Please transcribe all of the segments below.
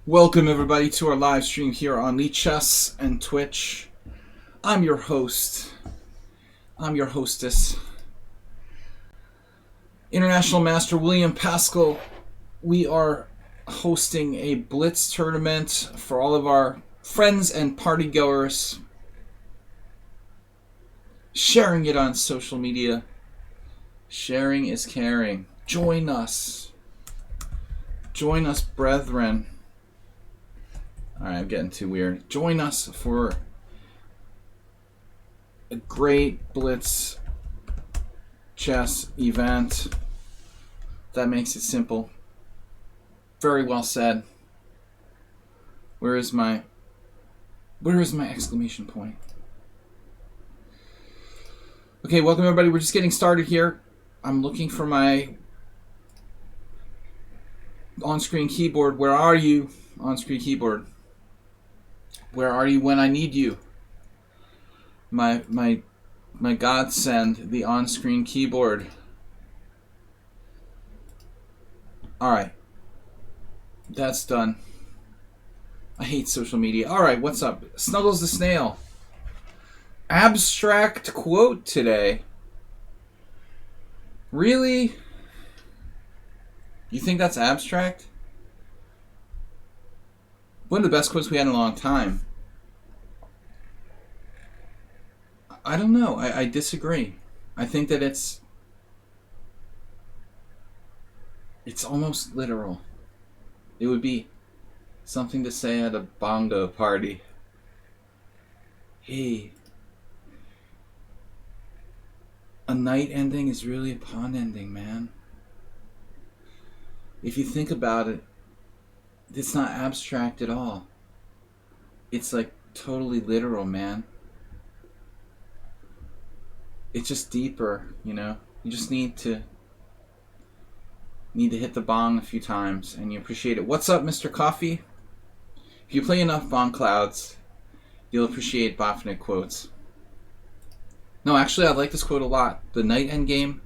Welcome everybody to our live stream here on Chess and Twitch. I'm your host. I'm your hostess. International Master William Pascal. We are hosting a Blitz tournament for all of our friends and party goers. Sharing it on social media. Sharing is caring. Join us. Join us, brethren. Alright, I'm getting too weird. Join us for a great Blitz chess event. That makes it simple. Very well said. Where is my exclamation point? Okay, welcome everybody. We're just getting started here. I'm looking for my on-screen keyboard. Where are you, on-screen keyboard? Where are you when I need you? My godsend, the on-screen keyboard. Alright. That's done. I hate social media. Alright, what's up? Snuggles the Snail. Abstract quote today. Really? You think that's abstract? One of the best quotes we had in a long time. I don't know. I disagree. I think that it's almost literal. It would be something to say at a bongo party. Hey, a night ending is really a pawn ending, man. If you think about it, it's not abstract at all. It's like totally literal, man. It's just deeper, you know? You just need to hit the bong a few times and you appreciate it. What's up, Mr. Coffee? If you play enough bong clouds, you'll appreciate Botvinnik quotes. No, actually, I like this quote a lot. The night end game,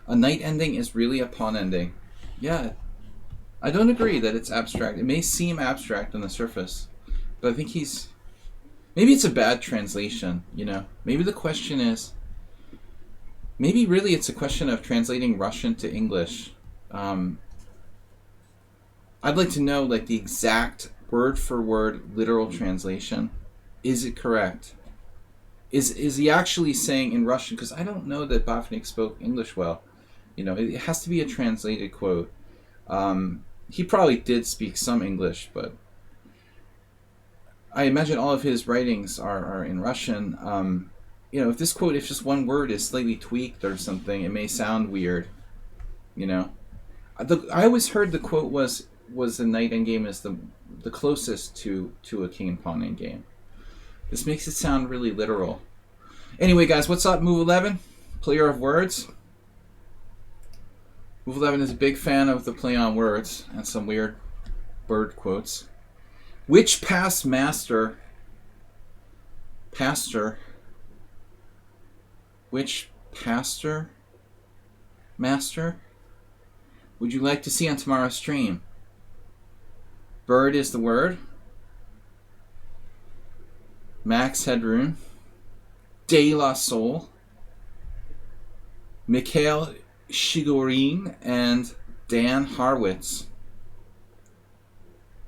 a night ending is really a pawn ending. Yeah. I don't agree that it's abstract. It may seem abstract on the surface, but I think maybe it's a bad translation, you know? Maybe the question is, maybe really it's a question of translating Russian to English. I'd like to know like the exact word for word literal translation. Is it correct? Is he actually saying in Russian? Because I don't know that Botvinnik spoke English well. You know, it has to be a translated quote. He probably did speak some English, but I imagine all of his writings are in Russian. You know, if this quote, if just one word is slightly tweaked or something, it may sound weird. You know, I always heard the quote was the knight endgame is the closest to a king and pawn endgame. This makes it sound really literal. Anyway, guys, what's up? Move 11, player of words. Move 11 is a big fan of the play on words and some weird bird quotes. Which past pastor master would you like to see on tomorrow's stream? Bird is the word. Max Headroom. De La Soul. Mikhail Shigorin and Dan Harwitz.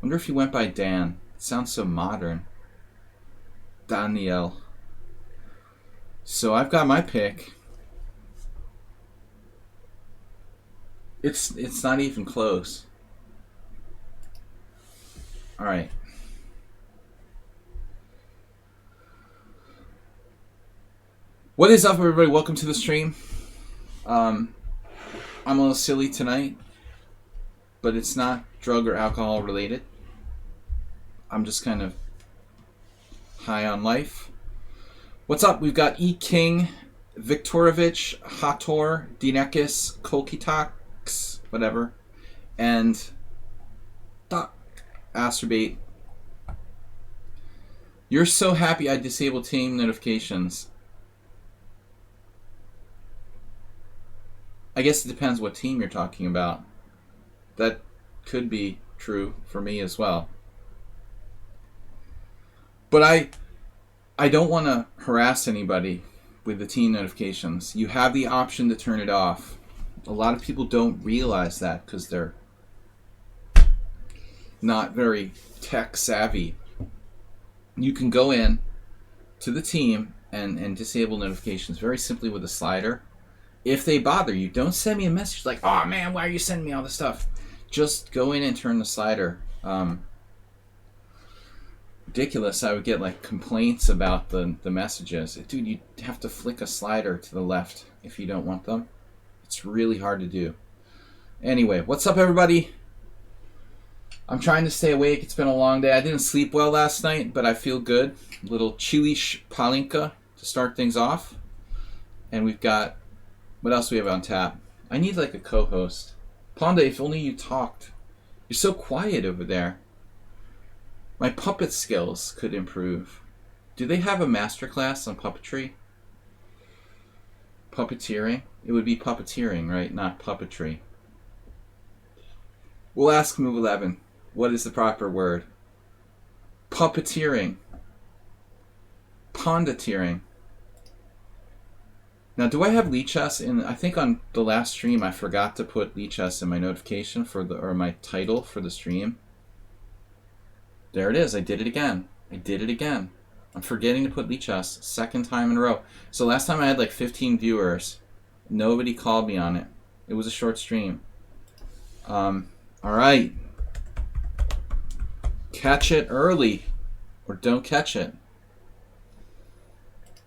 Wonder if he went by Dan. It sounds so modern. Daniel. So I've got my pick. It's not even close. Alright. What is up, everybody? Welcome to the stream. I'm a little silly tonight, but it's not drug or alcohol related. I'm just kind of high on life. What's up? We've got E. King, Viktorovich, Hator, Dinekis, Kolkitax, whatever, and Doc Asterbate. You're so happy I disabled team notifications. I guess it depends what team you're talking about. That could be true for me as well. But I don't want to harass anybody with the team notifications. You have the option to turn it off. A lot of people don't realize that because they're not very tech savvy. You can go in to the team and disable notifications very simply with a slider. If they bother you, don't send me a message like, oh man, why are you sending me all this stuff? Just go in and turn the slider. Ridiculous. I would get like complaints about the messages. Dude, you have to flick a slider to the left if you don't want them. It's really hard to do. Anyway, what's up everybody? I'm trying to stay awake. It's been a long day. I didn't sleep well last night, but I feel good. A little chilish palinka to start things off. And we've got, what else do we have on tap? I need like a co-host. Pawnda, if only you talked. You're so quiet over there. My puppet skills could improve. Do they have a masterclass on puppetry? Puppeteering? It would be puppeteering, right? Not puppetry. We'll ask Move 11. What is the proper word? Puppeteering. Pawnda-teering. Now, do I have Lichess in? I think on the last stream I forgot to put Lichess in my notification for the, or my title for the stream. There it is. I did it again. I'm forgetting to put Lichess. Second time in a row. So last time I had like 15 viewers. Nobody called me on it. It was a short stream. All right. Catch it early, or don't catch it.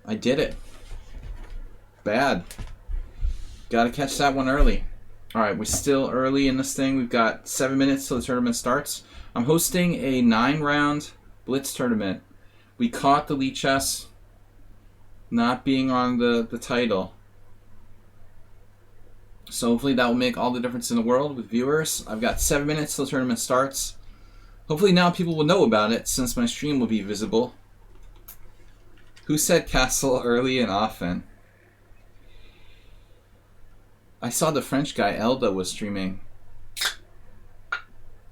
I did it. Bad. Gotta catch that one early. Alright, we're still early in this thing. We've got 7 minutes till the tournament starts. I'm hosting a 9-round Blitz tournament. We caught the Lichess not being on the title. So hopefully that will make all the difference in the world with viewers. I've got 7 minutes till the tournament starts. Hopefully now people will know about it since my stream will be visible. Who said castle early and often? I saw the French guy, Elda, was streaming.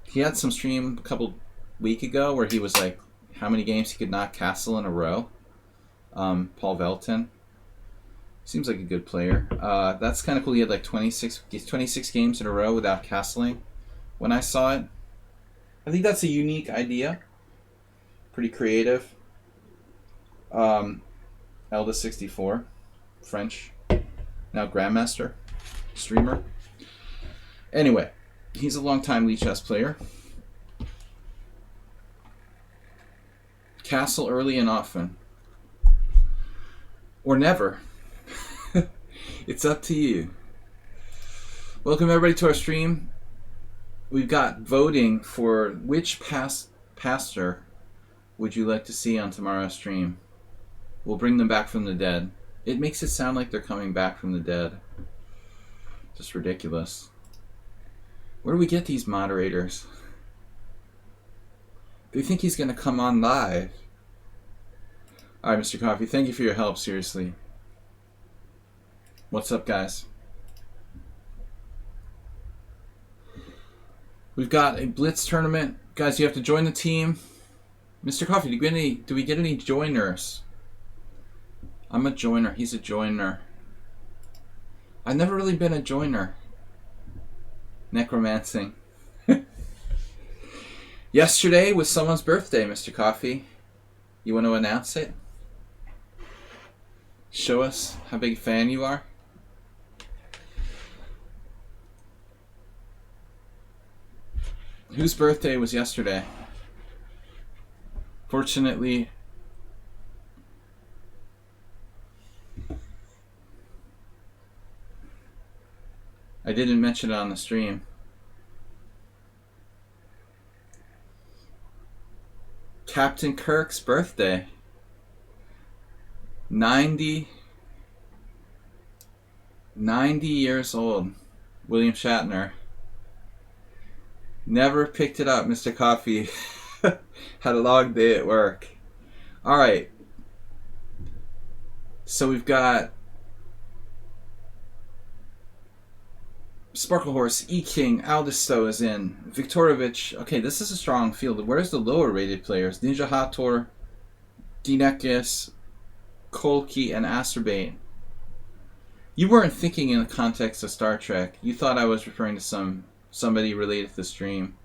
He had some stream a couple weeks ago where he was like, how many games he could not castle in a row. Paul Velton. Seems like a good player. That's kind of cool. He had like 26 games in a row without castling when I saw it. I think that's a unique idea. Pretty creative. Elda 64. French. Now Grandmaster. Streamer. Anyway, he's a long-time Lichess player. Castle early and often. Or never. It's up to you. Welcome everybody to our stream. We've got voting for which pastor would you like to see on tomorrow's stream. We'll bring them back from the dead. It makes it sound like they're coming back from the dead. Just ridiculous. Where do we get these moderators? Do you think he's going to come on live? Alright, Mr. Coffee, thank you for your help, seriously. What's up, guys? We've got a Blitz tournament. Guys, you have to join the team. Mr. Coffee, do we get any joiners? I'm a joiner. He's a joiner. I've never really been a joiner. Necromancing. Yesterday was someone's birthday, Mr. Coffee. You want to announce it? Show us how big a fan you are. Whose birthday was yesterday? Fortunately, I didn't mention it on the stream. Captain Kirk's birthday. 90 years old. William Shatner. Never picked it up, Mr. Coffee. Had a long day at work. Alright. So we've got Sparklehorse, E-King, Aldisto is in. Viktorovich. Okay, this is a strong field. Where's the lower rated players? Ninja Hator, Dinekis, Kolki, and Acerbate. You weren't thinking in the context of Star Trek. You thought I was referring to somebody related to the stream.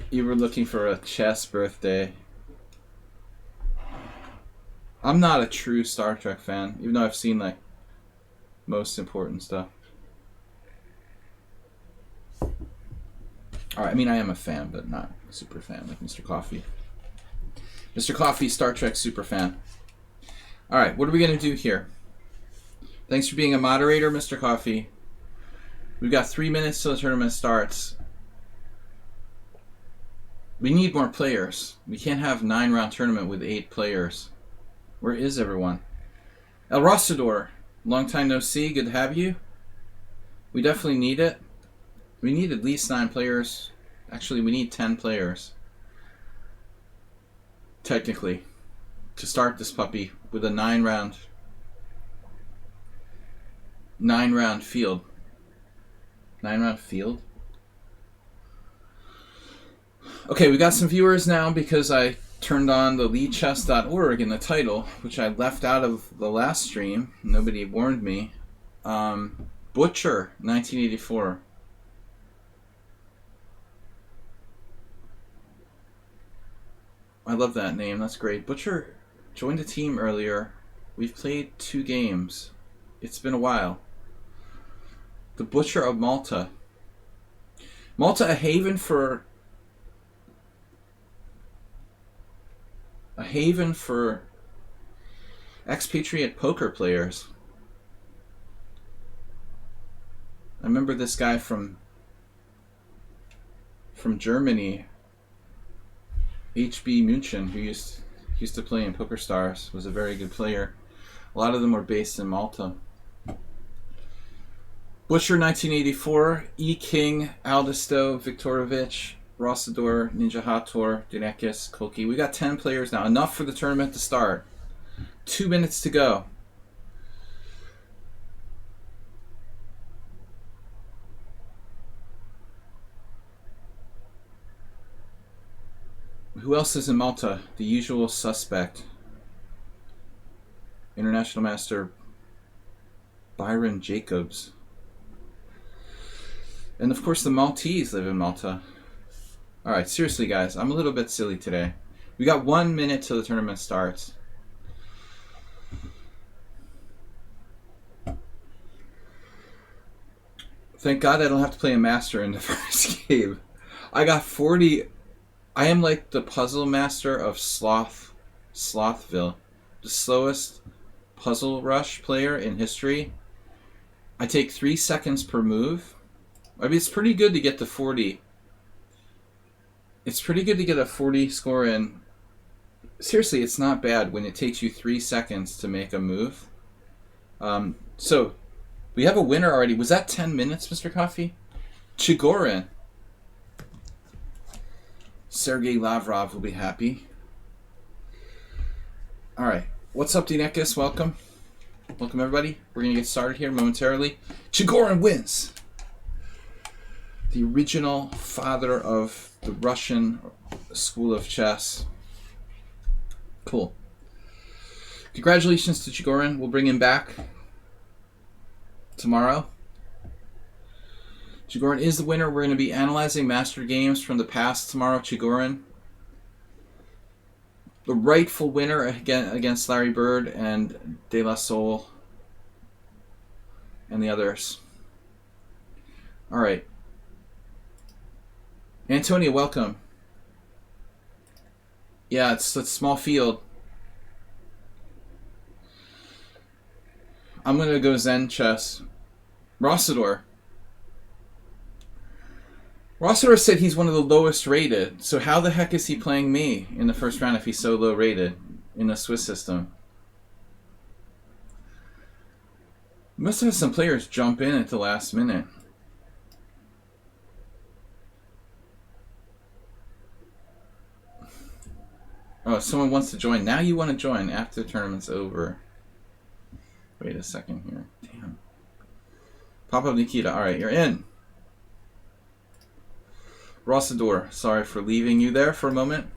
You were looking for a chess birthday. I'm not a true Star Trek fan, even though I've seen like most important stuff. Alright, I mean I am a fan, but not a super fan like Mr. Coffee. Mr. Coffee, Star Trek super fan. Alright, what are we going to do here? Thanks for being a moderator, Mr. Coffee. We've got 3 minutes till the tournament starts. We need more players. We can't have a 9-round tournament with 8 players. Where is everyone? El Rosador, long time no see. Good to have you. We definitely need it. We need at least 9 players. Actually, we need 10 players. Technically. To start this puppy with a 9-round field. 9-round field? Okay, we got some viewers now because I turned on the leadchess.org in the title, which I left out of the last stream. Nobody warned me. Butcher, 1984. I love that name. That's great. Butcher joined the team earlier. We've played 2 games. It's been a while. The Butcher of Malta. Malta, a haven for expatriate poker players. I remember this guy from Germany, HB München, who used to play in Poker Stars, was a very good player. A lot of them were based in Malta. Butcher 1984, E King, Aldisto, Viktorovich, Rosador, Ninja Hator, Dinekis, Kolki. We got 10 players now. Enough for the tournament to start. 2 minutes to go. Who else is in Malta? The usual suspect. International Master Byron Jacobs. And of course the Maltese live in Malta. Alright, seriously guys, I'm a little bit silly today. We got 1 minute till the tournament starts. Thank God I don't have to play a master in the first game. I got 40... I am like the puzzle master of Slothville. The slowest puzzle rush player in history. I take 3 seconds per move. I mean, it's pretty good to get to 40. It's pretty good to get a 40 score in. Seriously, it's not bad when it takes you 3 seconds to make a move. So, we have a winner already. Was that 10 minutes, Mr. Coffee? Chigorin. Sergei Lavrov will be happy. Alright. What's up, Dinekis? Welcome. Welcome, everybody. We're going to get started here momentarily. Chigorin wins. The original father of the Russian school of chess. Cool. Congratulations to Chigorin. We'll bring him back tomorrow. Chigorin is the winner. We're going to be analyzing master games from the past tomorrow. Chigorin, the rightful winner against Larry Bird and De La Soul and the others. All right. Antonia, welcome. Yeah, it's a small field. I'm going to go Zen chess. Rosador. Rosador said he's one of the lowest rated, so how the heck is he playing me in the first round if he's so low rated in the Swiss system? Must have some players jump in at the last minute. Oh, someone wants to join. Now you want to join after the tournament's over. Wait a second here. Damn. Pop-up Nikita. Alright, you're in. Rosador, sorry for leaving you there for a moment.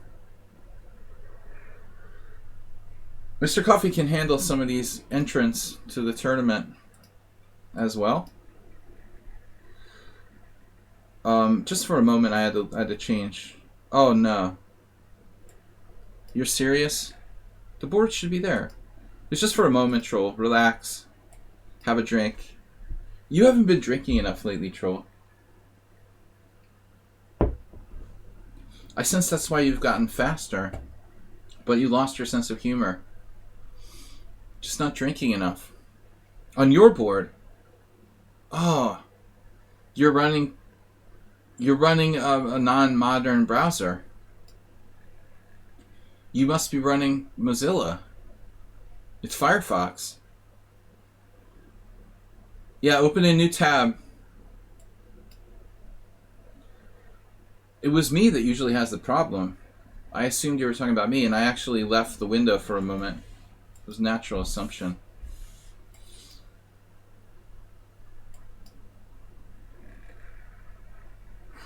Mr. Coffee can handle some of these entrants to the tournament as well. Just for a moment, I had to change. Oh no, you're serious? The board should be there. It's just for a moment, Troll. Relax. Have a drink. You haven't been drinking enough lately, Troll. I sense that's why you've gotten faster. But you lost your sense of humor. Just not drinking enough. On your board. Oh. You're running a non-modern browser. You must be running Mozilla. It's Firefox. Yeah, open a new tab. It was me that usually has the problem. I assumed you were talking about me, and I actually left the window for a moment. It was a natural assumption.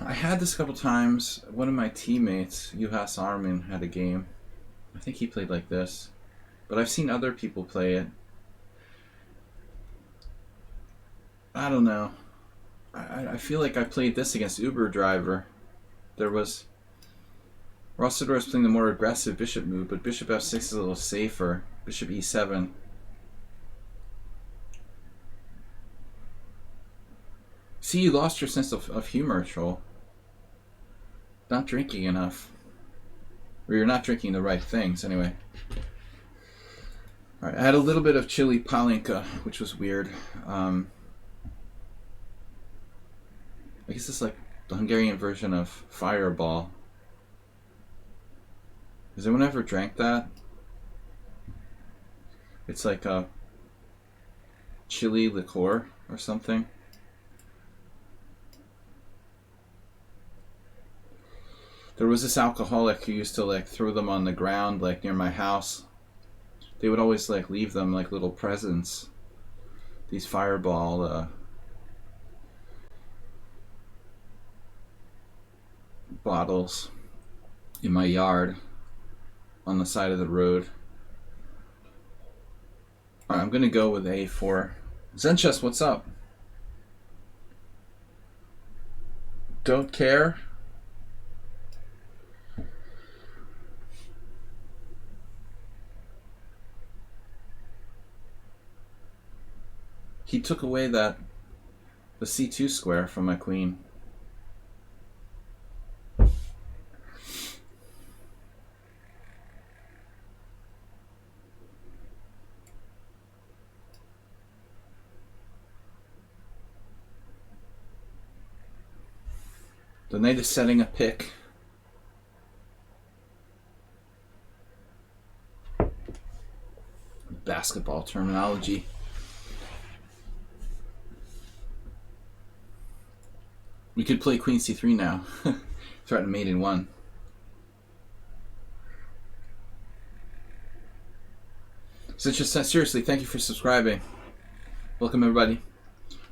I had this a couple times. One of my teammates, Juhas Armin, had a game. I think he played like this. But I've seen other people play it. I don't know. I feel like I played this against Uber Driver. There was... Rossador is playing the more aggressive bishop move, but bishop f6 is a little safer. Bishop e7. See, you lost your sense of humor, Troll. Not drinking enough. Or you're not drinking the right things, anyway. Alright, I had a little bit of chili palinka, which was weird. I guess it's like the Hungarian version of Fireball. Has anyone ever drank that? It's like a chili liqueur or something. There was this alcoholic who used to like throw them on the ground like near my house. They would always like leave them like little presents. These Fireball bottles in my yard on the side of the road. Alright, I'm gonna go with A4. Zenchess, what's up? Don't care? He took away the c2 square from my queen. The knight is setting a pick. Basketball terminology. We could play queen c3 now. Threaten mate in 1. So just seriously, thank you for subscribing. Welcome everybody.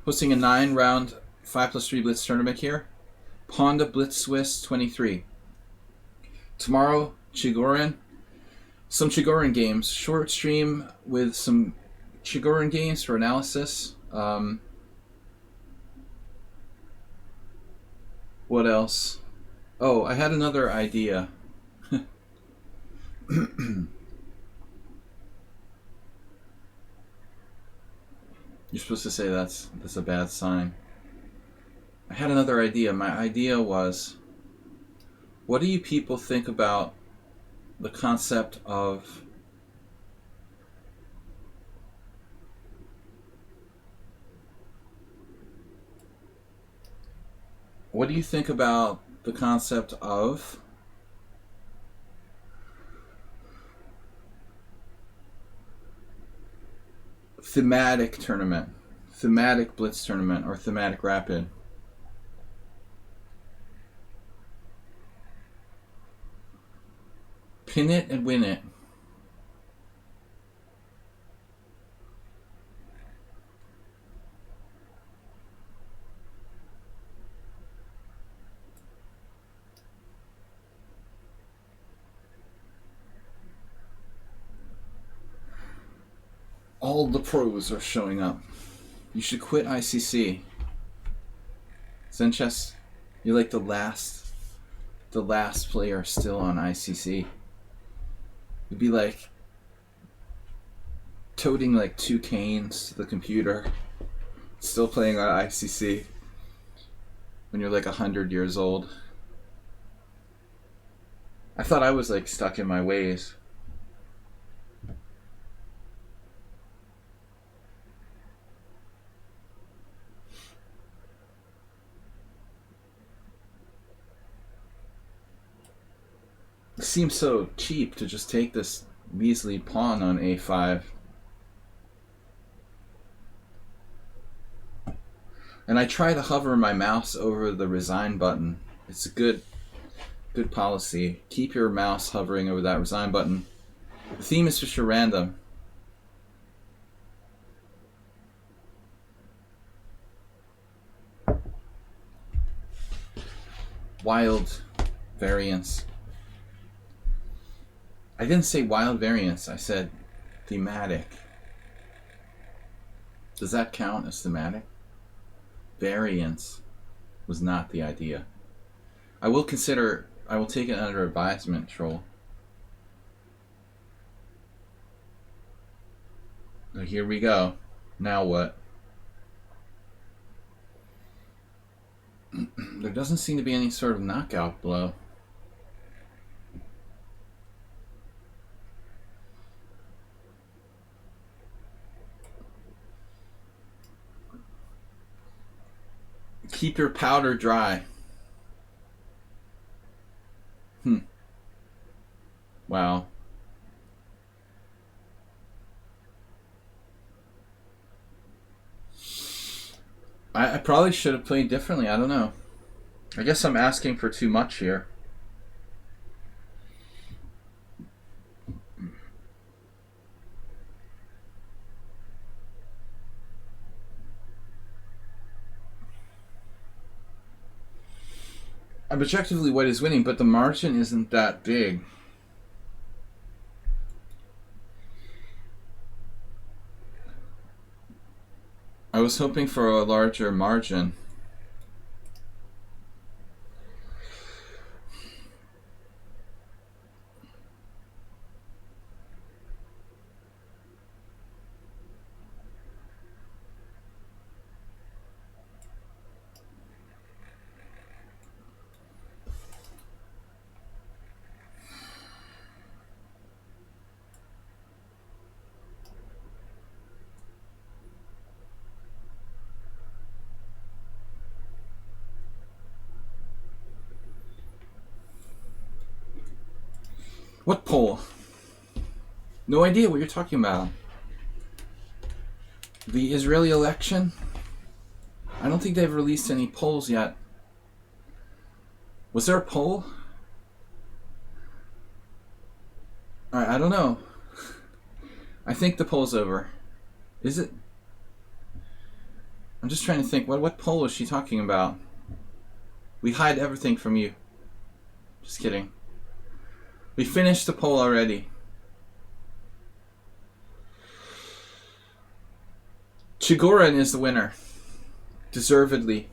Hosting a 9-round 5+3 Blitz tournament here. Pawnda Blitz Swiss 23. Tomorrow, Chigorin. Some Chigorin games. Short stream with some Chigorin games for analysis. What else? Oh, I had another idea. You're supposed to say that's a bad sign. I had another idea. My idea was, what do you people think about the concept of thematic tournament, thematic Blitz tournament, or thematic rapid? Pin it and win it. All the pros are showing up. You should quit ICC. Zenchess, you're like the last player still on ICC. You'd be like toting like 2 canes to the computer, still playing on ICC when you're like 100 years old. I thought I was like stuck in my ways. It seems so cheap to just take this measly pawn on a5. And I try to hover my mouse over the resign button. It's a good policy. Keep your mouse hovering over that resign button. The theme is just random. Wild variance. I didn't say wild variance, I said thematic. Does that count as thematic? Variance was not the idea. I will take it under advisement, troll. So here we go. Now what? There doesn't seem to be any sort of knockout blow. Keep your powder dry. Wow. I probably should have played differently. I don't know. I guess I'm asking for too much here. Objectively, white is winning, but the margin isn't that big. I was hoping for a larger margin. What poll? No idea what you're talking about. The Israeli election? I don't think they've released any polls yet. Was there a poll? Alright, I don't know. I think the poll's over. Is it? I'm just trying to think. What poll is she talking about? We hide everything from you. Just kidding. We finished the poll already. Chigorin is the winner. Deservedly.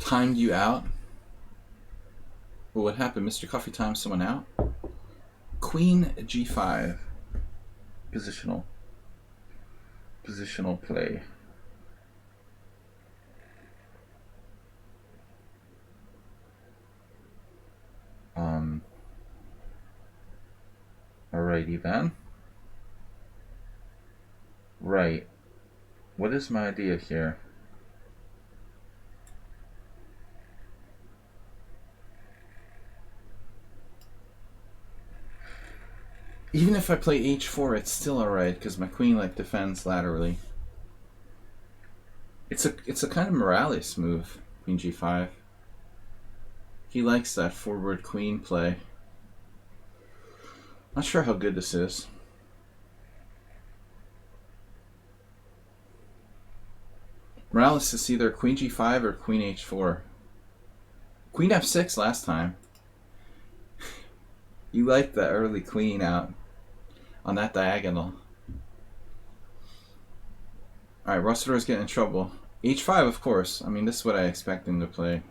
Timed you out? Well, what happened? Mr. Coffee timed someone out? Queen G5. Positional play. Alrighty then. Right. What is my idea here? Even if I play h4, it's still alright because my queen like defends laterally. It's a kind of Morales move, queen g5. He likes that forward queen play. Not sure how good this is. Morales is either queen g5 or queen h4. Queen f6 last time. You like the early queen out on that diagonal. Alright, Rossiter's getting in trouble. H5, of course. I mean, this is what I expect him to play.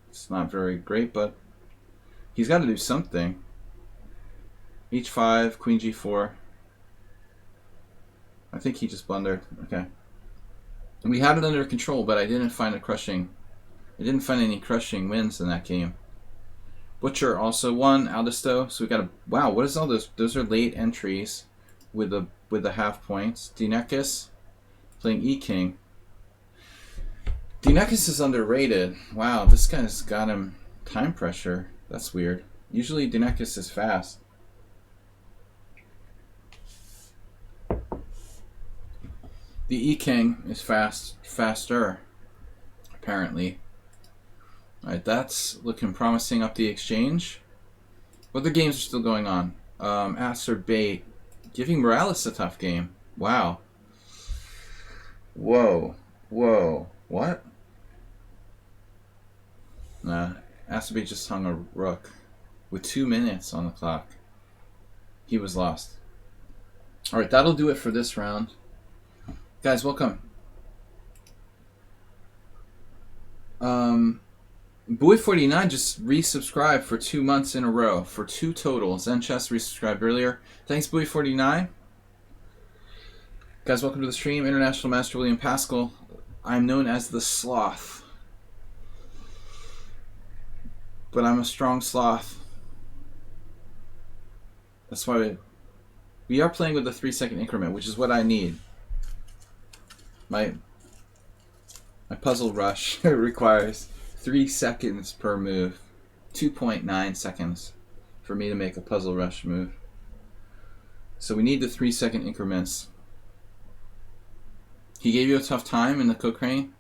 It's not very great, but he's got to do something. H5, Queen G4. I think he just blundered. Okay. We had it under control, but I didn't find a crushing. I didn't find any crushing wins in that game. Butcher also won. Aldisto. So we got a wow. What is all those? Those are late entries with the half points. Dinekis playing E King. Dinekis is underrated. Wow, this guy's got him time pressure. That's weird. Usually Dinekis is fast. The E King is faster, apparently. Alright, that's looking promising up the exchange. What other games are still going on? Aster Bait giving Morales a tough game. Wow. Whoa. Whoa. What? Nah. Aster Bait just hung a rook with 2 minutes on the clock. He was lost. Alright, that'll do it for this round. Guys, welcome. Boy49 just resubscribed for 2 months in a row for 2 total. Zenchess resubscribed earlier. Thanks, Boy49. Guys, welcome to the stream. International Master William Pascal. I'm known as the Sloth. But I'm a strong sloth. That's why we are playing with the 3-second increment, which is what I need. My puzzle rush requires 3 seconds per move. 2.9 seconds for me to make a puzzle rush move. So we need the 3-second increments. He gave you a tough time in the Cochrane?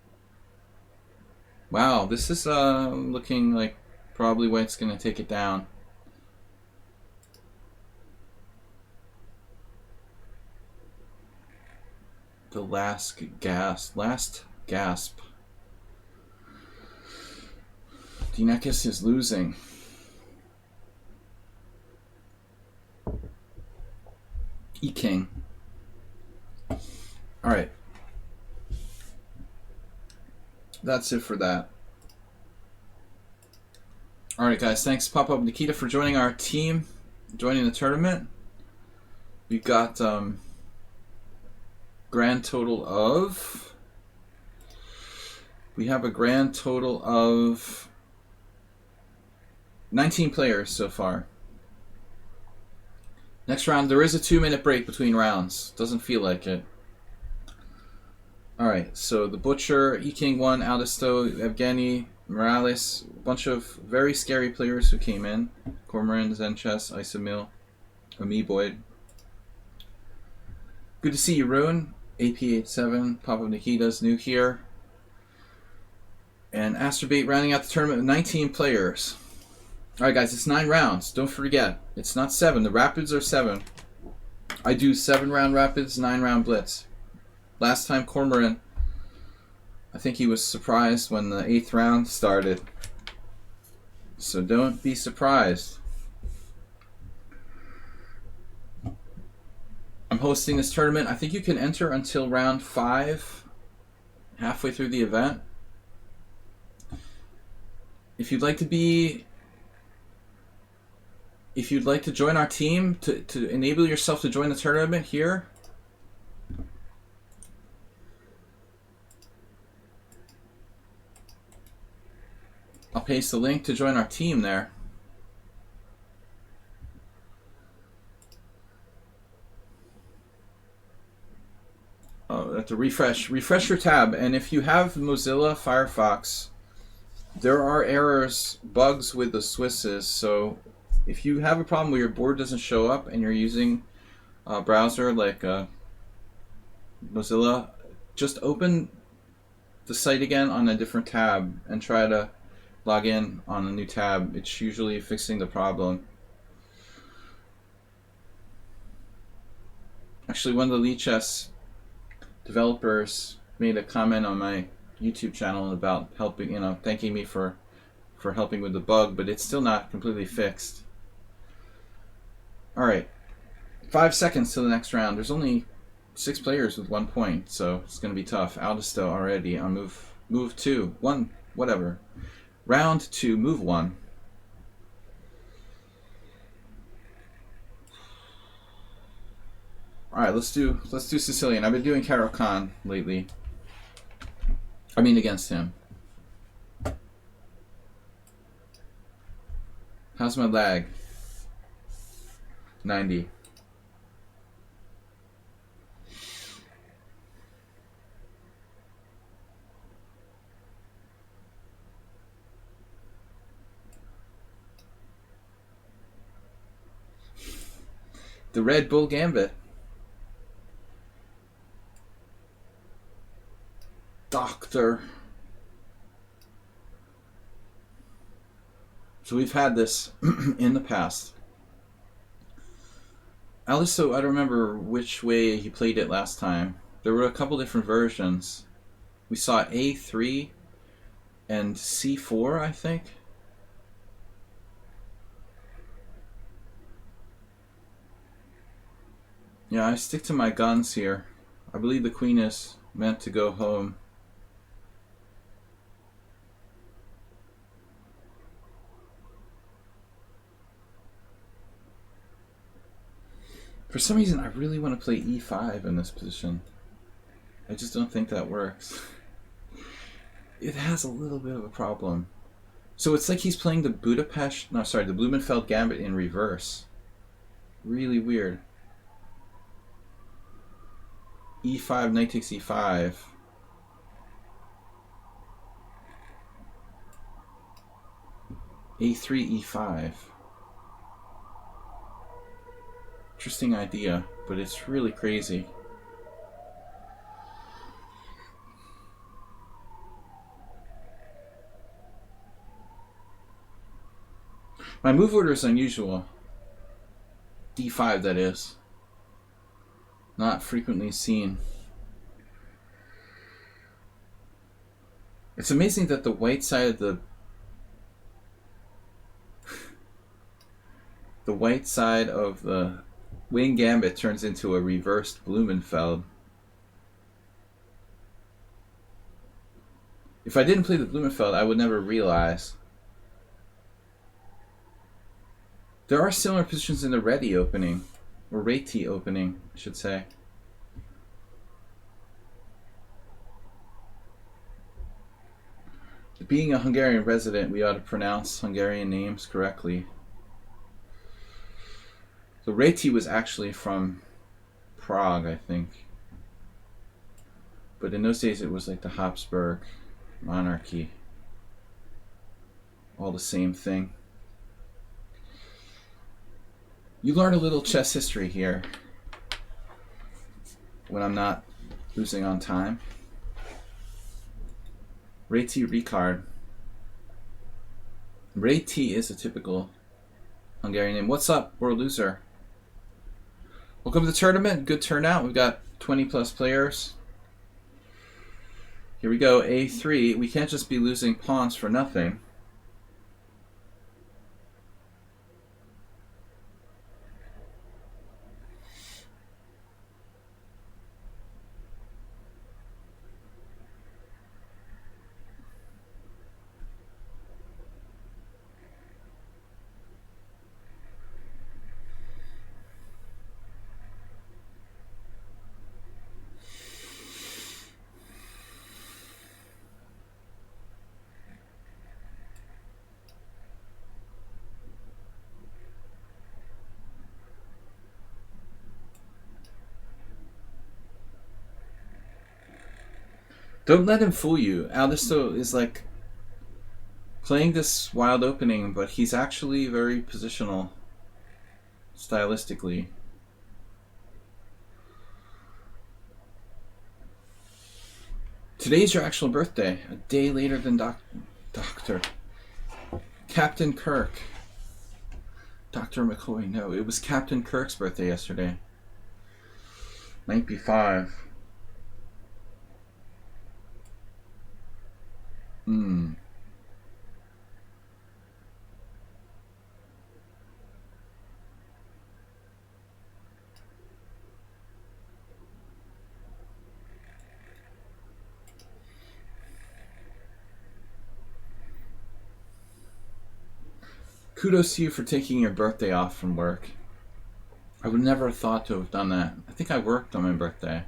Wow, this is looking like probably White's going to take it down. The last gasp. Dinekis is losing. E-King. Alright. That's it for that. Alright guys, thanks Pop-Up Nikita for joining our team, joining the tournament. We've got grand total of... We have a grand total of 19 players so far. Next round, there is a 2-minute break between rounds. Doesn't feel like it. Alright, so the Butcher, E-King 1, Aldisto, Evgeny, Morales, a bunch of very scary players who came in. Cormoran, Zenchess, Isomil, Amiiboid. Good to see you, Rune. AP87, Papa Nikita's new here. And Asterbait rounding out the tournament with 19 players. Alright guys, it's 9 rounds. Don't forget, it's not 7. The Rapids are 7. I do 7-round Rapids, 9-round Blitz. Last time Cormoran, I think he was surprised when the 8th round started. So don't be surprised. I'm hosting this tournament. I think you can enter until round 5, halfway through the event. If you'd like to join our team to enable yourself to join the tournament here, I'll paste the link to join our team there. Oh, have to refresh your tab, and if you have Mozilla Firefox, there are errors, bugs with the Swisses. So if you have a problem where your board doesn't show up and you're using a browser like Mozilla, just open the site again on a different tab and try to log in on a new tab. It's usually fixing the problem. Actually, one of the Lichess developers made a comment on my YouTube channel about helping, thanking me for helping with the bug, but it's still not completely fixed. Alright. 5 seconds to the next round. There's only 6 players with 1 point, so it's going to be tough. Aldisto already on move 2. 1, whatever. Round 2, move 1. Alright, let's do Sicilian. I've been doing Caro-Kann lately. I mean against him. How's my lag? 90. The Red Bull Gambit. Doctor. So we've had this in the past. Aliso, I don't remember which way he played it last time. There were a couple different versions. We saw A3 and C4, I think. Yeah, I stick to my guns here. I believe the queen is meant to go home. For some reason, I really want to play E5 in this position. I just don't think that works. It has a little bit of a problem. So it's like he's playing the the Blumenfeld Gambit in reverse. Really weird. E5, knight takes E5. A3, E5. Interesting idea, but it's really crazy. My move order is unusual. D5, that is. Not frequently seen. It's amazing that the white side of the white side of the wing gambit turns into a reversed Blumenfeld. If I didn't play the Blumenfeld, I would never realize. There are similar positions in the Reti opening, or Reti opening, I should say. Being a Hungarian resident, we ought to pronounce Hungarian names correctly. So Reti was actually from Prague, I think. But in those days it was like the Habsburg monarchy. All the same thing. You learn a little chess history here when I'm not losing on time. Reti Ricard. Reti is a typical Hungarian name. What's up, world loser? Welcome to the tournament. Good turnout. We've got 20 plus players. Here we go. A3. We can't just be losing pawns for nothing. Don't let him fool you. Aldisto is like playing this wild opening, but he's actually very positional stylistically. Today's your actual birthday, a day later than Dr. Captain Kirk. Dr. McCoy, no, it was Captain Kirk's birthday yesterday. 95. Kudos to you for taking your birthday off from work. I would never have thought to have done that. I think I worked on my birthday.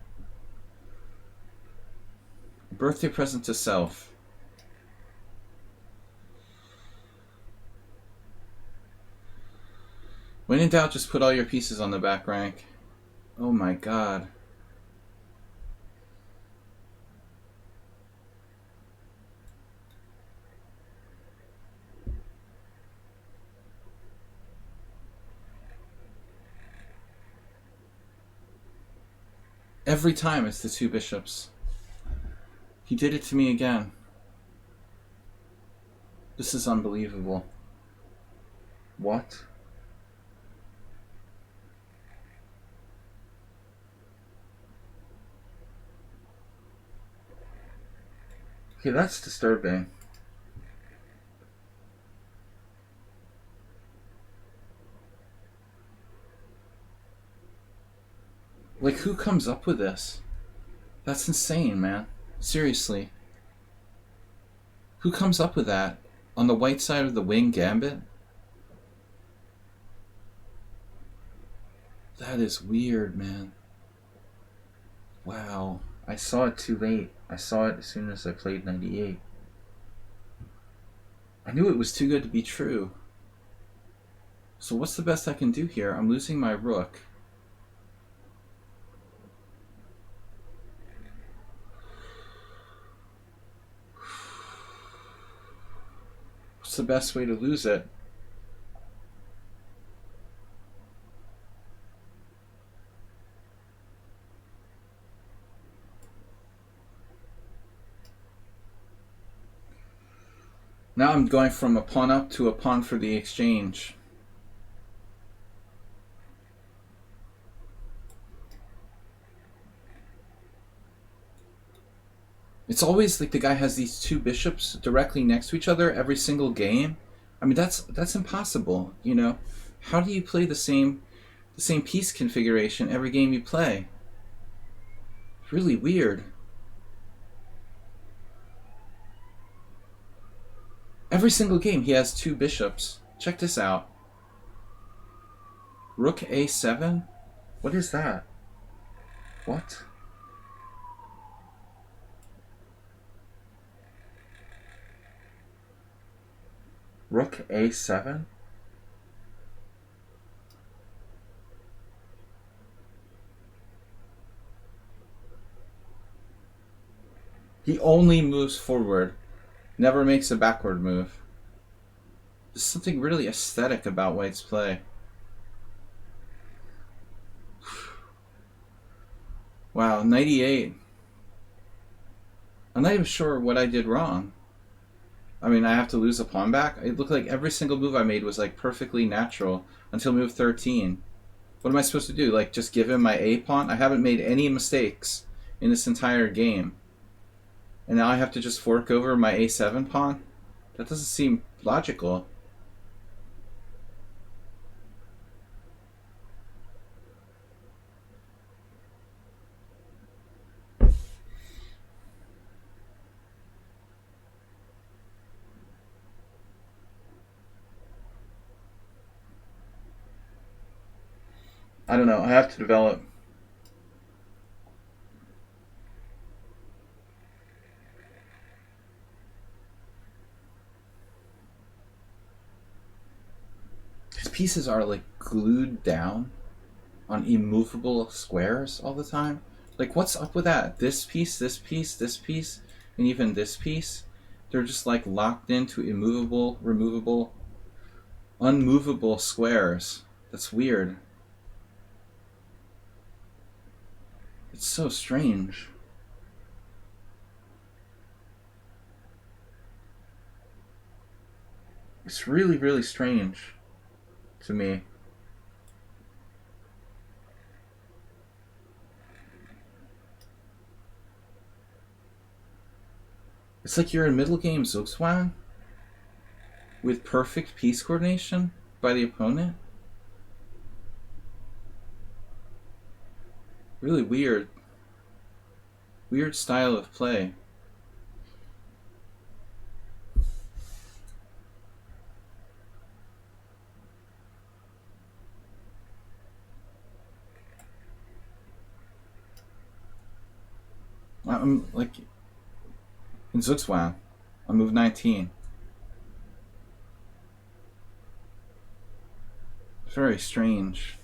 A birthday present to self. When in doubt, just put all your pieces on the back rank. Oh my god. Every time it's the 2 bishops. He did it to me again. This is unbelievable. What? Okay, that's disturbing. Like, who comes up with this? That's insane, man. Seriously. Who comes up with that? On the white side of the wing gambit? That is weird, man. Wow. I saw it too late. I saw it as soon as I played 98. I knew it was too good to be true. So what's the best I can do here? I'm losing my rook. What's the best way to lose it? Now I'm going from a pawn up to a pawn for the exchange. It's always like the guy has these 2 bishops directly next to each other every single game. I mean, that's impossible, you know? How do you play the same piece configuration every game you play? It's really weird. Every single game he has 2 bishops. Check this out. Rook A7? What is that? What? Rook A7? He only moves forward, never makes a backward move. There's something really aesthetic about White's play. Wow, 98. I'm not even sure what I did wrong. I mean, I have to lose a pawn back? It looked like every single move I made was like perfectly natural until move 13. What am I supposed to do? Like, just give him my A pawn? I haven't made any mistakes in this entire game. And now I have to just fork over my A7 pawn? That doesn't seem logical. I don't know. I have to develop. His pieces are like glued down on immovable squares all the time. Like, what's up with that? This piece, this piece, this piece, and even this piece, they're just like locked into immovable, removable, unmovable squares. That's weird. It's so strange. It's really, really strange to me. It's like you're in middle game Zugzwang with perfect piece coordination by the opponent. Really weird. Weird style of play. I'm like in XXIII. I moved 19. It's very strange.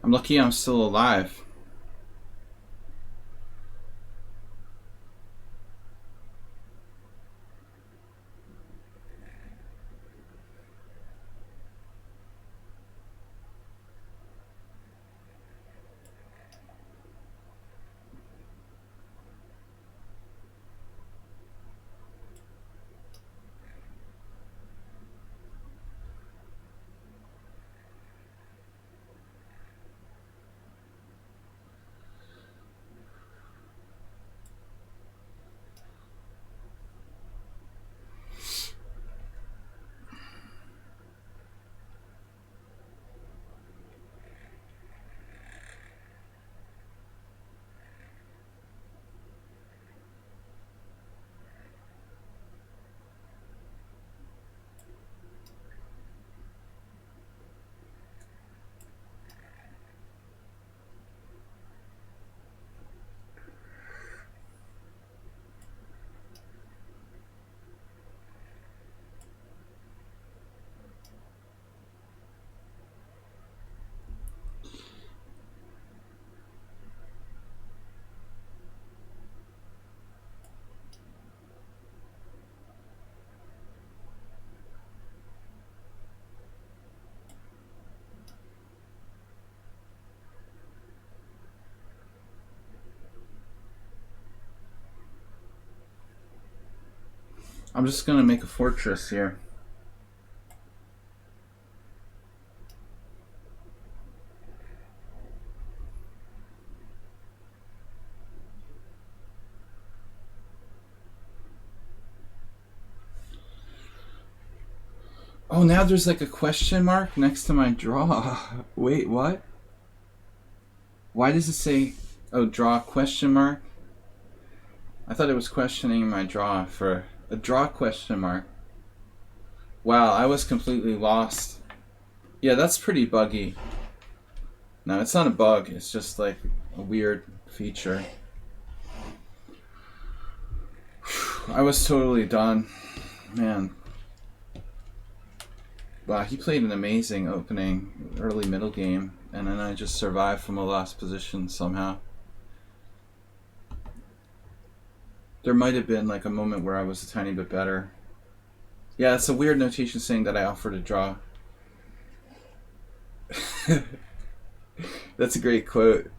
I'm lucky I'm still alive. I'm just gonna make a fortress here. Oh, now there's like a question mark next to my draw. Wait, what? Why does it say, oh, draw question mark? I thought it was questioning my draw for a draw question mark. Wow, I was completely lost. Yeah, that's pretty buggy. No, it's not a bug. It's just like a weird feature. I was totally done. Man. Wow, he played an amazing opening, early middle game, and then I just survived from a lost position somehow. There might have been like a moment where I was a tiny bit better. Yeah, it's a weird notation saying that I offered a draw. That's a great quote.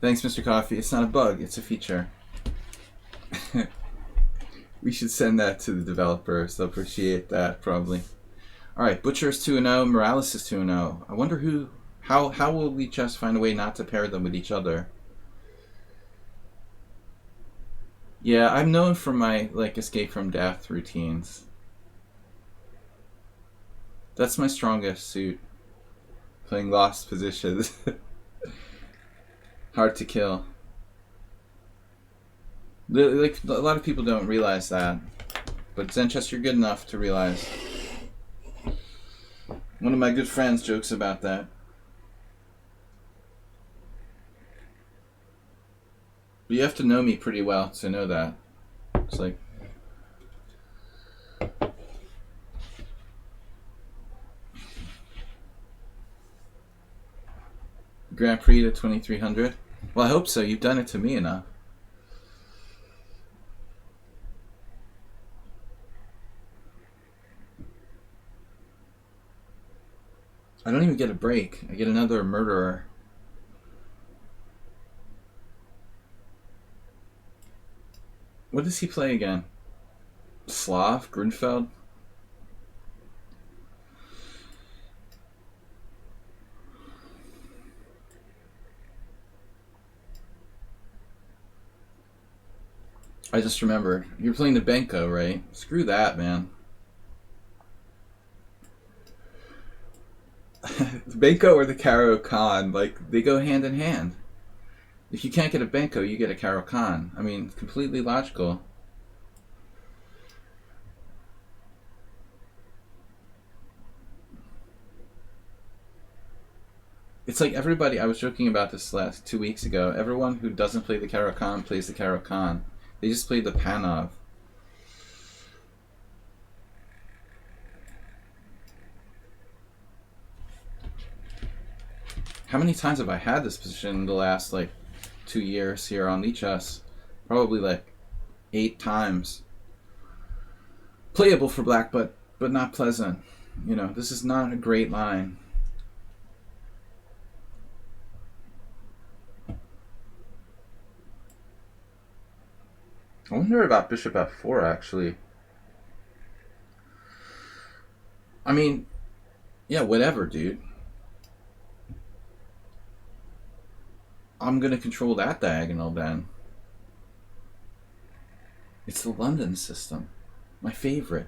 Thanks, Mr. Coffee. It's not a bug, it's a feature. We should send that to the developers. They'll appreciate that, probably. Alright, Butcher is 2-0, Morales is 2-0. I wonder how will we just find a way not to pair them with each other? Yeah, I'm known for my, like, escape from death routines. That's my strongest suit. Playing lost positions. Hard to kill. Like, a lot of people don't realize that. But Zen chess, you're good enough to realize. One of my good friends jokes about that. But you have to know me pretty well to know that. It's like... Grand Prix to 2300? Well, I hope so. You've done it to me enough. I don't even get a break. I get another murderer. What does he play again? Slav? Grunfeld? I just remembered. You're playing the Benko, right? Screw that, man. The Benko or the Caro Khan, like, they go hand in hand. If you can't get a Benko, you get a Caro Khan. I mean, it's completely logical. It's like everybody, I was joking about this last 2 weeks ago, everyone who doesn't play the Caro Khan plays the Caro Khan. They just play the Panov. How many times have I had this position in the last, like, 2 years here on Lichess? Probably, like, 8 times. Playable for black, but not pleasant. You know, this is not a great line. I wonder about bishop f4, actually. I mean, yeah, whatever, dude. I'm going to control that diagonal, then. It's the London system. My favorite.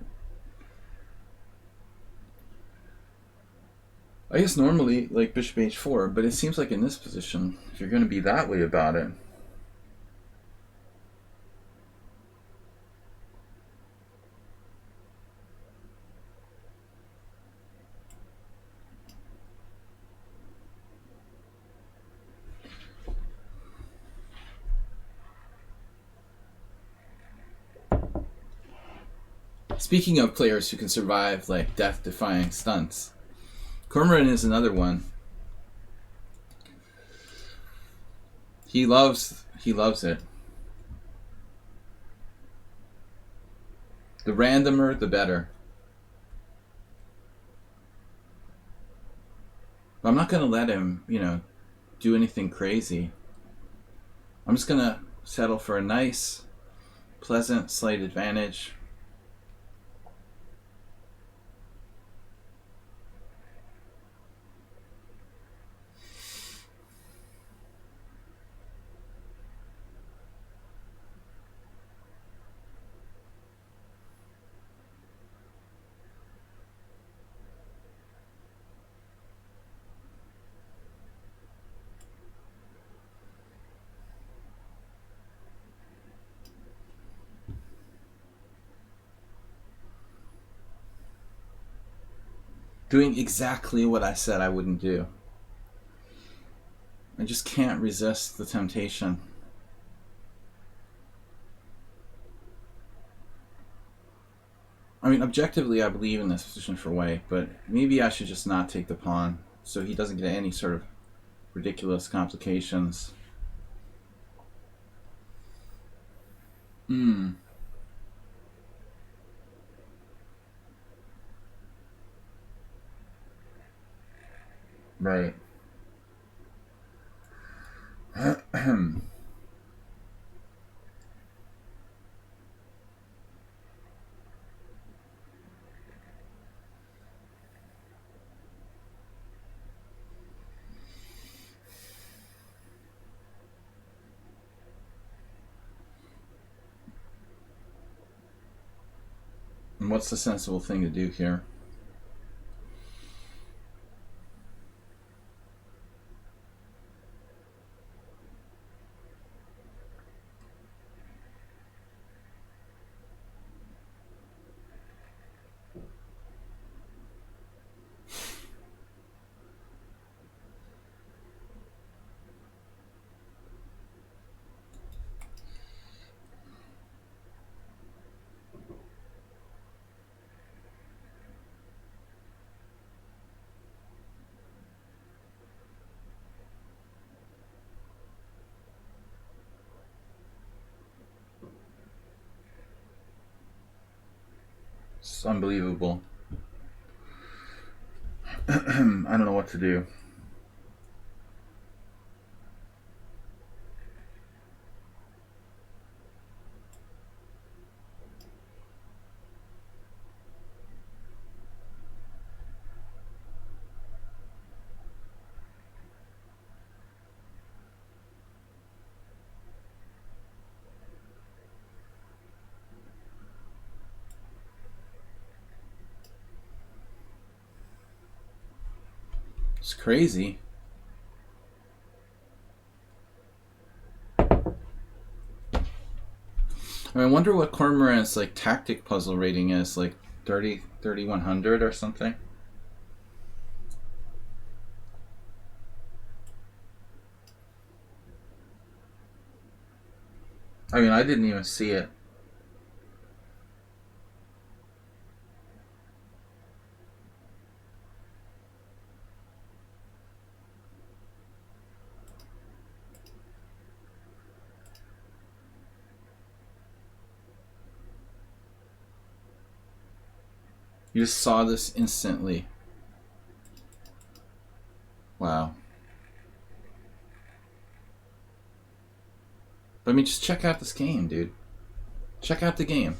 I guess normally, like, bishop h4, but it seems like in this position, if you're going to be that way about it... Speaking of players who can survive, like, death-defying stunts, Cormoran is another one. He loves it. The randomer, the better. But I'm not going to let him, you know, do anything crazy. I'm just going to settle for a nice, pleasant, slight advantage. Doing exactly what I said I wouldn't do. I just can't resist the temptation. I mean, objectively, I believe in this position for white, but maybe I should just not take the pawn so he doesn't get any sort of ridiculous complications. Right. And what's the sensible thing to do here? It's unbelievable. I don't know what to do. It's crazy. I wonder what Cormorant's like tactic puzzle rating is, like 3,100 or something. I mean, I didn't even see it. You just saw this instantly. Wow. But I mean, just check out this game, dude. Check out the game.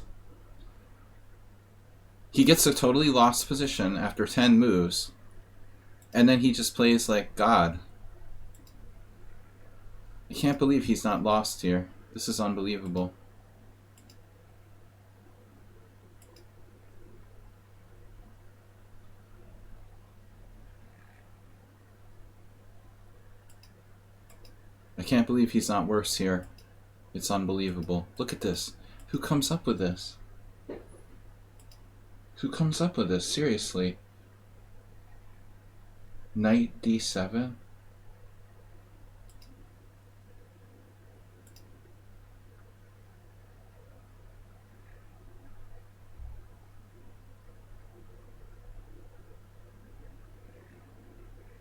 He gets a totally lost position after 10 moves, and then he just plays like God. I can't believe he's not lost here. This is unbelievable. I can't believe he's not worse here. It's unbelievable. Look at this. Who comes up with this? Who comes up with this? Seriously. Knight d7?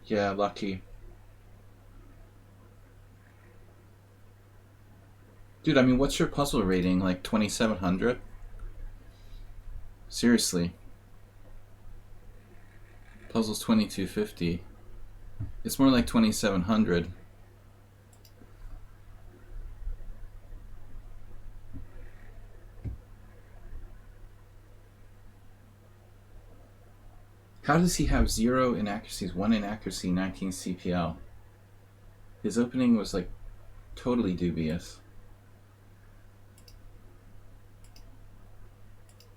Yeah, lucky. Dude, I mean, what's your puzzle rating? Like 2,700? Seriously. Puzzle's 2,250. It's more like 2,700. How does he have 0 inaccuracies, 1 inaccuracy, 19 CPL? His opening was like totally dubious.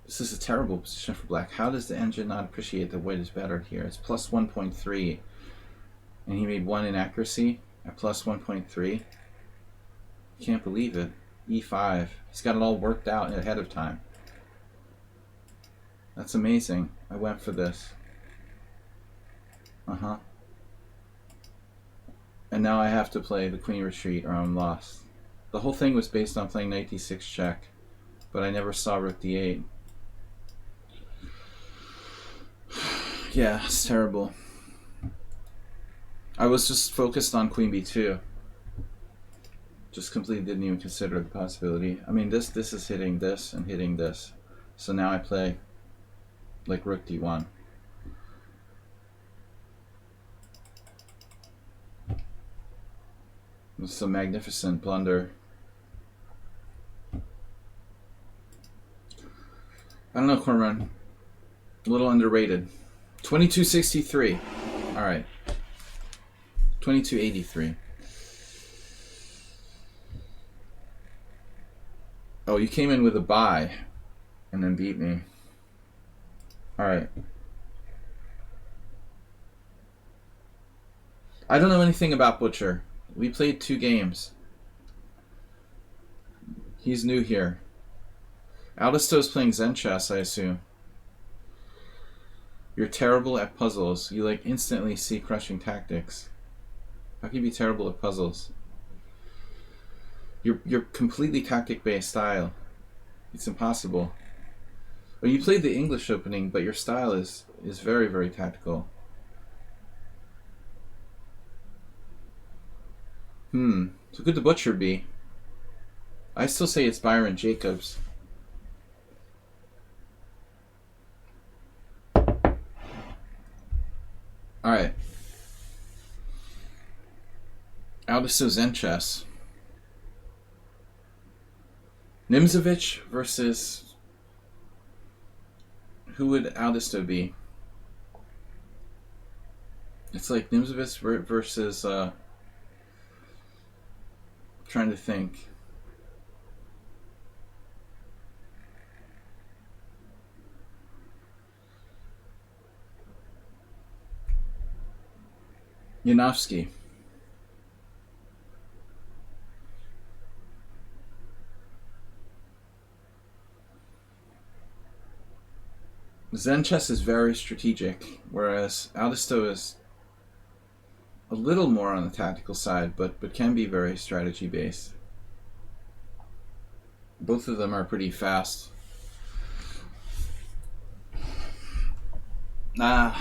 This is a terrible position for black. How does the engine not appreciate that white is better here? It's plus 1.3. And he made 1 inaccuracy at plus 1.3. Can't believe it. E5. He's got it all worked out ahead of time. That's amazing. I went for this. Uh-huh. And now I have to play the queen retreat or I'm lost. The whole thing was based on playing knight d6 check, but I never saw rook d8. Yeah, it's terrible. I was just focused on queen b2. Just completely didn't even consider the possibility. I mean, this is hitting this and hitting this. So now I play like rook d1. It's a magnificent blunder. I don't know, Cormorant. A little underrated. 2263. Alright. 2283. Oh, you came in with a bye and then beat me. Alright. I don't know anything about Butcher. We played 2 games. He's new here. Aldisto's playing Zen chess, I assume. You're terrible at puzzles. You like instantly see crushing tactics. How can you be terrible at puzzles? You're completely tactic-based style. It's impossible. Well, you played the English opening, but your style is very, very tactical. So could the Butcher be? I still say it's Byron Jacobs. All right. Aldisto Zen chess. Nimzovich versus... Who would Aldisto be? It's like Nimzovich versus... trying to think. Yanovsky. Zen chess is very strategic, whereas Aldisto is a little more on the tactical side, but can be very strategy based. Both of them are pretty fast. I'm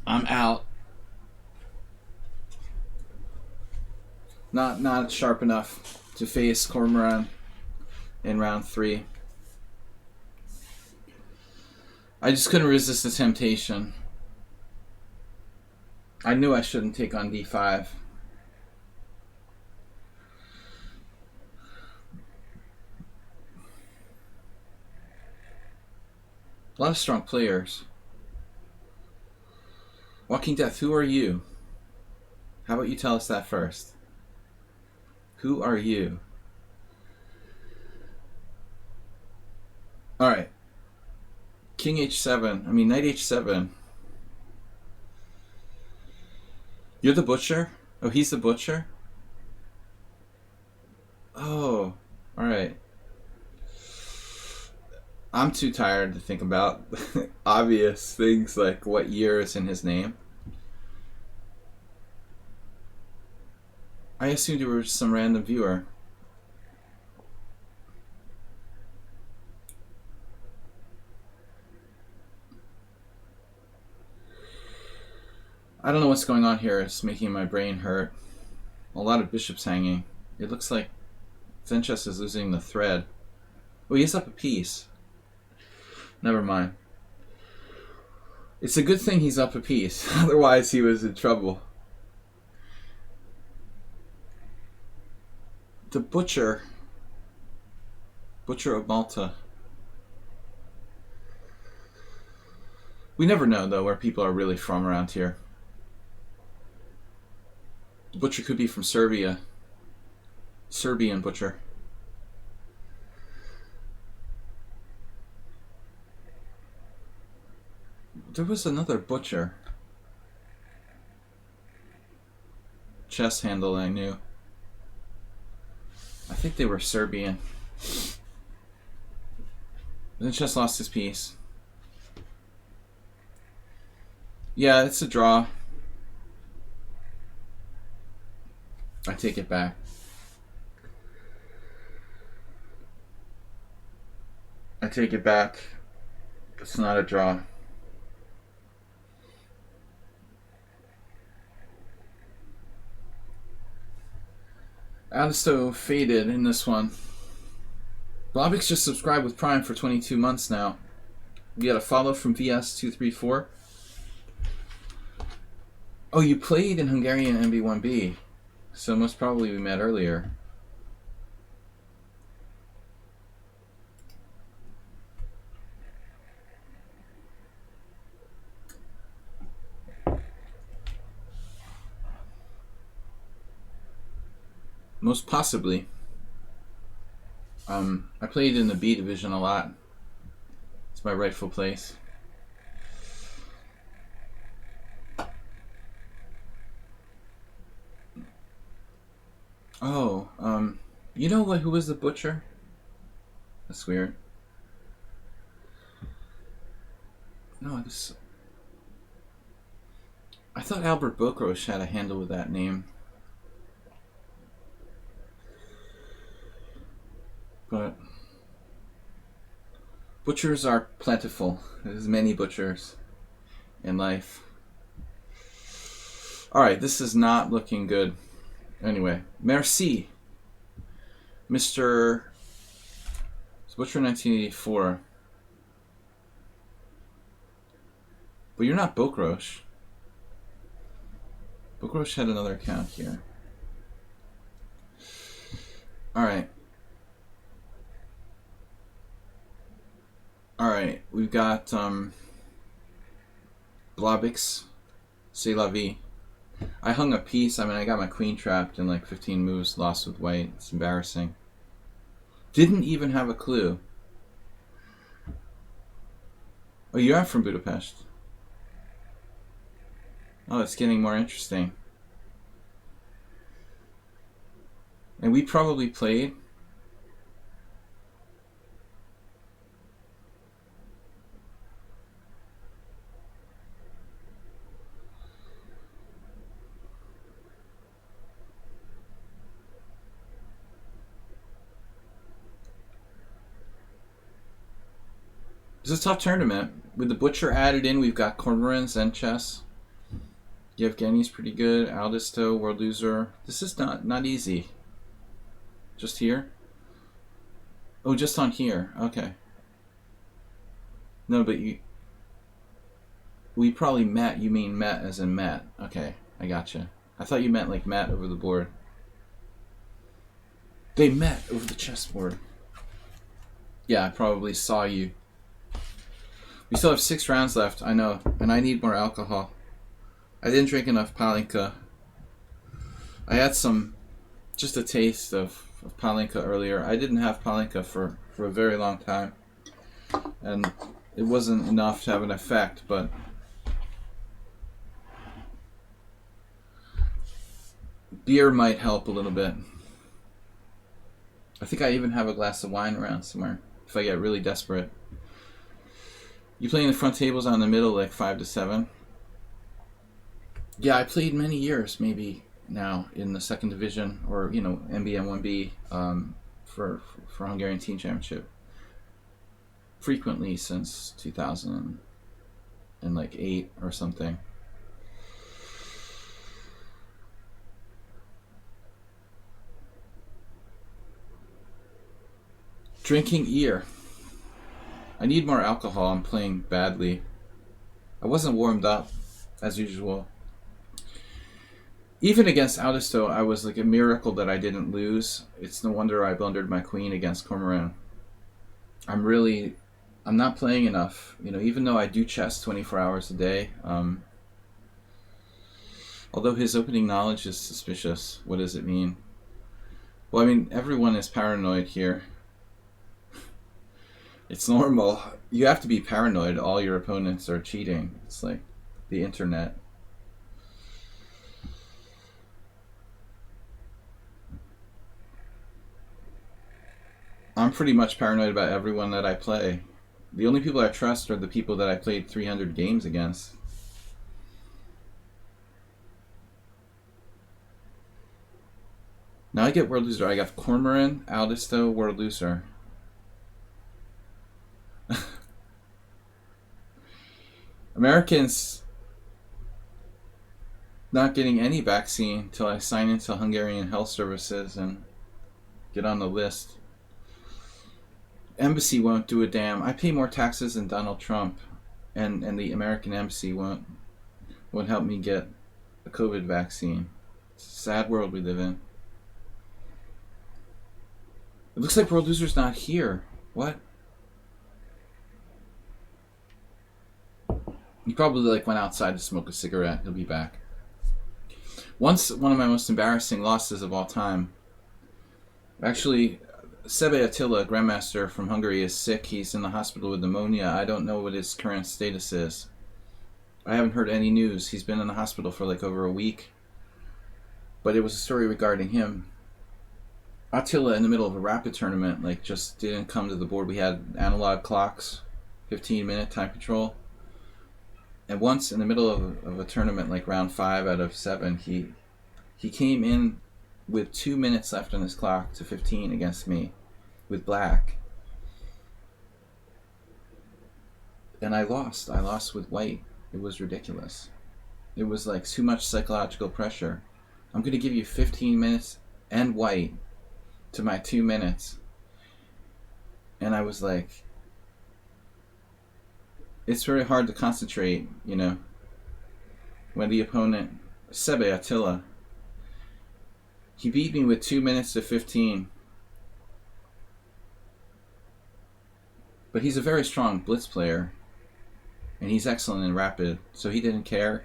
out. Not sharp enough to face Cormoran in round 3. I just couldn't resist the temptation. I knew I shouldn't take on d5. A lot of strong players. Walking Death, who are you? How about you tell us that first? Who are you? Alright. King h7. I mean, knight h7. You're the butcher? Oh, he's the butcher? Oh, alright. I'm too tired to think about obvious things like what year is in his name. I assumed you were some random viewer. I don't know what's going on here. It's making my brain hurt. A lot of bishops hanging. It looks like Zen chess is losing the thread. Oh, he's up a piece. Never mind. It's a good thing he's up a piece. Otherwise, he was in trouble. The Butcher. Butcher of Malta. We never know, though, where people are really from around here. The Butcher could be from Serbia. Serbian Butcher. There was another Butcher. Chess handle I knew. I think they were Serbian. Then chess lost his piece. Yeah, it's a draw. I take it back. I take it back. It's not a draw. Aldisto faded in this one. Bobix just subscribed with Prime for 22 months now. We got a follow from VS234. Oh, you played in Hungarian MB1B. So most probably we met earlier. Most possibly. I played in the B division a lot. It's my rightful place. Oh, you know what? Who was the butcher? That's weird. No, this. I thought Albert Bokrosh had a handle with that name. But butchers are plentiful. There's many butchers in life. Alright, this is not looking good. Anyway, merci, Mr. Butcher 1984. But you're not Bokrosh. Bookroach had another account here. Alright. Alright, we've got Blobix, C'est la vie. I hung a piece. I mean, I got my queen trapped in like 15 moves, lost with white. It's embarrassing. Didn't even have a clue. Oh, you are from Budapest. Oh, it's getting more interesting. And we probably played. It's a tough tournament. With the Butcher added in, we've got Cormorants and Chess. Yevgeny's pretty good. Aldisto, World Loser. This is not easy. Just here? Oh, just on here. Okay. No, but we probably met. You mean met as in Matt. Okay, I gotcha. I thought you meant like Matt over the board. They met over the chessboard. Yeah, I probably saw you. We still have 6 rounds left, I know, and I need more alcohol. I didn't drink enough palinka. I had just a taste of palinka earlier. I didn't have palinka for a very long time, and it wasn't enough to have an effect, but beer might help a little bit. I think I even have a glass of wine around somewhere if I get really desperate. You playing the front tables on the middle, like 5 to 7? Yeah, I played many years, maybe now, in the 2nd division, or NBM1B for Hungarian Team Championship. Frequently since 2008 or something. Drinking ear. I need more alcohol. I'm playing badly. I wasn't warmed up, as usual. Even against Audisto, I was like a miracle that I didn't lose. It's no wonder I blundered my queen against Cormoran. I'm not playing enough. Even though I do chess 24 hours a day. Although his opening knowledge is suspicious. What does it mean? Well, I mean, everyone is paranoid here. It's normal. You have to be paranoid. All your opponents are cheating. It's like the internet. I'm pretty much paranoid about everyone that I play. The only people I trust are the people that I played 300 games against. Now I get World Loser. I got Cormoran, Aldisto, World Loser. Americans not getting any vaccine until I sign into Hungarian Health Services and get on the list. Embassy won't do a damn. I pay more taxes than Donald Trump, and the American embassy won't help me get a COVID vaccine. It's a sad world we live in. It looks like World Loser's not here. What? He probably went outside to smoke a cigarette. He'll be back. Once, one of my most embarrassing losses of all time. Actually, Sebe Attila, Grandmaster from Hungary, is sick. He's in the hospital with pneumonia. I don't know what his current status is. I haven't heard any news. He's been in the hospital for over a week. But it was a story regarding him. Attila, in the middle of a rapid tournament, just didn't come to the board. We had analog clocks, 15-minute time control. And once in the middle of a tournament, round 5 out of 7, he came in with 2 minutes left on his clock to 15 against me with black. And I lost. I lost with white. It was ridiculous. It was too much psychological pressure. I'm going to give you 15 minutes and white to my 2 minutes. And I was it's very hard to concentrate, when the opponent Sebe Attila. He beat me with 2 minutes to 15. But he's a very strong Blitz player. And he's excellent in rapid, so he didn't care.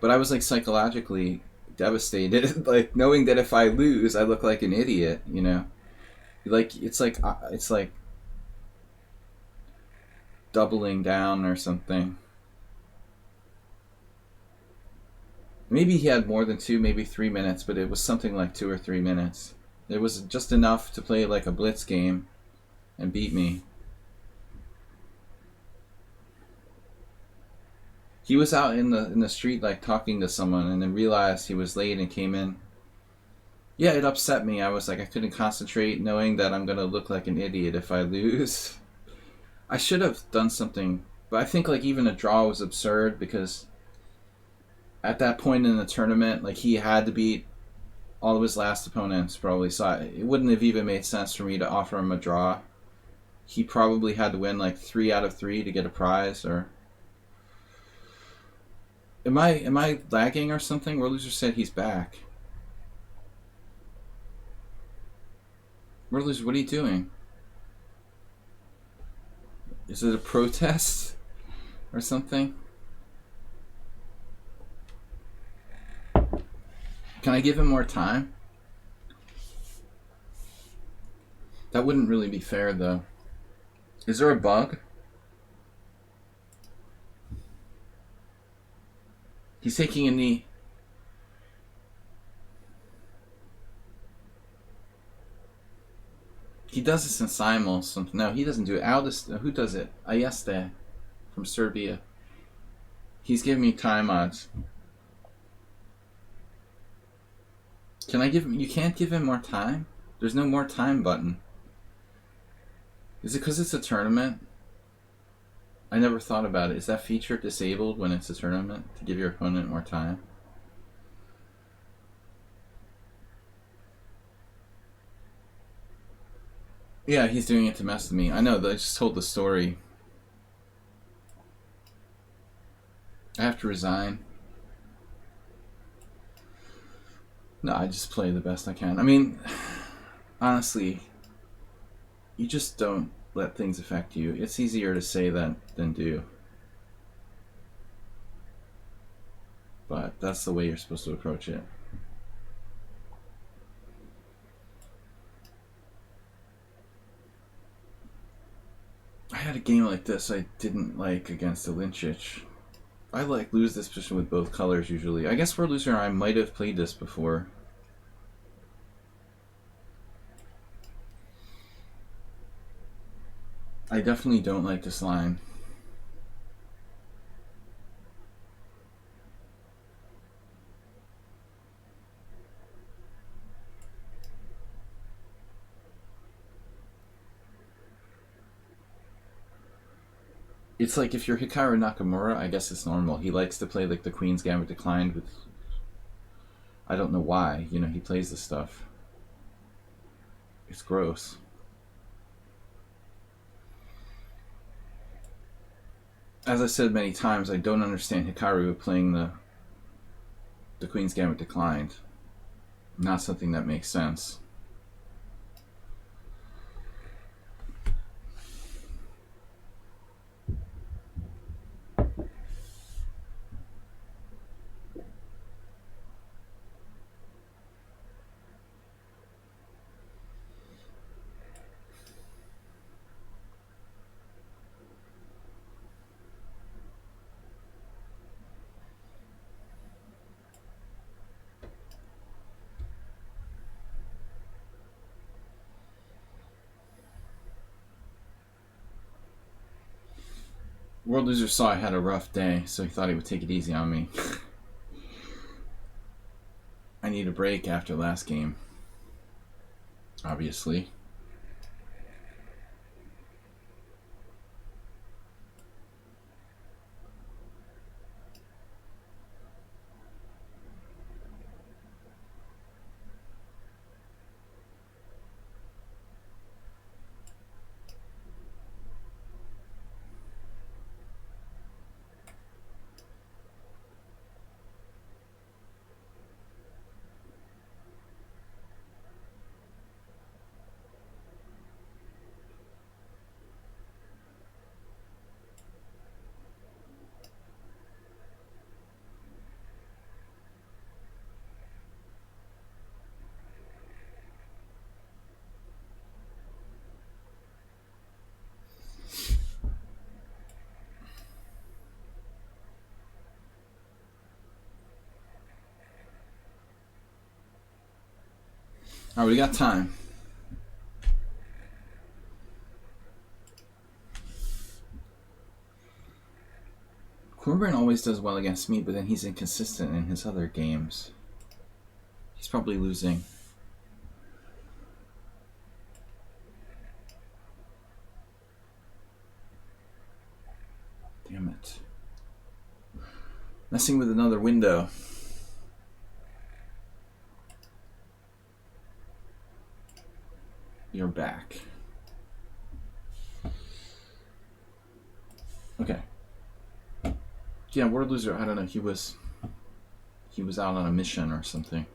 But I was like psychologically devastated, like knowing that if I lose, I look like an idiot. You know, like it's like doubling down or something. Maybe he had more than 2, maybe 3 minutes, but it was something like 2 or 3 minutes. It was just enough to play like a Blitz game and beat me. He was out in the street like talking to someone and then realized he was late and came in. Yeah, it upset me. I was like, I couldn't concentrate knowing that I'm going to look like an idiot if I lose. I should have done something, but I think like even a draw was absurd because at that point in the tournament, like he had to beat all of his last opponents probably, so it wouldn't have even made sense for me to offer him a draw. He probably had to win like 3 out of 3 to get a prize. Or am I lagging or something? World Loser said he's back. World Loser, what are you doing? Is it a protest or something? Can I give him more time? That wouldn't really be fair, though. Is there a bug? He's taking a knee. He does this in simul. Something. No, he doesn't do it. Aldis, who does it? Ayeste from Serbia. He's giving me time odds. Can I give him? You can't give him more time? There's no more time button. Is it because it's a tournament? I never thought about it. Is that feature disabled when it's a tournament to give your opponent more time? Yeah, he's doing it to mess with me. I know, I just told the story. I have to resign. No, I just play the best I can. I mean, honestly, you just don't let things affect you. It's easier to say that than do. But that's the way you're supposed to approach it. I had a game like this I didn't like against a Lynchich. I like lose this position with both colors usually. I guess World Loser I might have played this before. I definitely don't like this line. It's like if you're Hikaru Nakamura, I guess it's normal. He likes to play like the Queen's Gambit Declined with... I don't know why. You know, he plays this stuff. It's gross. As I said many times, I don't understand Hikaru playing the Queen's Gambit Declined. Not something that makes sense. World Loser saw I had a rough day, so he thought he would take it easy on me. I need a break after last game. Obviously. Alright, we got time. Corbin always does well against me, but then he's inconsistent in his other games. He's probably losing. Damn it. Messing with another window. You're back. Okay. Yeah, Word Loser, I don't know, he was out on a mission or something.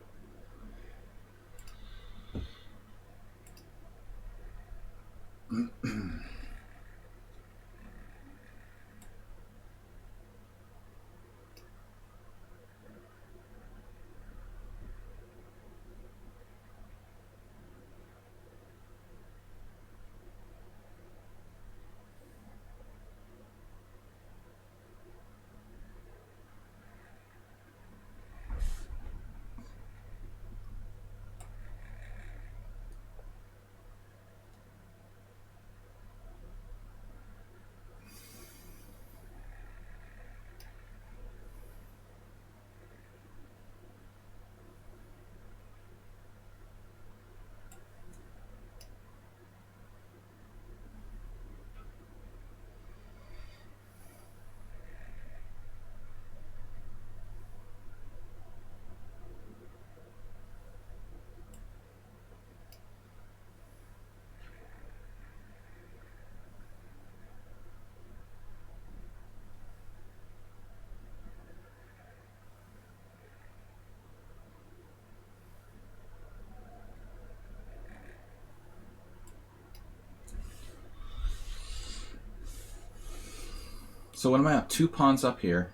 So what am I up? 2 pawns up here.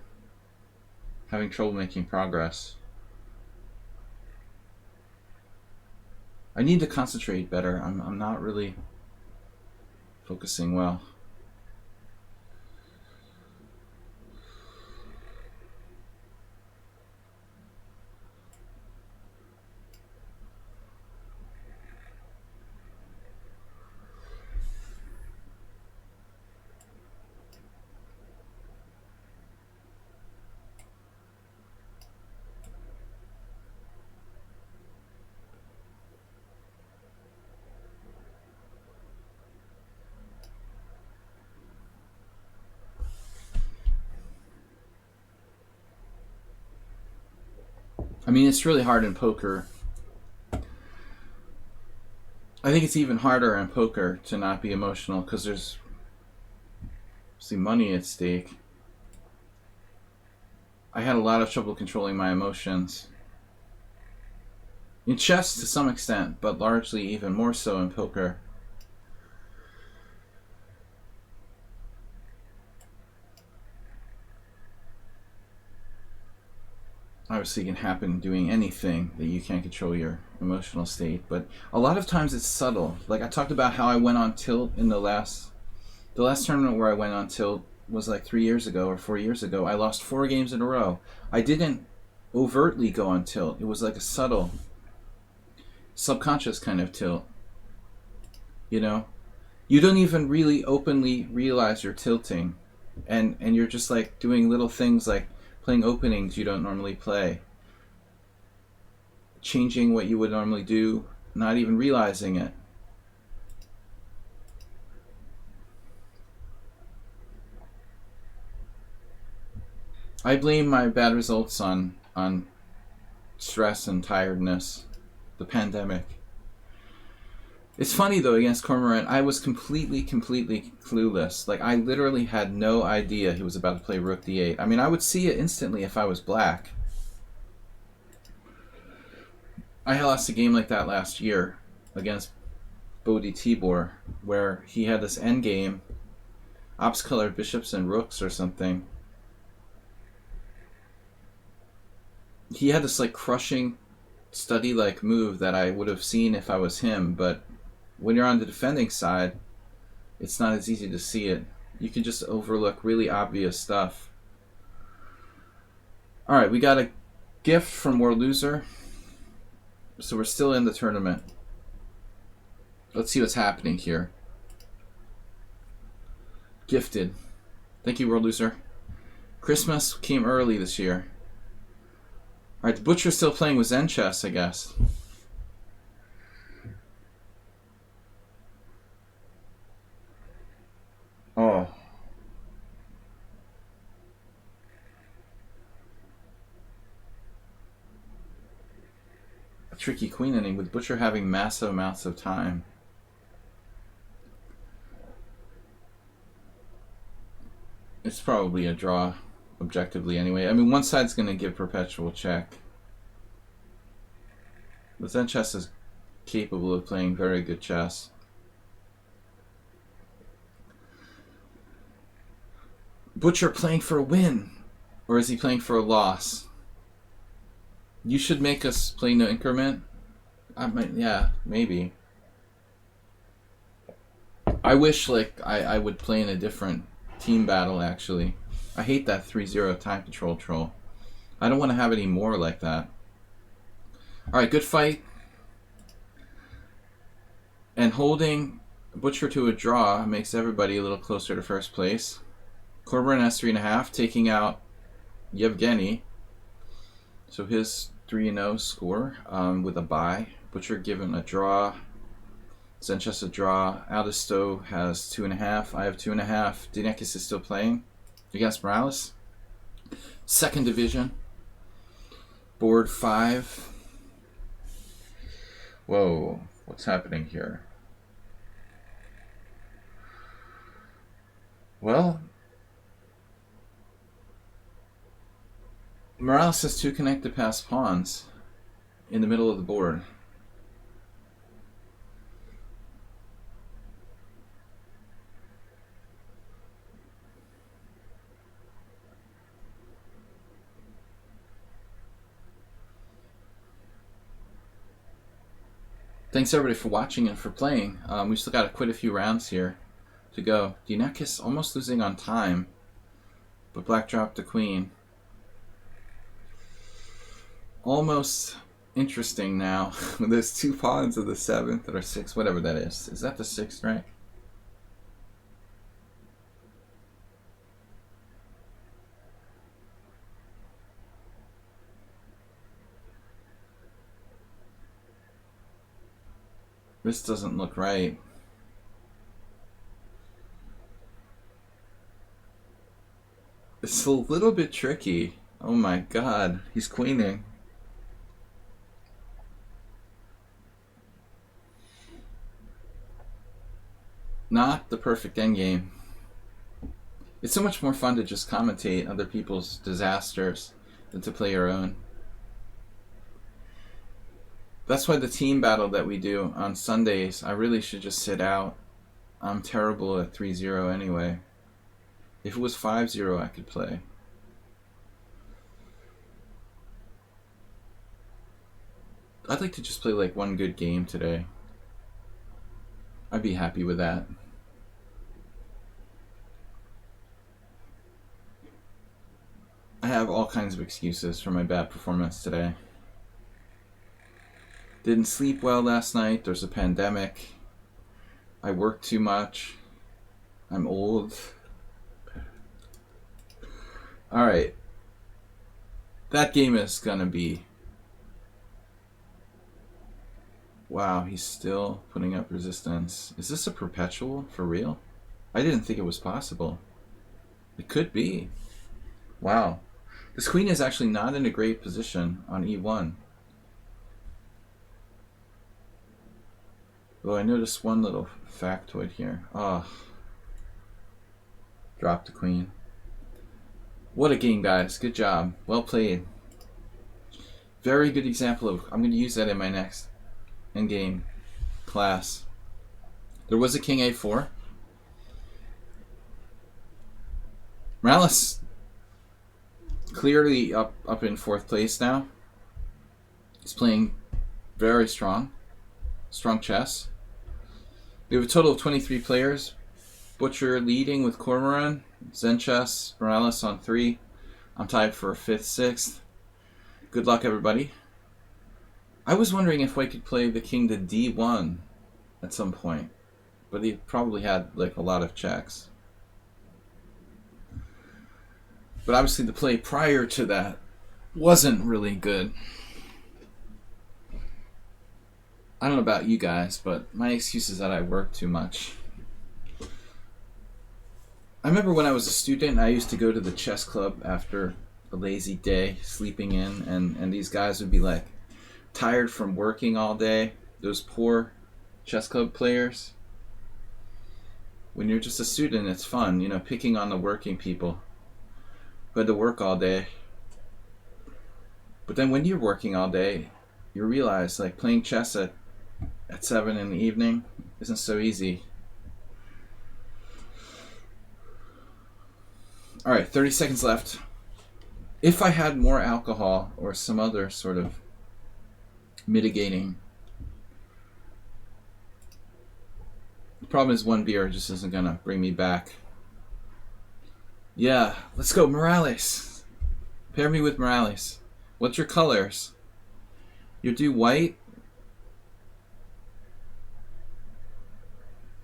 Having trouble making progress. I need to concentrate better. I'm not really focusing well. I mean, it's really hard in poker. I think it's even harder in poker to not be emotional because there's money at stake. I had a lot of trouble controlling my emotions. In chess to some extent, but largely even more so in poker. Obviously, it can happen doing anything that you can't control your emotional state, but a lot of times it's subtle. Like I talked about how I went on tilt in the last tournament where I went on tilt was like 3 years ago or 4 years ago. I lost 4 games in a row. I didn't overtly go on tilt. It was like a subtle, subconscious kind of tilt. You know? You don't even really openly realize you're tilting. And you're just like doing little things like playing openings you don't normally play. Changing what you would normally do, not even realizing it. I blame my bad results on stress and tiredness, the pandemic. It's funny though, against Cormorant, I was completely clueless. Like I literally had no idea he was about to play Rook D8. I mean, I would see it instantly if I was black. I lost a game like that last year against Bodhi Tibor, where he had this endgame, ops-colored bishops and rooks or something. He had this like crushing study-like move that I would have seen if I was him, but when you're on the defending side, it's not as easy to see it. You can just overlook really obvious stuff. Alright, we got a gift from World Loser. So we're still in the tournament. Let's see what's happening here. Gifted. Thank you, World Loser. Christmas came early this year. Alright, the Butcher's still playing with Zen chess, I guess. Oh. A tricky queen inning with Butcher having massive amounts of time. It's probably a draw, objectively anyway. I mean, one side's going to give perpetual check. But Zen chess is capable of playing very good chess. Butcher playing for a win, or is he playing for a loss? You should make us play no increment. Yeah, maybe. I wish I would play in a different team battle, actually. I hate that 3-0 time control troll. I don't want to have any more like that. Alright, good fight. And holding Butcher to a draw makes everybody a little closer to first place. Corcoran has 3.5, taking out Yevgeny. So his 3-0 score with a bye. Butcher given a draw. Zen chess a draw. Aldisto has 2.5. I have 2.5. Dinekis is still playing against Morales. Second division. Board 5. Whoa, what's happening here? Well, Morales has 2 connected pass pawns in the middle of the board. Thanks everybody for watching and for playing. We've still got quite a few rounds here to go. Dinekis almost losing on time, but black dropped the queen. Almost interesting now. There's 2 pawns of the 7th or 6th, whatever that is. Is that the 6th rank? This doesn't look right. It's a little bit tricky. Oh my god, he's queening. Not the perfect endgame. It's so much more fun to just commentate other people's disasters than to play your own. That's why the team battle that we do on Sundays, I really should just sit out. I'm terrible at 3-0 anyway. If it was 5-0, I could play. I'd like to just play like one good game today. I'd be happy with that. I have all kinds of excuses for my bad performance today. Didn't sleep well last night. There's a pandemic. I work too much. I'm old. Alright. That game is gonna be... Wow, he's still putting up resistance. Is this a perpetual? For real? I didn't think it was possible. It could be. Wow. This queen is actually not in a great position on e1. Well, I noticed one little factoid here. Oh. Dropped the queen. What a game, guys. Good job. Well played. Very good example of... I'm going to use that in my next endgame class. There was a king a4. Morales clearly up in 4th place now. He's playing very strong. Strong chess. We have a total of 23 players. Butcher leading with Cormoran. Zen chess. Morales on 3. I'm tied for 5th, 6th. Good luck, everybody. I was wondering if I could play the king to d1 at some point. But he probably had like a lot of checks. But obviously the play prior to that wasn't really good. I don't know about you guys, but my excuse is that I work too much. I remember when I was a student, I used to go to the chess club after a lazy day, sleeping in, and these guys would be like tired from working all day. Those poor chess club players. When you're just a student, it's fun, you know, picking on the working people who had to work all day. But then when you're working all day, you realize like playing chess at 7 in the evening isn't so easy. Alright, 30 seconds left. If I had more alcohol or some other sort of mitigating, the problem is one beer just isn't gonna bring me back. Yeah, let's go, Morales. Pair me with Morales. What's your colors? You do white?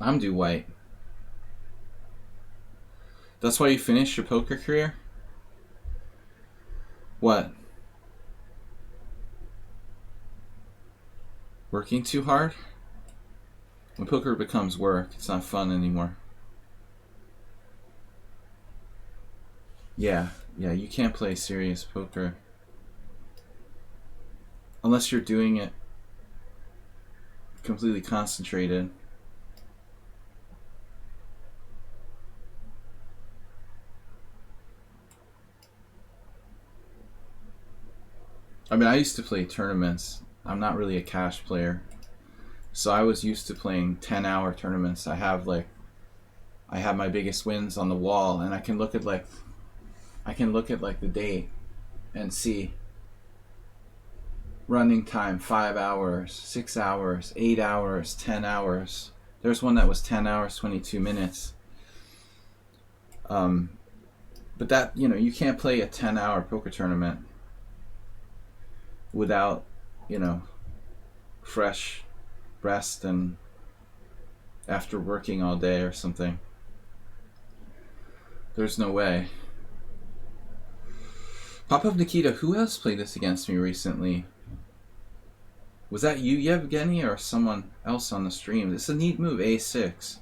I'm do white. That's why you finished your poker career? What? Working too hard? When poker becomes work, it's not fun anymore. Yeah, you can't play serious poker unless you're doing it completely concentrated. I mean, I used to play tournaments. I'm not really a cash player, so I was used to playing 10-hour tournaments. I have my biggest wins on the wall, and I can look at the date and see running time 5 hours, 6 hours, 8 hours, 10 hours. There's one that was 10 hours, 22 minutes. But that, you know, you can't play a 10-hour poker tournament without, you know, fresh rest and after working all day or something. There's no way. Pop-Up Nikita, who else played this against me recently? Was that you, Yevgeny, or someone else on the stream? It's a neat move, A6.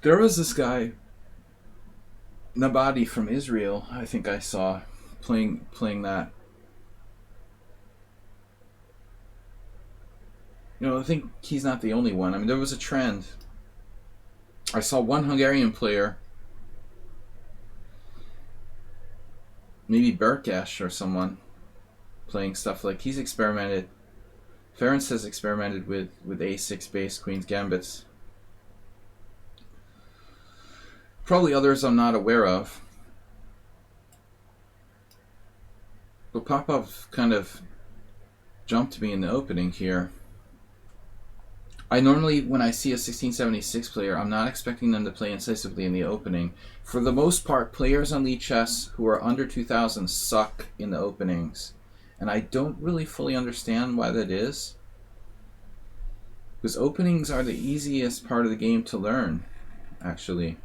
There was this guy, Nabadi from Israel, I think I saw, playing that. You know, I think he's not the only one. I mean, there was a trend. I saw one Hungarian player, maybe Berkesh or someone, playing stuff like he's experimented. Ferenc has experimented with A6 base Queen's Gambits. Probably others I'm not aware of. But Popov kind of jumped me in the opening here. I normally, when I see a 1676 player, I'm not expecting them to play incisively in the opening. For the most part, players on Lead Chess who are under 2000 suck in the openings. And I don't really fully understand why that is. Because openings are the easiest part of the game to learn, actually.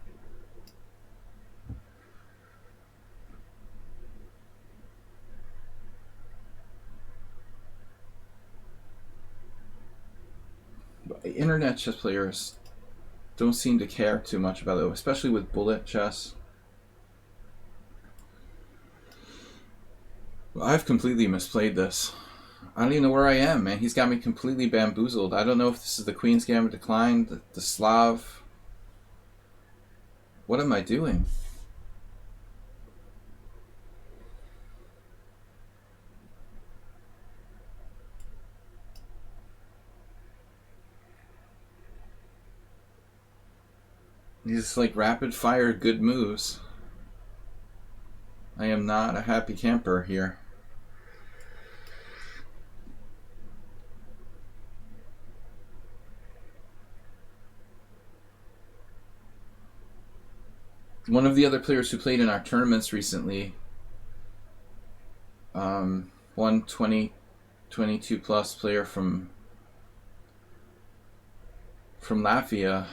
Internet chess players don't seem to care too much about it, especially with bullet chess. I've completely misplayed this. I don't even know where I am, man. He's got me completely bamboozled. I don't know if this is the Queen's Gambit Decline, the Slav. What am I doing? These like rapid fire good moves. I am not a happy camper here. One of the other players who played in our tournaments recently, one 22 plus player from from Latvia.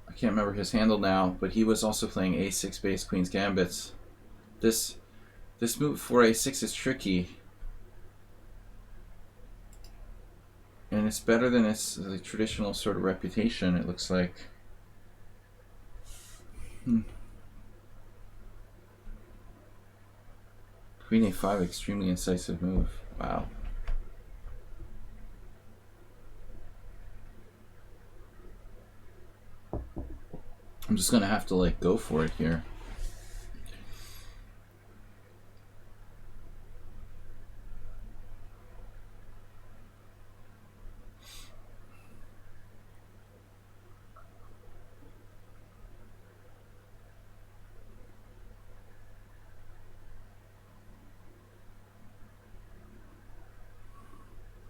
I can't remember his handle now, but he was also playing a6 base queen's gambits. This move for a6 is tricky, and it's better than its traditional sort of reputation, it looks like. Queen a5, extremely incisive move. Wow. I'm just gonna have to like go for it here.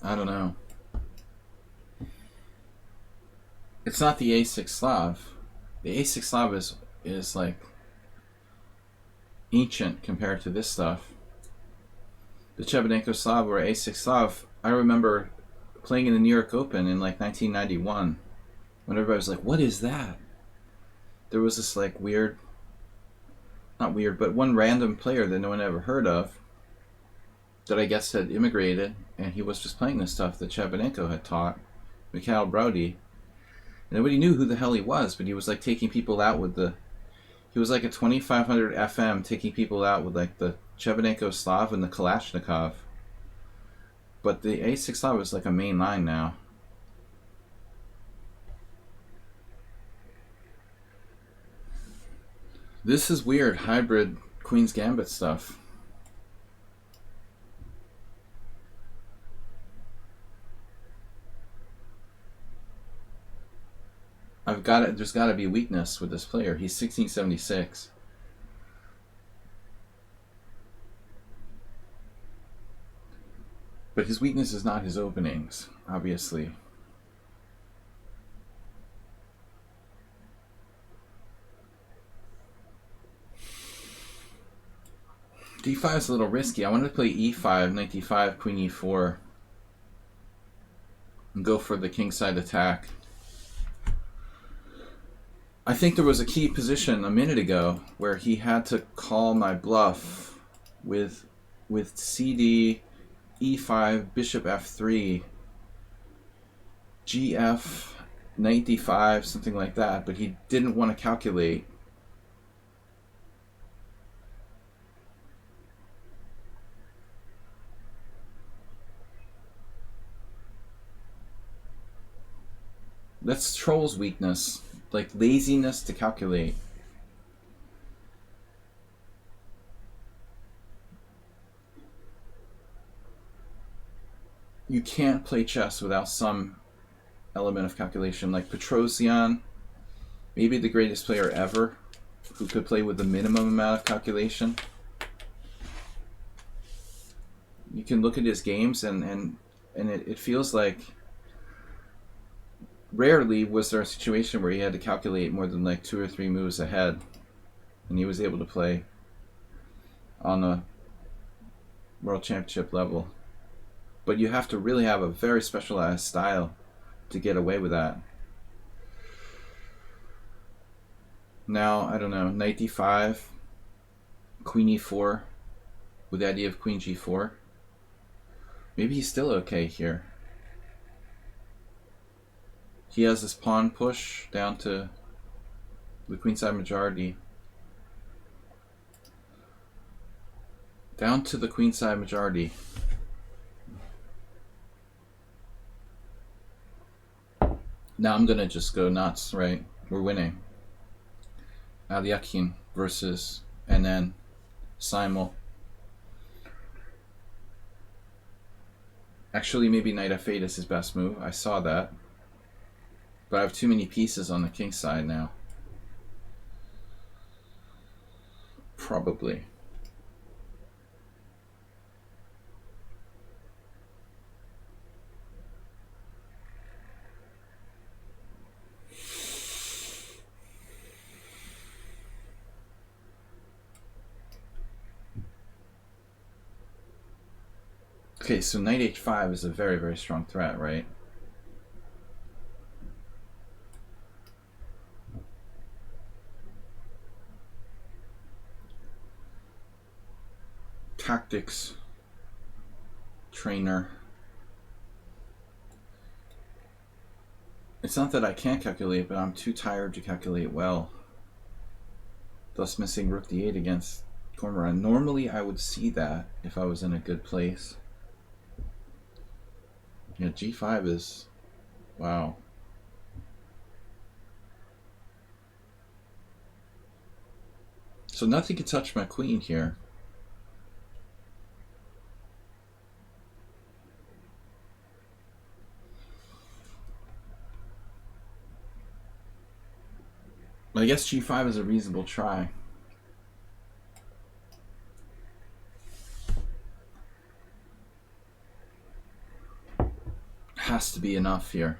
I don't know. It's not the a6 Slav. The a6 Slav is like ancient compared to this stuff. The Chebanenko Slav or a6 Slav, I remember playing in the New York Open in like 1991 when everybody was like, what is that? There was this like weird, not weird, but one random player that no one ever heard of that I guess had immigrated, and he was just playing this stuff that Chebanenko had taught, Mikhail Brody. Nobody knew who the hell he was, but he was like taking people out with the... He was like a 2500 FM taking people out with like the Chebanenko Slav and the Kalashnikov. But the a6 Slav is like a main line now. This is weird, hybrid Queen's Gambit stuff. There's got to be weakness with this player. He's 1676. But his weakness is not his openings, obviously. D5 is a little risky. I wanted to play E5, knight D5, queen E4, and go for the kingside attack. I think there was a key position a minute ago where he had to call my bluff with CD, E5, bishop F3, GF, knight D5, something like that, but he didn't want to calculate. That's Troll's weakness, like laziness to calculate. You can't play chess without some element of calculation. Like Petrosian, maybe the greatest player ever, who could play with the minimum amount of calculation. You can look at his games and it feels like rarely was there a situation where he had to calculate more than like 2 or 3 moves ahead, and he was able to play on a world championship level. But you have to really have a very specialized style to get away with that. Now, I don't know, knight d5, queen e4, with the idea of queen g4. Maybe he's still okay here. He has this pawn push down to the queenside majority. Down to the queenside majority. Now I'm gonna just go nuts, right? We're winning. Alyakin versus NN Simul. Actually, maybe knight f8 is his best move. I saw that. But I have too many pieces on the king side now. Probably. Okay, so knight h5 is a very, very strong threat, right? tactics trainer. It's not that I can't calculate, but I'm too tired to calculate well. Thus missing rook d8 against Cormorant. Normally I would see that if I was in a good place. Yeah, g5 is... wow. So nothing can touch my queen here. But I guess g5 is a reasonable try. Has to be enough here.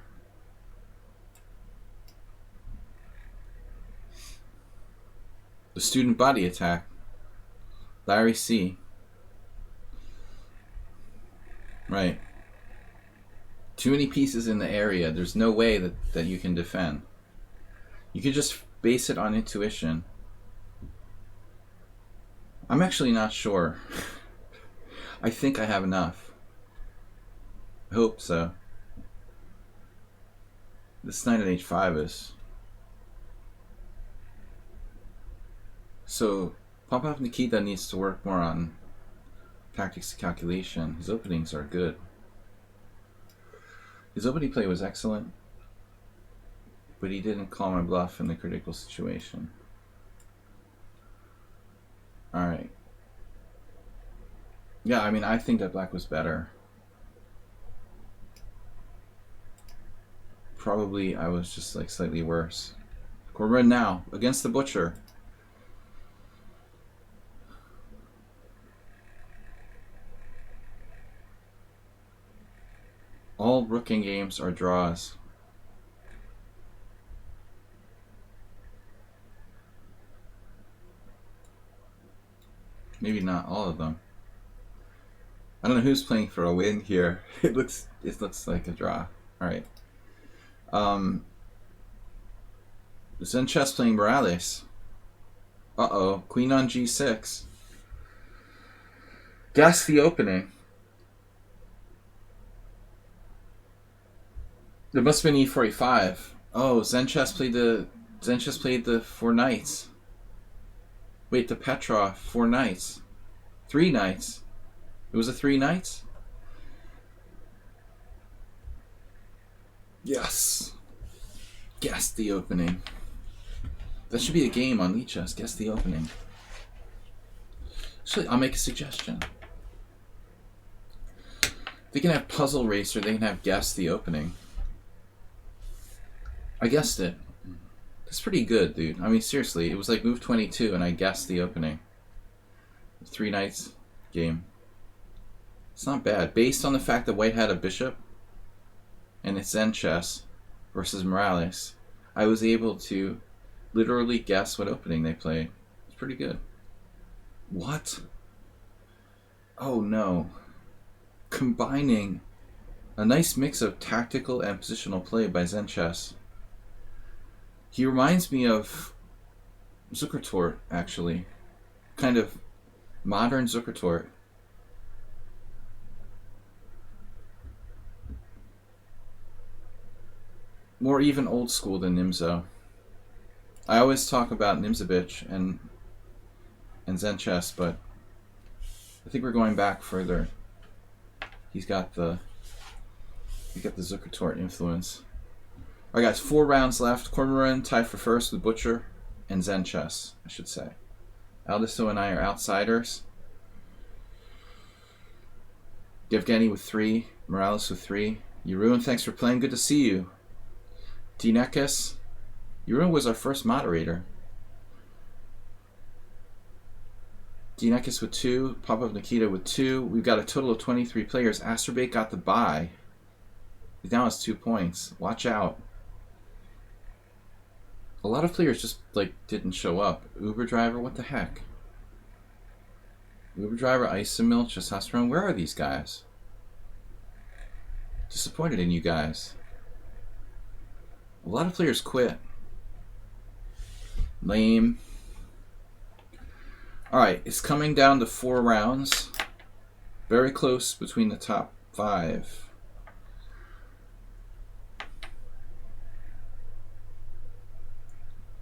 The student body attack. Larry C. Right. Too many pieces in the area. There's no way that you can defend. You can just base it on intuition. I'm actually not sure. I think I have enough. I hope so. This knight at h5 is... So, Popov Nikita needs to work more on tactics and calculation. His openings are good. His opening play was excellent, but he didn't call my bluff in the critical situation. Alright. Yeah, I mean, I think that black was better. Probably I was just like slightly worse. Cormorant now against the Butcher. All rooking games are draws. Maybe not all of them. I don't know who's playing for a win here. It looks like a draw. All right. Zen Chess playing Morales. Uh-oh. Queen on g6. Guess the opening. There must have been e4, e5. Oh, Zen Chess played the 4 knights. Wait, the Petrov 4 knights. 3 knights. It was a 3 knights? Yes. Guess the opening. That should be a game on Lichess. Guess the opening. Actually, I'll make a suggestion. They can have Puzzle Racer, they can have Guess the Opening. I guessed it. That's pretty good, dude. I mean, seriously, it was like move 22 and I guessed the opening. 3 knights game. It's not bad. Based on the fact that white had a bishop and it's Zen Chess versus Morales, I was able to literally guess what opening they played. It's pretty good. What? Oh no. Combining a nice mix of tactical and positional play by Zen Chess. He reminds me of Zukertort, actually. Kind of modern Zukertort. More even old school than Nimzo. I always talk about Nimzovich and Zen Chess, but I think we're going back further. He's got the Zukertort influence. Alright guys, 4 rounds left. Cormorant tied for first with Butcher and Zen Chess, I should say. Aldisto and I are outsiders. Yevgeny with 3, Morales with 3. Jeroen, thanks for playing. Good to see you. Dinekis. Jeroen was our first moderator. Dinekis with 2, Popov Nikita with 2. We've got a total of 23 players. Asterbait got the bye. He now has 2 points. Watch out. A lot of players just like didn't show up. Uber driver, what the heck? Uber driver, Isomil, Testosterone. Where are these guys? Disappointed in you guys. A lot of players quit. Lame. Alright, it's coming down to 4 rounds. Very close between the top 5.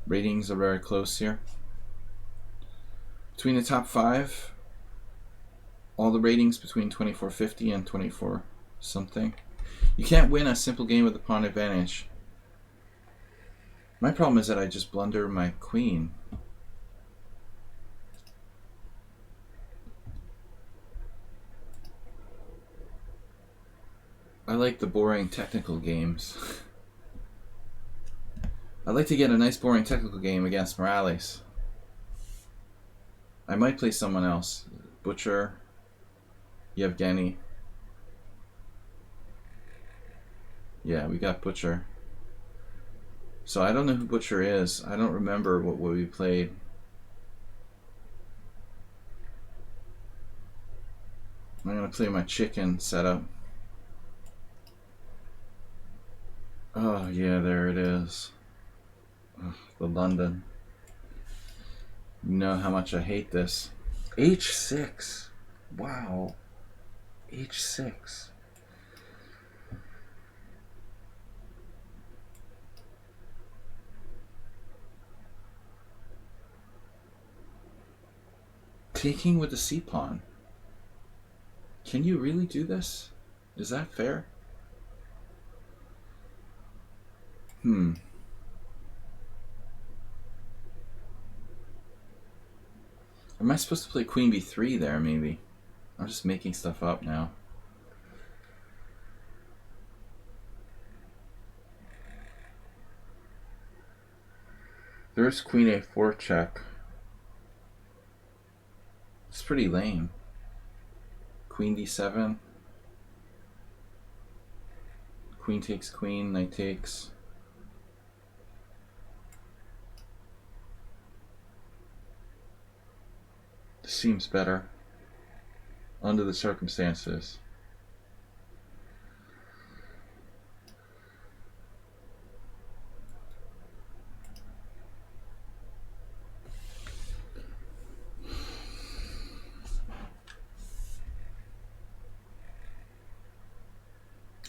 Ratings are very close here. Between the top 5, all the ratings between 2450 and 24 something. You can't win a simple game with a pawn advantage. My problem is that I just blunder my queen. I like the boring technical games. I'd like to get a nice boring technical game against Morales. I might play someone else. Butcher, Yevgeny. Yeah, we got Butcher. So I don't know who Butcher is. I don't remember what we played. I'm going to play my chicken setup. Oh, yeah, there it is. Ugh, the London. You know how much I hate this. H6. Wow. H6. Taking with the c-pawn. Can you really do this? Is that fair? Am I supposed to play queen b3 there, maybe? I'm just making stuff up now. There's queen a4 check. It's pretty lame. Queen d7. Queen takes queen, knight takes. This seems better under the circumstances.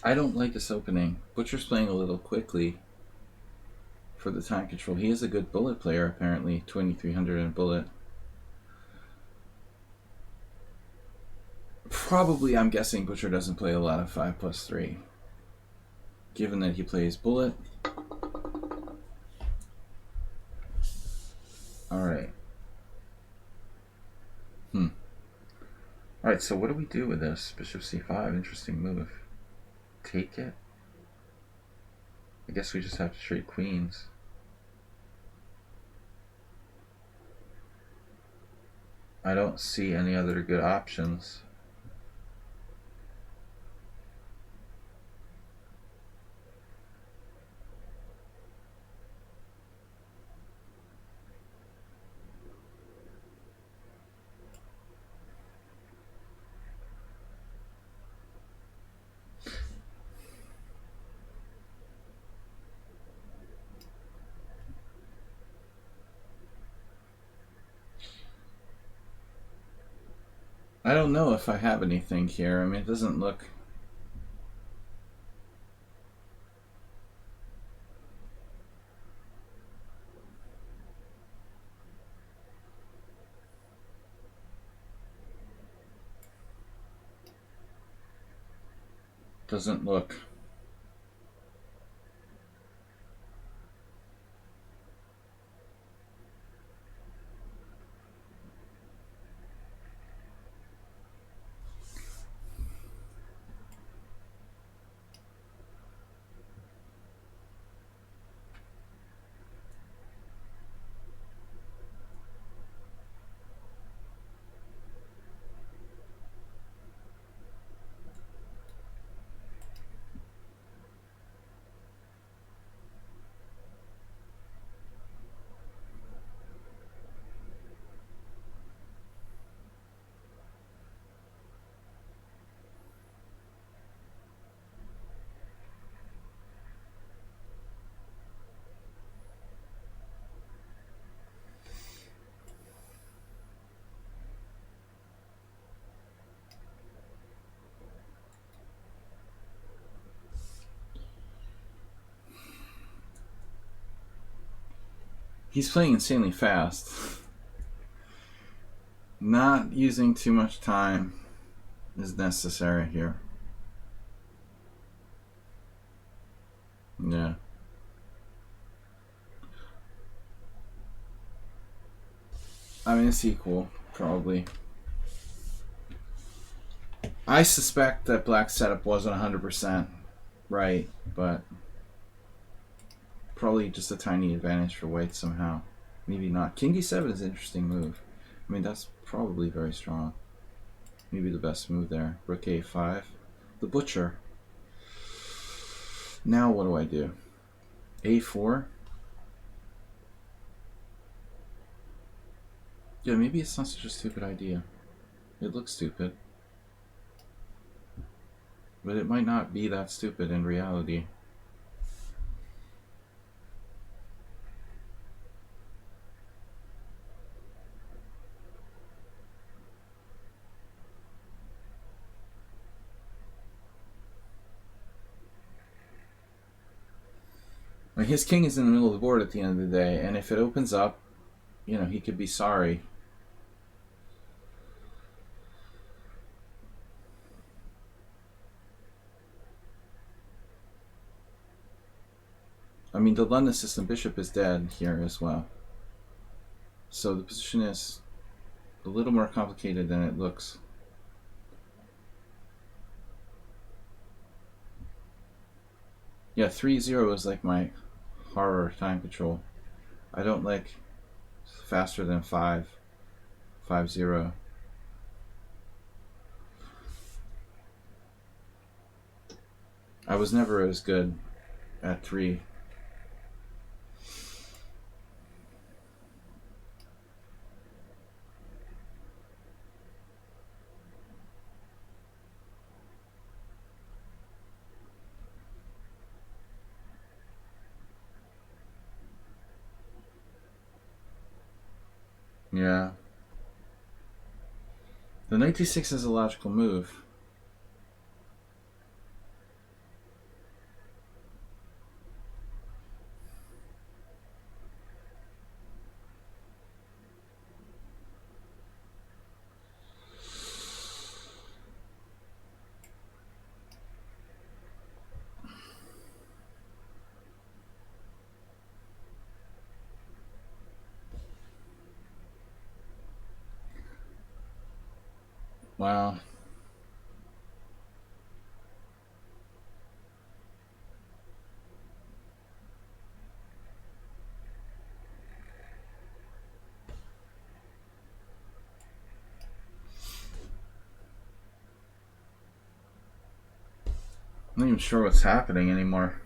I don't like this opening. Butcher's playing a little quickly for the time control. He is a good bullet player, apparently. 2300 in bullet. Probably, I'm guessing Butcher doesn't play a lot of 5+3. Given that he plays bullet. Alright. Alright, so what do we do with this? Bishop c5, interesting move. Take it? I guess we just have to trade queens. I don't see any other good options. I don't know if I have anything here. I mean, it doesn't look... Doesn't look... He's playing insanely fast. Not using too much time is necessary here. Yeah. I mean, it's equal, probably. I suspect that Black's setup wasn't 100% right, but probably just a tiny advantage for White somehow. Maybe not. King d7 is an interesting move. I mean, that's probably very strong. Maybe the best move there. Rook a5. The Butcher. Now what do I do? a4? Yeah, maybe it's not such a stupid idea. It looks stupid. But it might not be that stupid in reality. Like, his king is in the middle of the board at the end of the day, and if it opens up, you know, he could be sorry. I mean, the London system bishop is dead here as well. So the position is a little more complicated than it looks. Yeah, 3-0 is like my horror time control. I don't like faster than 5-0. I was never as good at 3. Yeah. The knight d6 is a logical move. Wow. I'm not even sure what's happening anymore.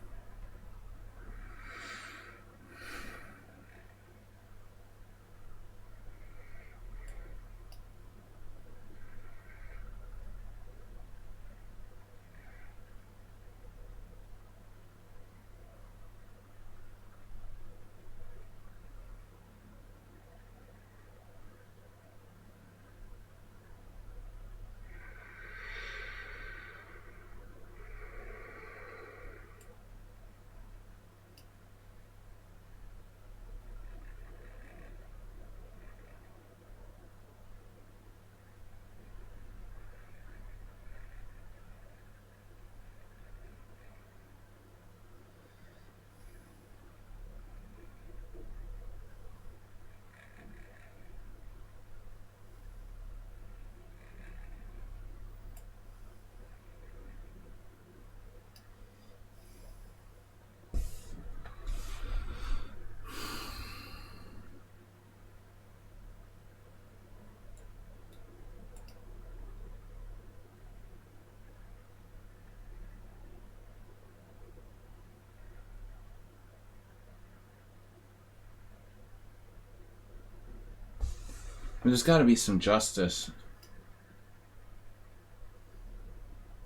There's got to be some justice.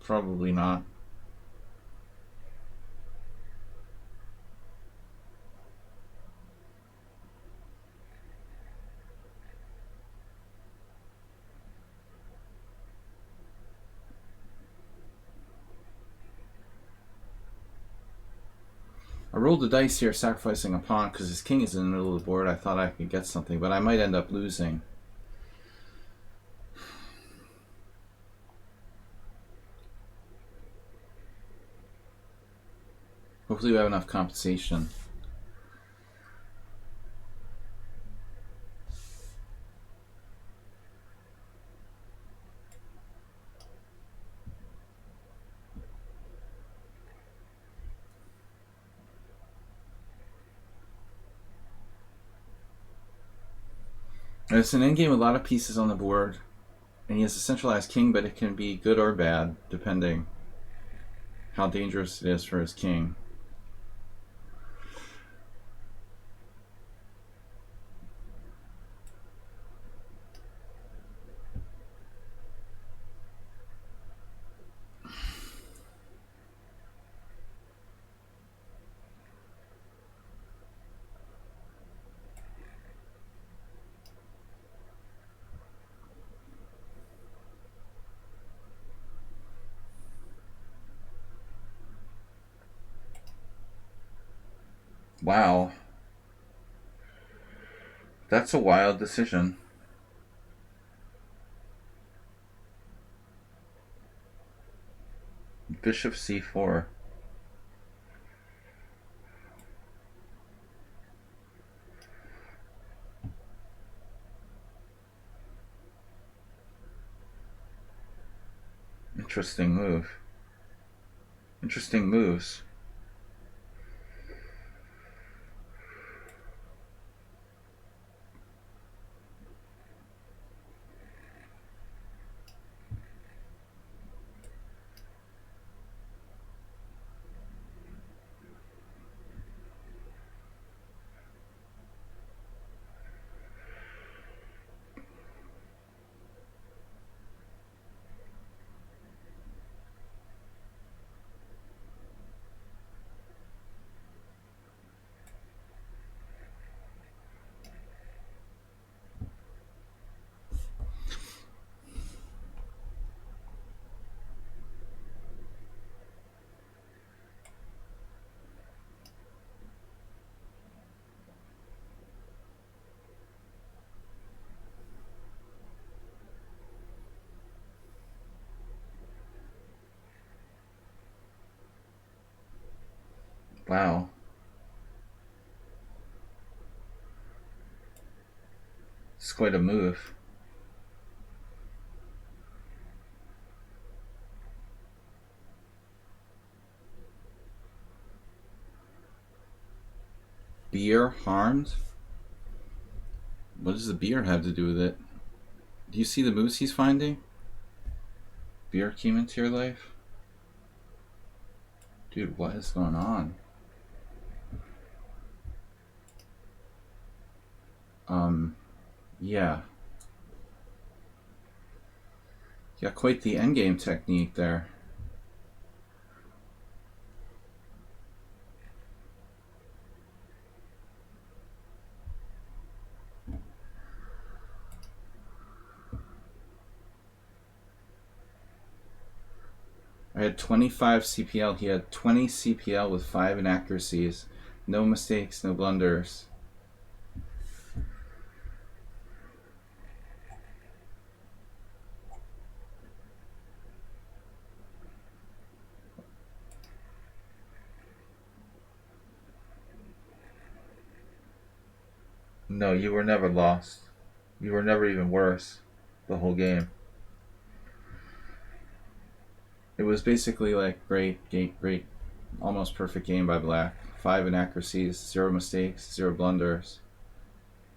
Probably not. I rolled the dice here, sacrificing a pawn because his king is in the middle of the board. I thought I could get something, but I might end up losing. Hopefully we have enough compensation. And it's an endgame with a lot of pieces on the board. And he has a centralized king, but it can be good or bad, depending how dangerous it is for his king. Wow. That's a wild decision. Bishop c4. Interesting move. Interesting moves. Wow. It's quite a move. Beer harmed? What does the beer have to do with it? Do you see the moves he's finding? Beer came into your life? Dude, what is going on? Yeah. You got quite the endgame technique there. I had 25 CPL. He had 20 CPL with 5 inaccuracies. No mistakes, no blunders. No, you were never lost. You were never even worse the whole game. It was basically like great, almost perfect game by Black. 5 inaccuracies, 0 mistakes, 0 blunders.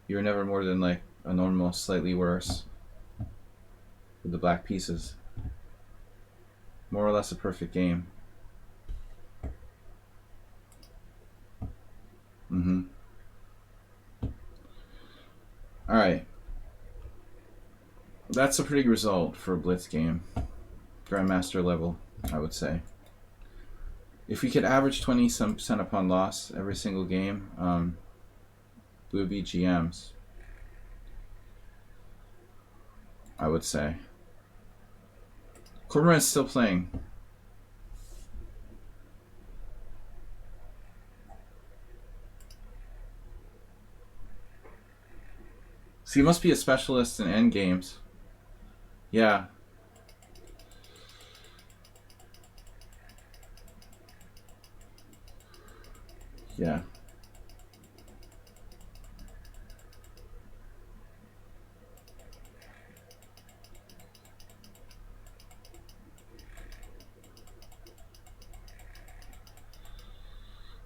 You were never more than like a normal, slightly worse with the black pieces. More or less a perfect game. Alright. That's a pretty good result for a Blitz game. Grandmaster level, I would say. If we could average 20% upon loss every single game, we would be GMs, I would say. Cormoran's still playing. So you must be a specialist in endgames. Yeah. Yeah.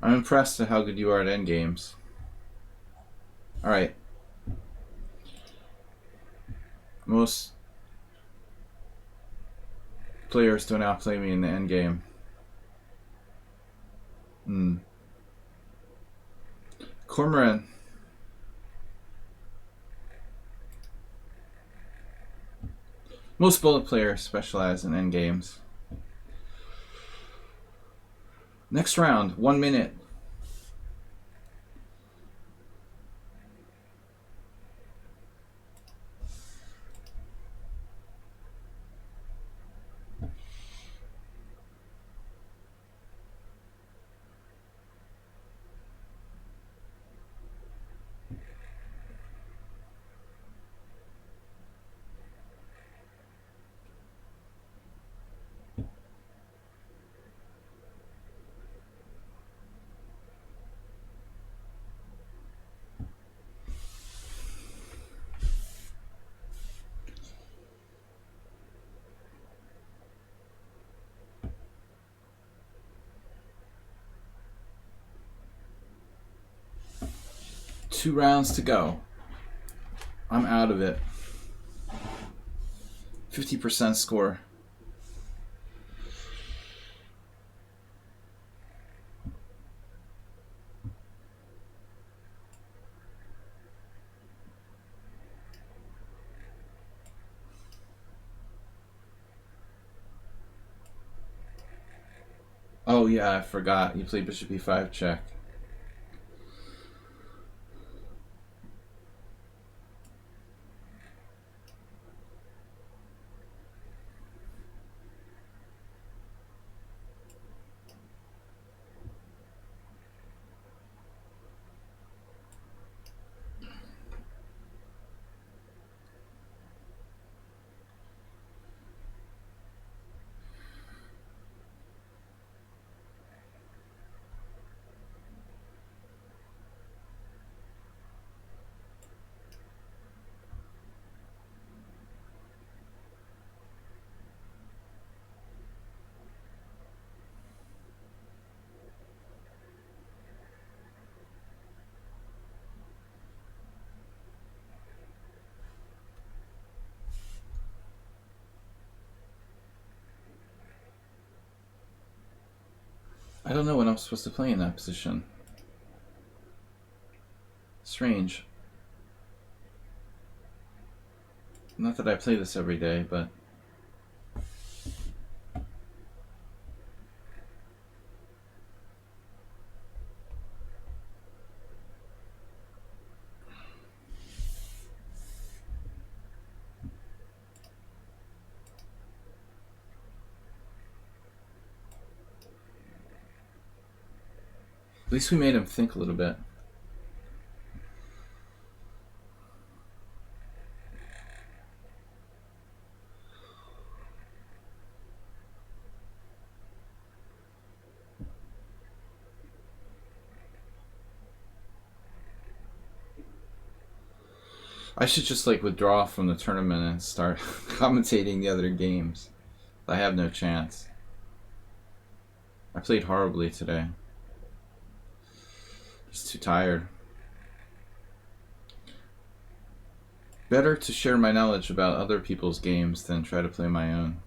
I'm impressed at how good you are at endgames. Alright. Most players don't outplay me in the endgame. Cormoran. Most bullet players specialize in endgames. Next round, 1 minute. Two rounds to go. I'm out of it. 50% score. Oh yeah, I forgot. You played Bishop E5 check. I don't know what I'm supposed to play in that position. Strange. Not that I play this every day, but... At least we made him think a little bit. I should just like withdraw from the tournament and start commentating the other games. I have no chance. I played horribly today. Just too tired. Better to share my knowledge about other people's games than try to play my own.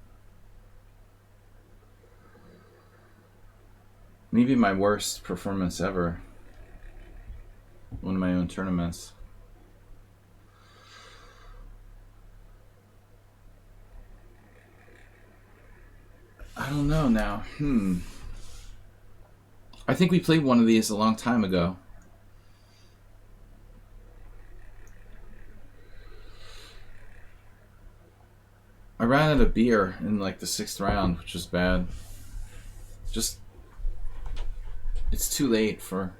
Maybe my worst performance ever. One of my own tournaments. I don't know now. I think we played one of these a long time ago. I ran out of beer in like the 6th round, which was bad. Just, it's too late for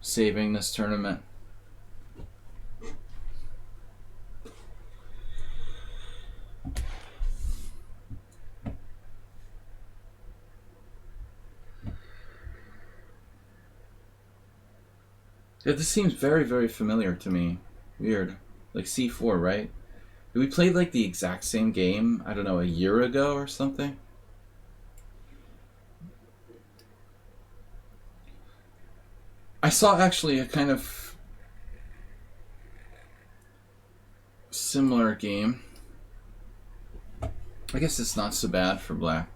saving this tournament. Yeah, this seems very, very familiar to me. Weird. Like c4, right? Did we play like the exact same game, I don't know, a year ago or something? I saw actually a kind of similar game. I guess it's not so bad for black.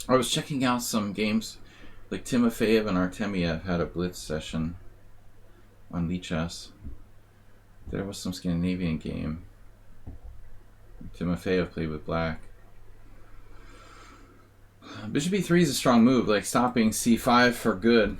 I was checking out some games, like Timofeyev and Artemiev had a Blitz session on Lichess. There was some Scandinavian game. Timofeyev played with black. Bishop e3 is a strong move, like stopping c5 for good.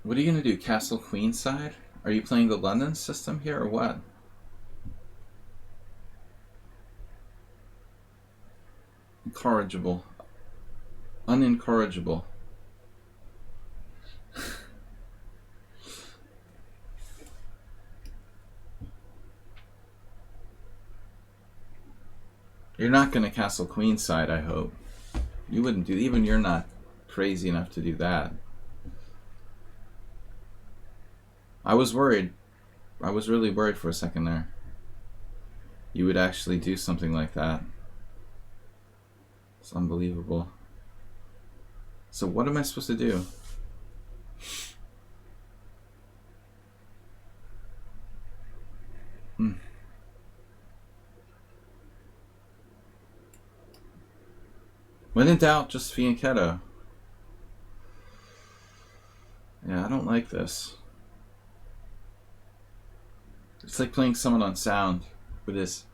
What are you going to do, castle queenside? Are you playing the London system here or what? Incorrigible. Unincorrigible. You're not going to castle queenside, I hope. You wouldn't do, even you're not crazy enough to do that. I was worried. I was really worried for a second there. You would actually do something like that. It's unbelievable. So what am I supposed to do? When in doubt, just fianchetto. Yeah, I don't like this. It's like playing someone on sound with his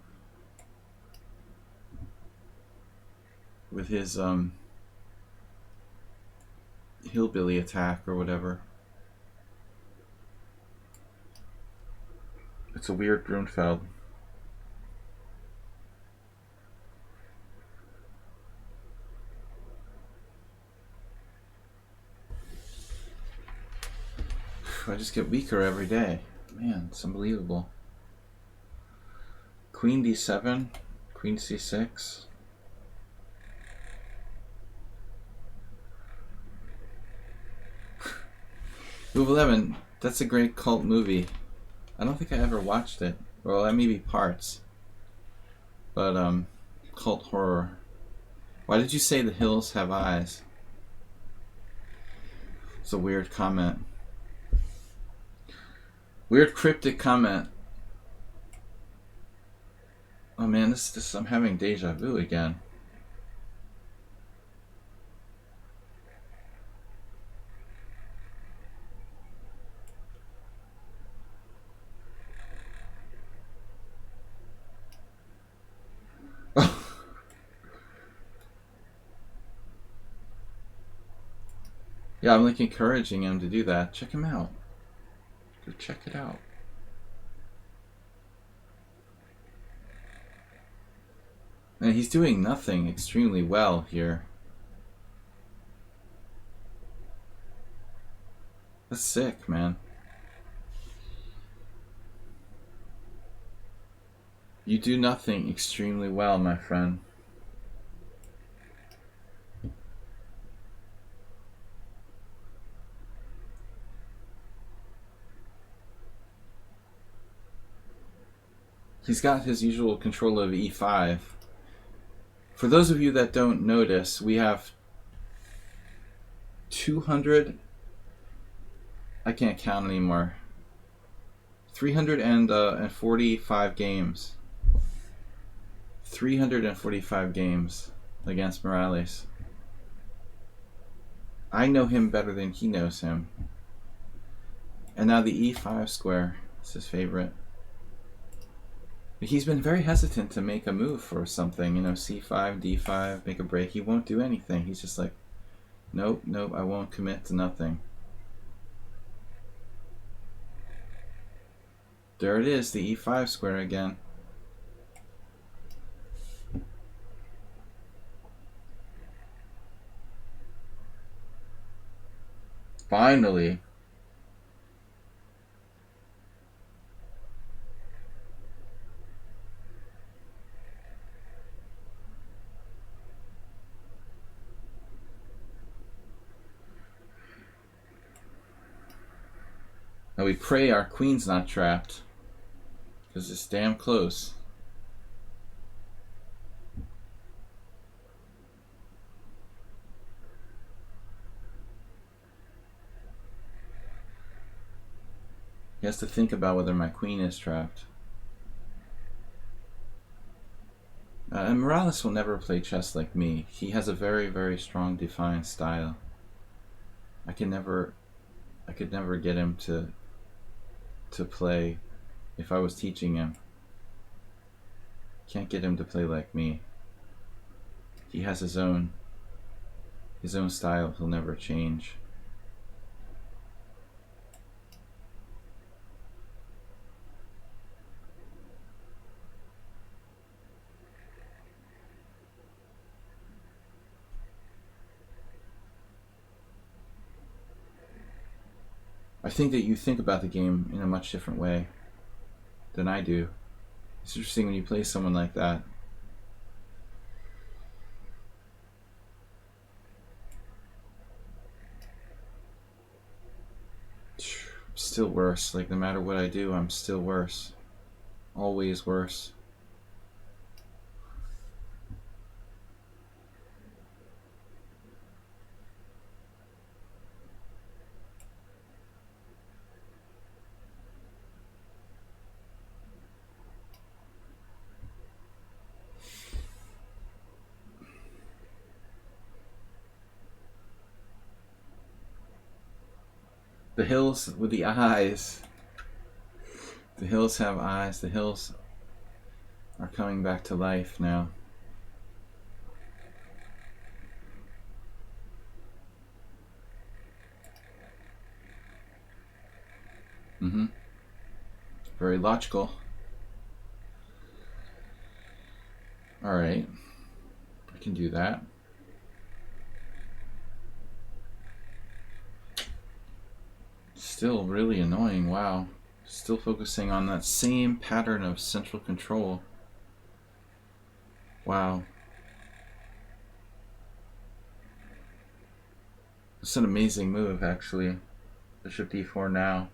hillbilly attack or whatever. It's a weird Grunfeld. I just get weaker every day. Man, it's unbelievable. Queen d7, queen c6. Move 11, that's a great cult movie. I don't think I ever watched it. Well, maybe parts. But, cult horror. Why did you say the hills have eyes? It's a weird comment. Weird cryptic comment. Oh man, this I'm having deja vu again. Yeah, I'm like encouraging him to do that. Check him out. Go check it out. And he's doing nothing extremely well here. That's sick, man. You do nothing extremely well, my friend. He's got his usual control of e5. For those of you that don't notice, we have 200... I can't count anymore. 345 games. 345 games against Morales. I know him better than he knows him. And now the e5 square is his favorite. He's been very hesitant to make a move for something, you know, c5, d5, make a break. He won't do anything. He's just like, nope, nope, I won't commit to nothing. There it is, the e5 square again. Finally. Now we pray our queen's not trapped, because it's damn close. He has to think about whether my queen is trapped. And Morales will never play chess like me. He has a very, very strong, defined style. I could never get him to play if I was teaching him. Can't get him to play like me. He has his own style. He'll never change. I think that you think about the game in a much different way than I do. It's interesting when you play someone like that. Still worse. Like, no matter what I do, I'm still worse. Always worse. The hills with the eyes. The hills have eyes. The hills are coming back to life now. Very logical. Alright. I can do that. Still really annoying, wow. Still focusing on that same pattern of central control. Wow. It's an amazing move, actually. Bishop d4 now.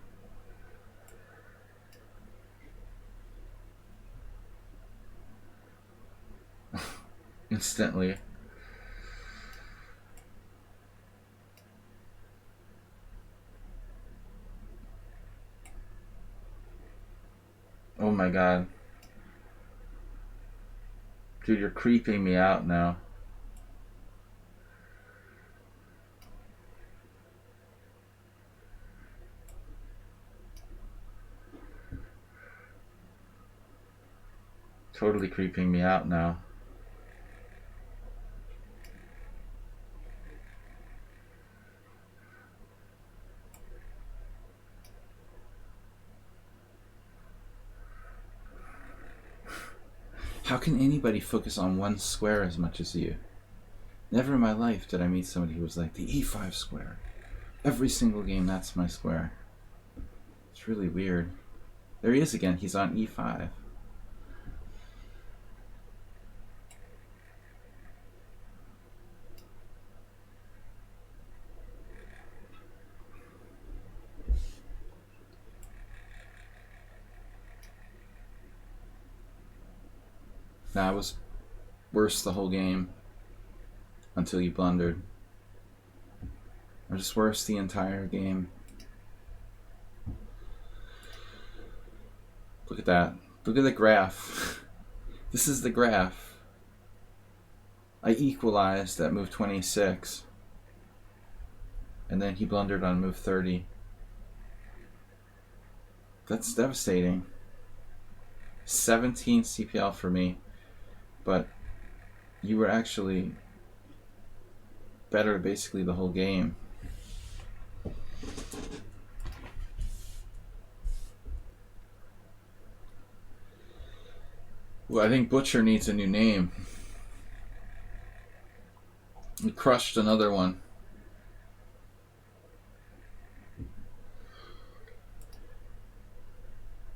Instantly. Oh my god. Dude, you're creeping me out now. Totally creeping me out now. How can anybody focus on one square as much as you? Never in my life did I meet somebody who was like, the e5 square. Every single game, that's my square. It's really weird. There he is again. He's on e5. That was worse the whole game until you blundered. Or just worse the entire game. Look at that. Look at the graph. This is the graph. I equalized at move 26. And then he blundered on move 30. That's devastating. 17 CPL for me. But you were actually better basically the whole game. Ooh, I think Butcher needs a new name. We crushed another one.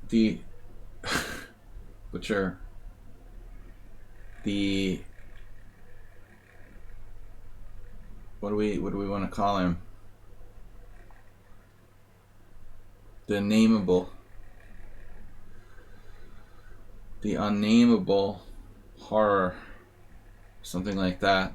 The Butcher. The what do we want to call him? The Unnamable. The Unnamable Horror. Something like that.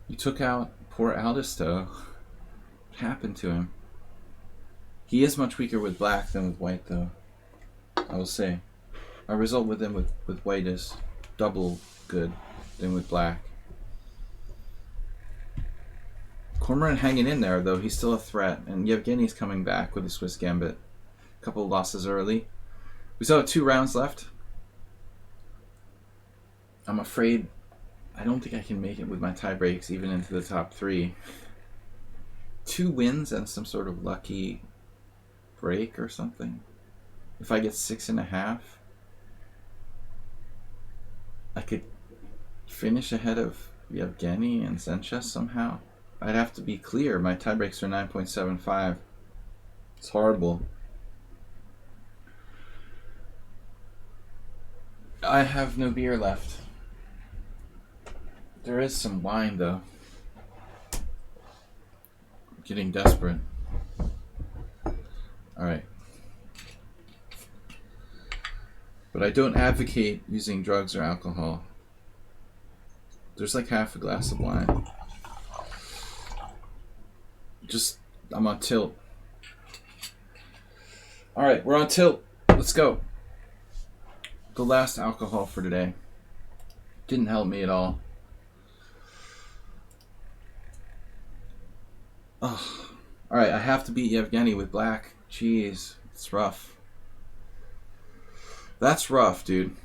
You took out poor Aldous, though. What happened to him? He is much weaker with black than with white, though. I will say. Our result with him with white is double good than with black. Cormorant hanging in there, though. He's still a threat. And Yevgeny's coming back with a Swiss Gambit. A couple of losses early. We still have 2 rounds left. I'm afraid I don't think I can make it with my tie breaks even into the top 3. 2 wins and some sort of lucky break or something. If I get 6.5, I could finish ahead of Yevgeny and Zenchess somehow. I'd have to be clear. My tie breaks are 9.75. It's horrible. I have no beer left. There is some wine, though. I'm getting desperate. Alright. But I don't advocate using drugs or alcohol. There's like half a glass of wine. I'm on tilt. Alright, we're on tilt. Let's go. The last alcohol for today. Didn't help me at all. Oh. Alright, I have to beat Yevgeny with black. Jeez, it's rough. That's rough, dude.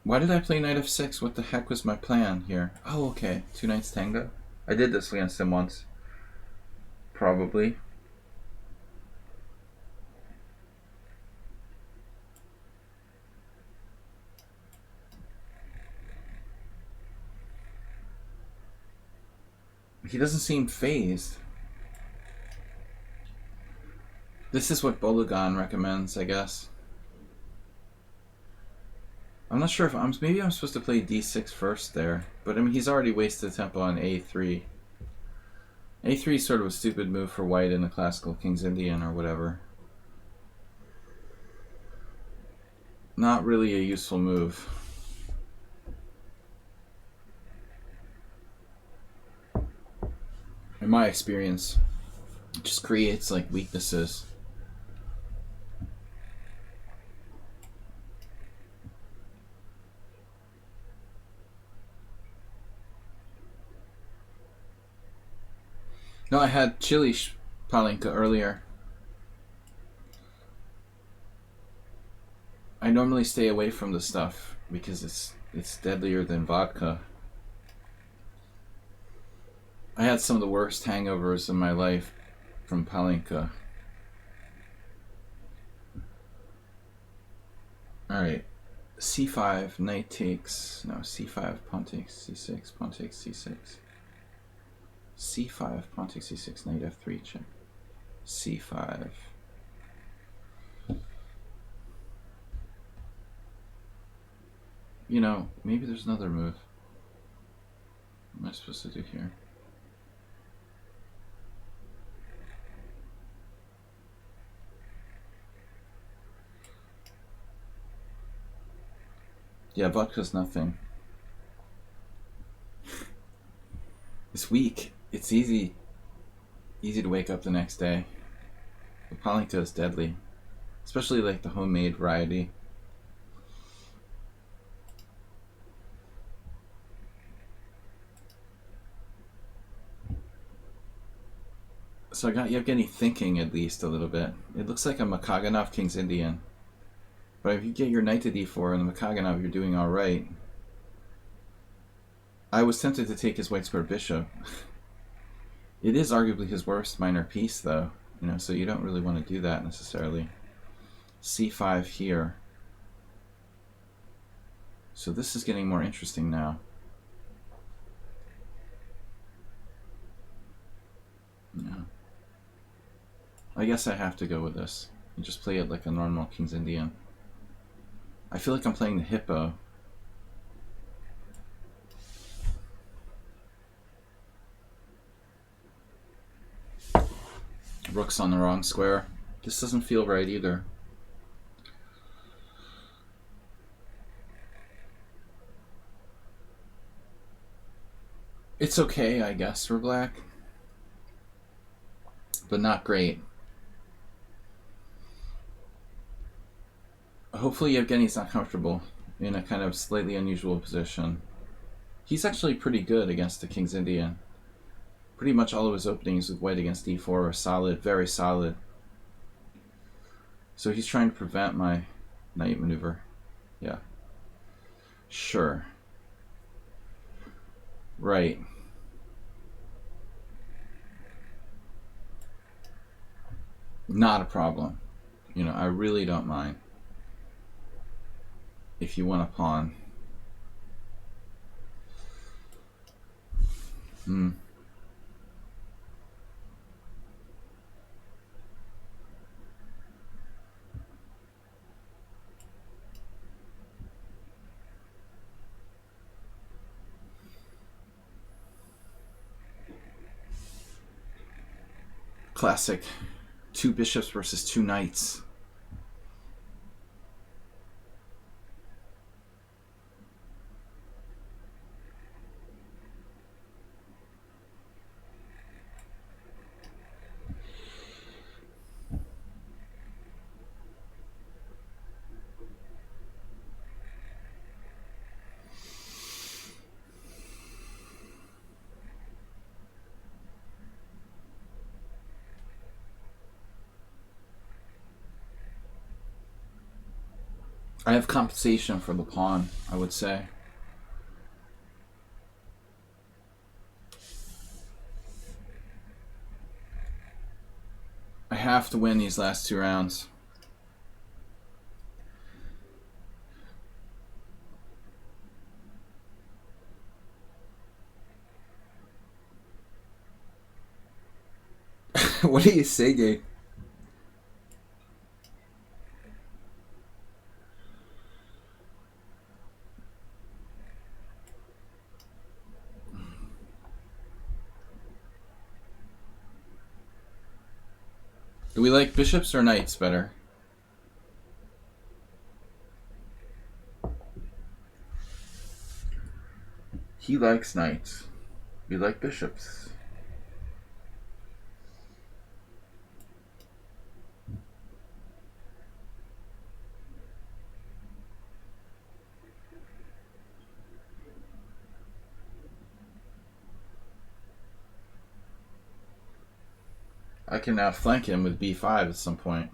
Why did I play knight f6? What the heck was my plan here? Oh, okay. 2 knights tango. I did this against him once. Probably. He doesn't seem phased. This is what Bologan recommends, I guess. I'm not sure if maybe I'm supposed to play d6 first there, but I mean he's already wasted tempo on a3. a3 is sort of a stupid move for white in the classical King's Indian or whatever. Not really a useful move. In my experience, it just creates like weaknesses. No, I had chili palinka earlier. I normally stay away from the stuff because it's deadlier than vodka. I had some of the worst hangovers in my life from palinka. Alright. C5, knight takes... No, C5, pawn takes C6, pawn takes C6. C5, pawn takes C6, knight F3 check. C5. You know, maybe there's another move. What am I supposed to do here? Yeah, vodka's nothing. It's weak. It's easy to wake up the next day. But palinka is deadly. Especially like the homemade variety. So I got Yevgeny thinking at least a little bit. It looks like a Makaganov King's Indian. But if you get your knight to d4 and the Makaganov, you're doing alright. I was tempted to take his white square bishop. It is arguably his worst minor piece, though. You know, so you don't really want to do that necessarily. c5 here. So this is getting more interesting now. Yeah. I guess I have to go with this and just play it like a normal King's Indian. I feel like I'm playing the hippo. Rook's on the wrong square. This doesn't feel right either. It's okay, I guess, for black. But not great. Hopefully Yevgeny's not comfortable in a kind of slightly unusual position. He's actually pretty good against the King's Indian. Pretty much all of his openings with white against d4 are solid, very solid. So he's trying to prevent my knight maneuver. Yeah. Sure. Right. Not a problem. You know, I really don't mind. If you want a pawn. Classic. 2 bishops versus 2 knights. I have compensation for the pawn, I would say. I have to win these last 2 rounds. What do you say, Gabe? Do we like bishops or knights better? He likes knights. We like bishops. I can now flank him with b5 at some point.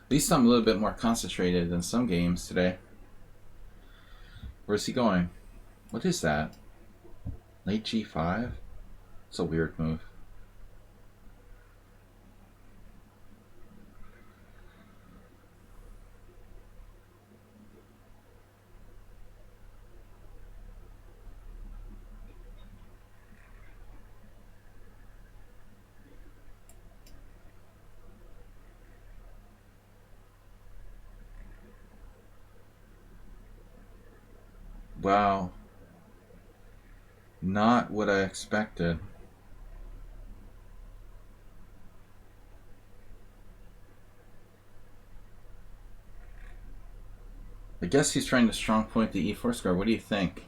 At least I'm a little bit more concentrated than some games today. Where's he going? What is that? Knight g5? It's a weird move. Wow. Not what I expected. I guess he's trying to strong point the E4 square. What do you think?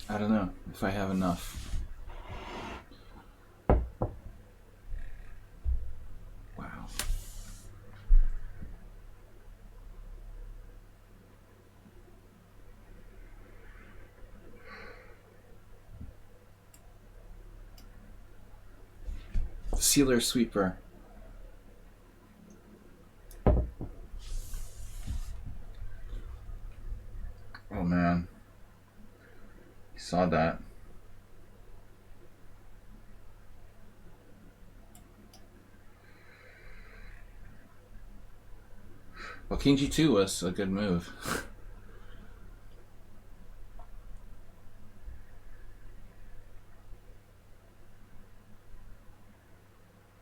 I don't know if I have enough. Wow. Sealer sweeper. Oh man. You saw that. Well, King G2 was a good move.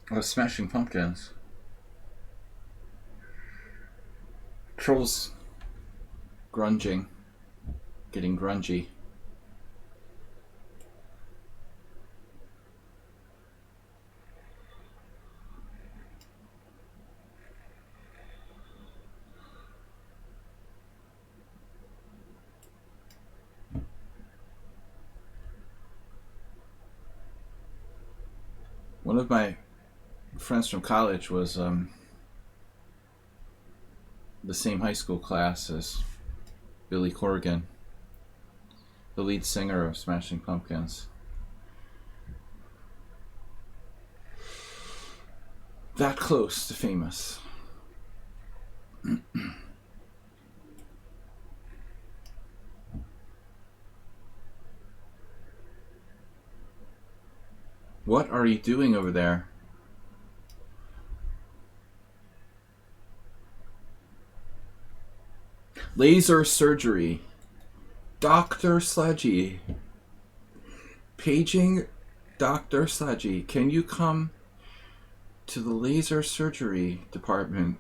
I was smashing pumpkins. Trolls grunging. Getting grungy. One of my friends from college was the same high school class as Billy Corgan, the lead singer of Smashing Pumpkins. That close to famous. What are you doing over there? Laser surgery. Dr. Sladgie. Paging Dr. Sladgie. Can you come to the laser surgery department?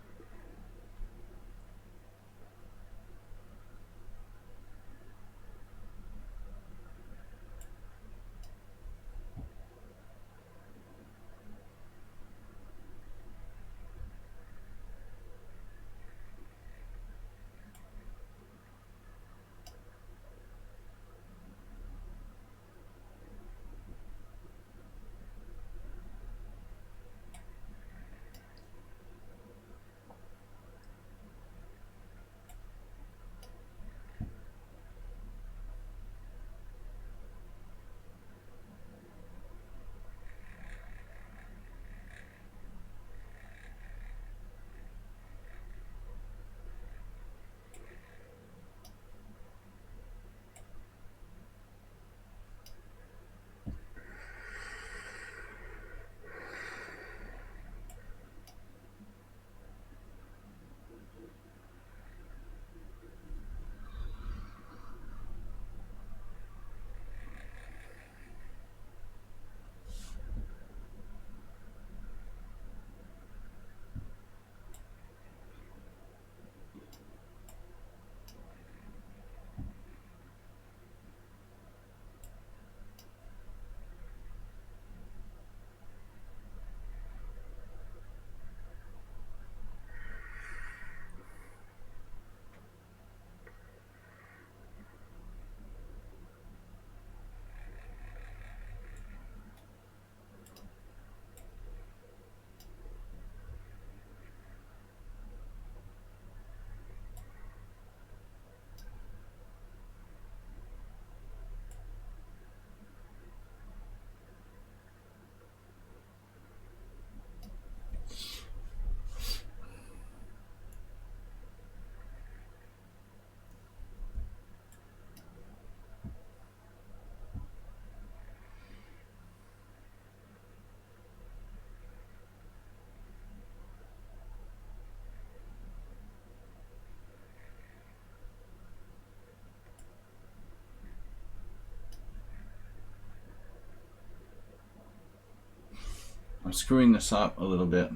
I'm screwing this up a little bit.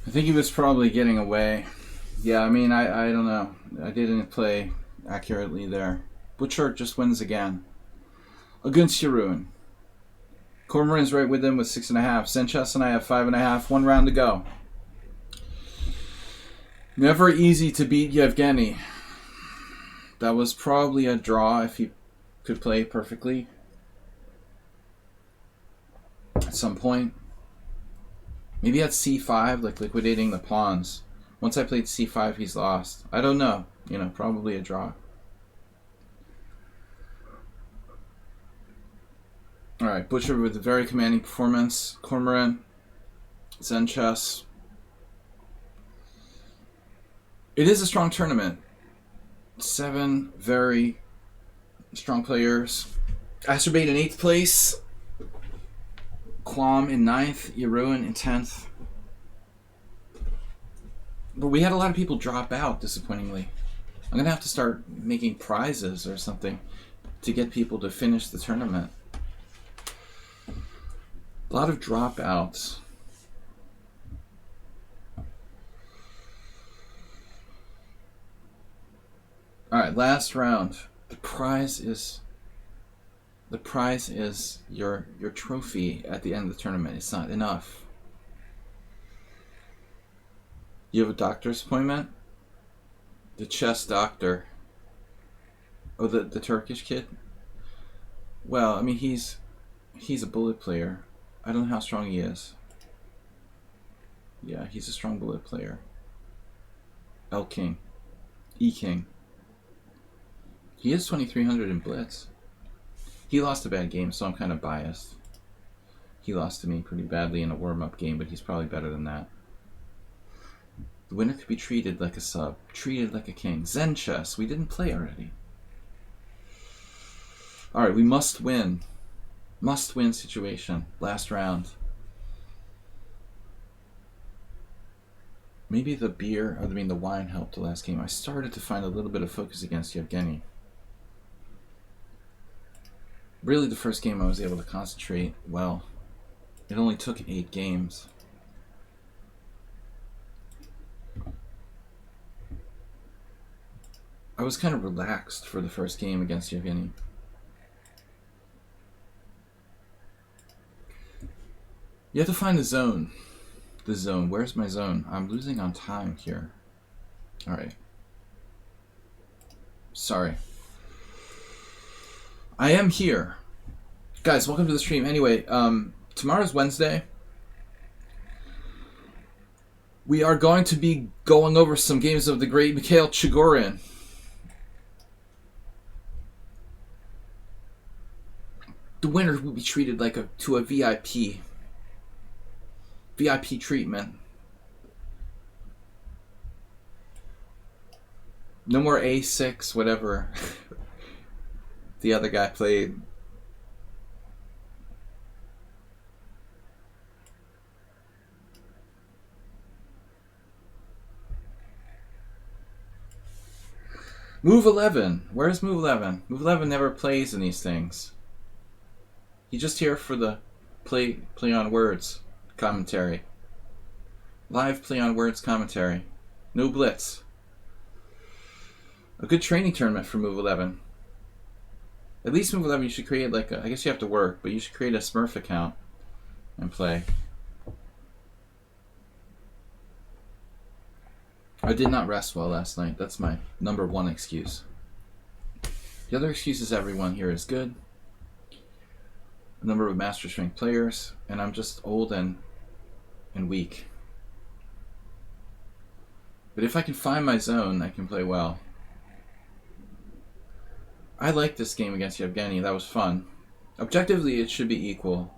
I think he was probably getting away. Yeah, I mean, I don't know. I didn't play accurately there. Butcher just wins again. Against Yaroon. Cormoran's right with him with 6.5. Senchess and I have 5.5. 1 round to go. Never easy to beat Yevgeny. That was probably a draw if he could play perfectly. At some point. Maybe at c5, like liquidating the pawns. Once I played c5, he's lost. I don't know. You know, probably a draw. Alright, Butcher with a very commanding performance. Cormoran. Senchess. It is a strong tournament. 7 very strong players. Acerbate in 8th place. Quam in 9th. Yaroon in 10th. But we had a lot of people drop out, disappointingly. I'm going to have to start making prizes or something to get people to finish the tournament. A lot of dropouts. Alright, last round. The prize is your trophy at the end of the tournament. It's not enough. You have a doctor's appointment? The chess doctor. Oh, the Turkish kid? Well, I mean, he's a bullet player. I don't know how strong he is. Yeah, he's a strong bullet player. L King. E King. He is 2300 in Blitz. He lost a bad game, so I'm kind of biased. He lost to me pretty badly in a warm-up game, but he's probably better than that. The winner could be treated like a sub. Treated like a king. Zen chess. We didn't play already. Alright, we must win. Must win situation. Last round. Maybe the beer, I mean the wine helped the last game. I started to find a little bit of focus against Yevgeny. Really the first game I was able to concentrate well. It only took 8 games. I was kind of relaxed for the first game against Yevgeny. You have to find the zone. The zone. Where's my zone? I'm losing on time here. Alright. Sorry. I am here. Guys, welcome to the stream. Anyway, tomorrow's Wednesday. We are going to be going over some games of the great Mikhail Chigorin. The winner will be treated like to a VIP treatment. No more A6, whatever the other guy played. Move 11. Where's Move 11? Move 11 never plays in these things. He's just here for the play on words commentary. Live play on words commentary. No Blitz. A good training tournament for Move 11. At least Move 11 you should create like I guess you have to work, but you should create a Smurf account and play. I did not rest well last night. That's my number one excuse. The other excuse is everyone here is good. A number of master strength players, and I'm just old and weak. But if I can find my zone, I can play well. I like this game against Yevgeny. That was fun. Objectively, it should be equal.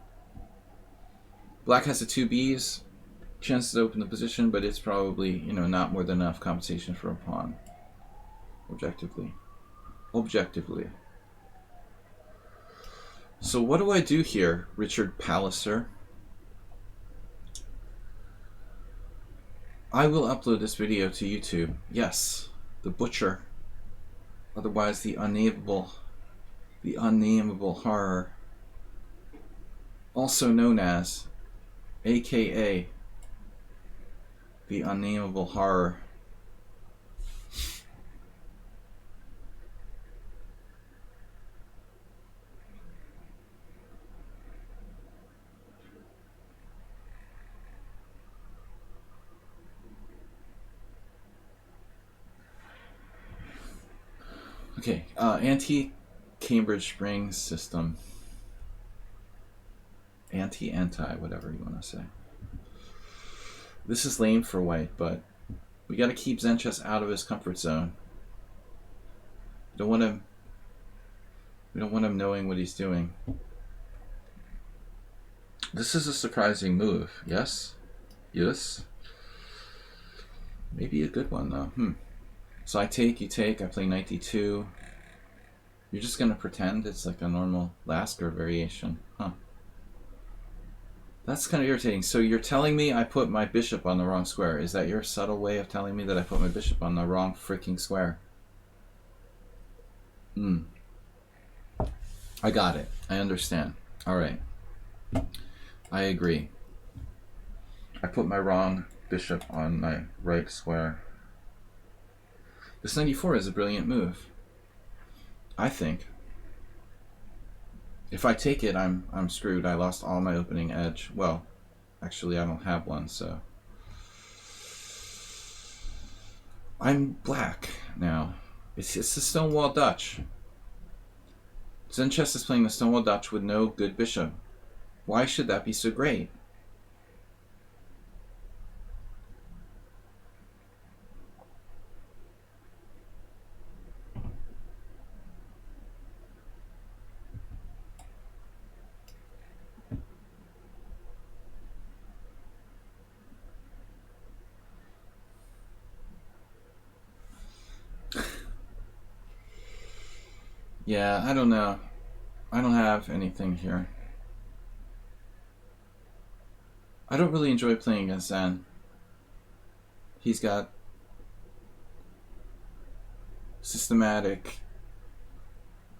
Black has the 2 Bs. Chance to open the position, but it's probably, not more than enough compensation for a pawn. Objectively. So what do I do here, Richard Palliser? I will upload this video to YouTube. Yes, the Butcher. Otherwise the Unnamable Horror. Also known as, aka, the Unnamable Horror. Okay, anti-Cambridge Springs system. Anti, whatever you want to say. This is lame for white, but we got to keep Zenchess out of his comfort zone. We don't want him knowing what he's doing. This is a surprising move. Yes? Yes? Maybe a good one, though. So I take, you take, I play knight d2. You're just going to pretend it's like a normal Lasker variation. Huh. That's kind of irritating. So you're telling me I put my bishop on the wrong square. Is that your subtle way of telling me that I put my bishop on the wrong freaking square? I got it. I understand. Alright. I agree. I put my wrong bishop on my right square. This 94 is a brilliant move. I think. If I take it, I'm screwed. I lost all my opening edge. Well, actually I don't have one, so. I'm black now. It's the Stonewall Dutch. Zenchess is playing the Stonewall Dutch with no good bishop. Why should that be so great? Yeah, I don't know. I don't have anything here. I don't really enjoy playing against Zen. He's got systematic,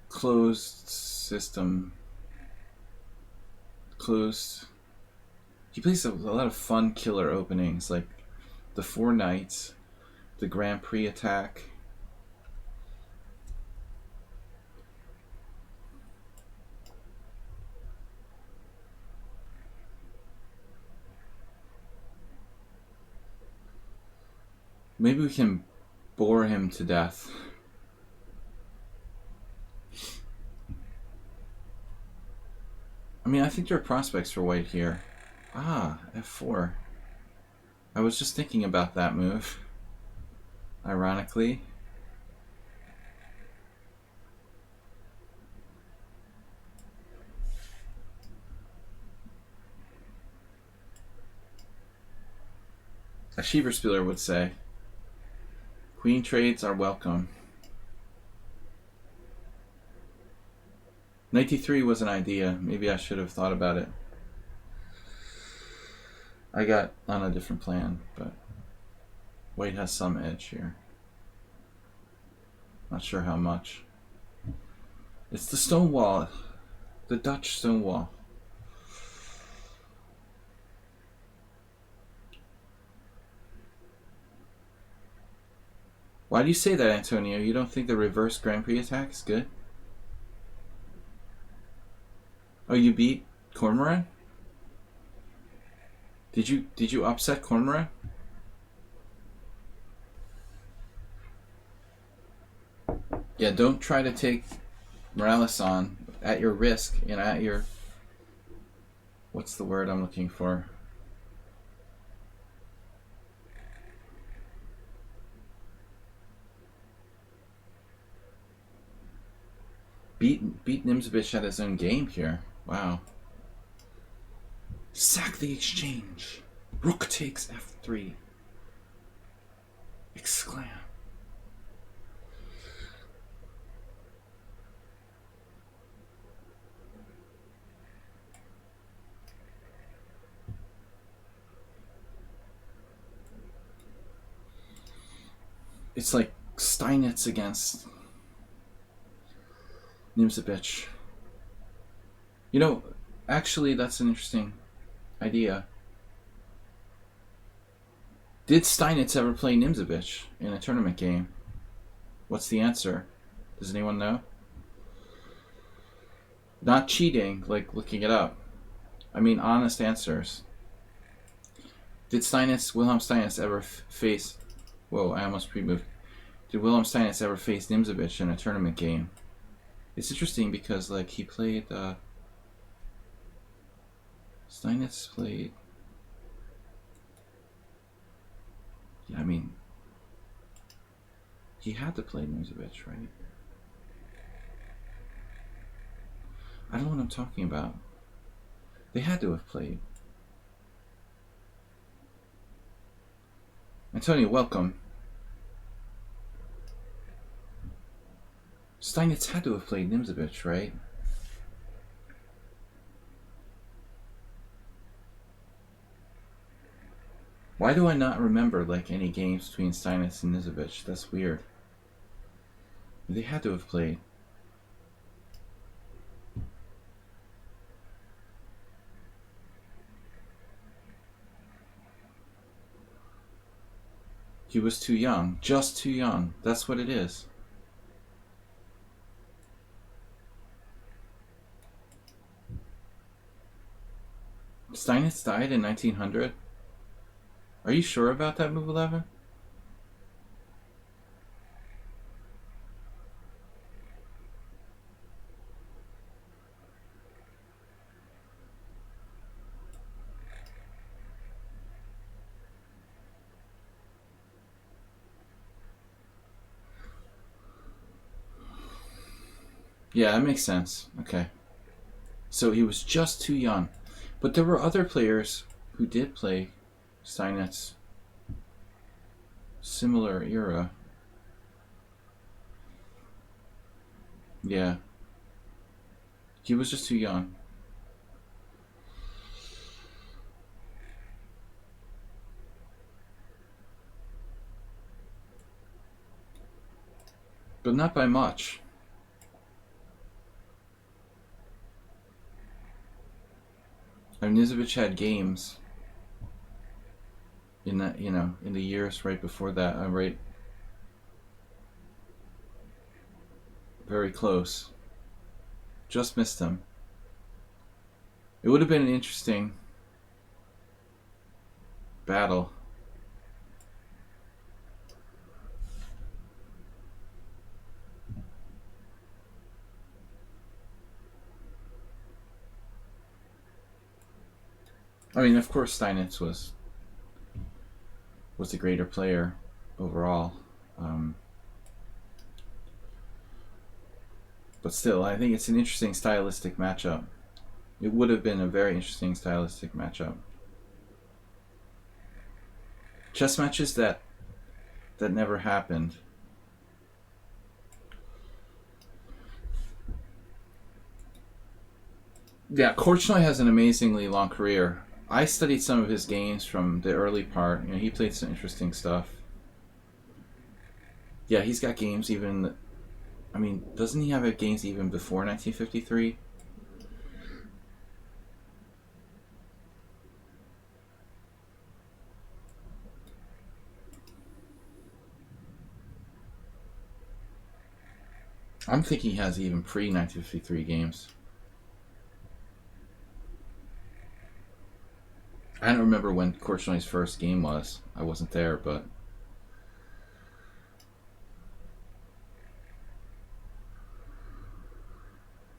closed system. Closed. He plays a lot of fun killer openings, like the 4 knights, the Grand Prix attack. Maybe we can bore him to death. I mean, I think there are prospects for white here. Ah, f4. I was just thinking about that move. Ironically. A Schieberspieler would say, queen trades are welcome. Knight d3 was an idea. Maybe I should have thought about it. I got on a different plan, but white has some edge here. Not sure how much. It's the stone wall. The Dutch stone wall. Why do you say that, Antonio? You don't think the reverse Grand Prix attack is good? Oh, you beat Cormoran? Did you upset Cormoran? Yeah, don't try to take Morales on at your risk and at your... What's the word I'm looking for? Beat Nimzovich at his own game here. Wow. Sack the exchange. Rook takes f3. Exclaim. It's like Steinitz against Nimzovich. You know, actually, that's an interesting idea. Did Steinitz ever play Nimzovich in a tournament game? What's the answer? Does anyone know? Not cheating, like looking it up. I mean, honest answers. Did Wilhelm Steinitz ever face... Whoa, I almost pre-moved. Did Wilhelm Steinitz ever face Nimzovich in a tournament game? It's interesting because, like, he played... Steinitz played... Yeah, I mean... He had to play Nimzovich, right? I don't know what I'm talking about. They had to have played. Antonio, welcome. Steinitz had to have played Nimzovich, right? Why do I not remember, like, any games between Steinitz and Nimzovich? That's weird. They had to have played. He was too young. Just too young. That's what it is. Steinitz died in 1900? Are you sure about that, Move 11? Yeah, that makes sense. Okay. So he was just too young. But there were other players who did play Steinitz. Similar era. Yeah. He was just too young. But not by much. Nimzovich had games in that, in the years right before that. Right, very close. Just missed him. It would have been an interesting battle. I mean, of course, Steinitz was the greater player overall. But still, I think it's an interesting stylistic matchup. It would have been a very interesting stylistic matchup. Chess matches that never happened. Yeah, Korchnoi has an amazingly long career. I studied some of his games from the early part. You know, he played some interesting stuff. Yeah, he's got games even. I mean, doesn't he have games even before 1953? I'm thinking he has even pre-1953 games. I don't remember when Korchnoi's first game was. I wasn't there, but...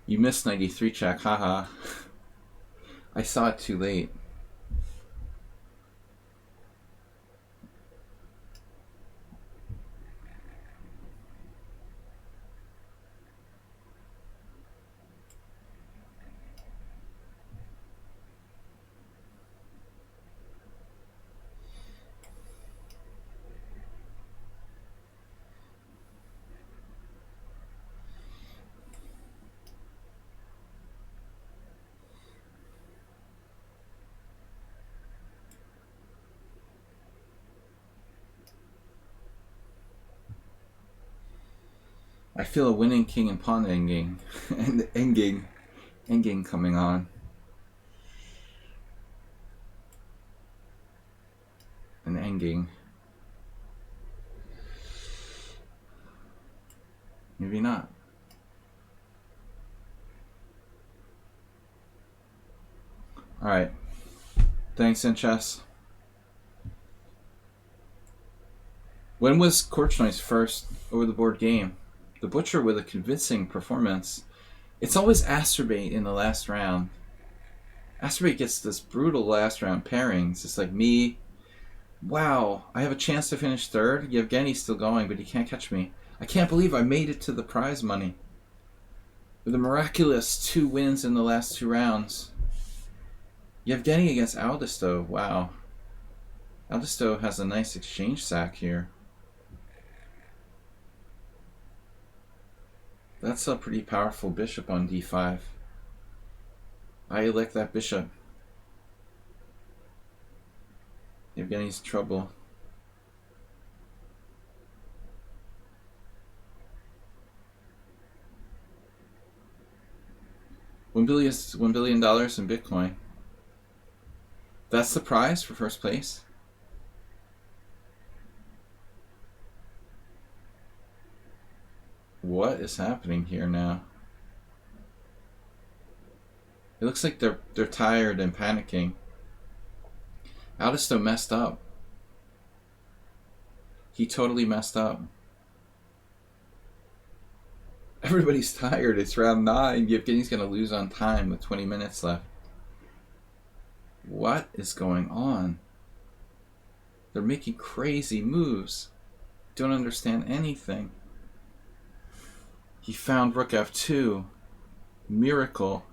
You missed 93, Check. Haha. I saw it too late. I feel a winning king and pawn endgame. And endgame coming on. An endgame. Maybe not. Alright. Thanks, Inchess. When was Korchnoi's first over-the-board game? The Butcher with a convincing performance. It's always Asterbait in the last round. Asterbait gets this brutal last round pairings. It's like me. Wow, I have a chance to finish third. Yevgeny's still going, but he can't catch me. I can't believe I made it to the prize money. With a miraculous 2 wins in the last 2 rounds. Yevgeny against Aldisto. Wow. Aldisto has a nice exchange sack here. That's a pretty powerful bishop on d5. I elect that bishop. Yevgeny's trouble. $1 billion in Bitcoin. That's the prize for first place. What is happening here now? It looks like they're tired and panicking. Aldisto messed up. He totally messed up. Everybody's tired. It's round 9. Yevgeny's going to lose on time with 20 minutes left. What is going on? They're making crazy moves. Don't understand anything. He found rook f2. Miracle.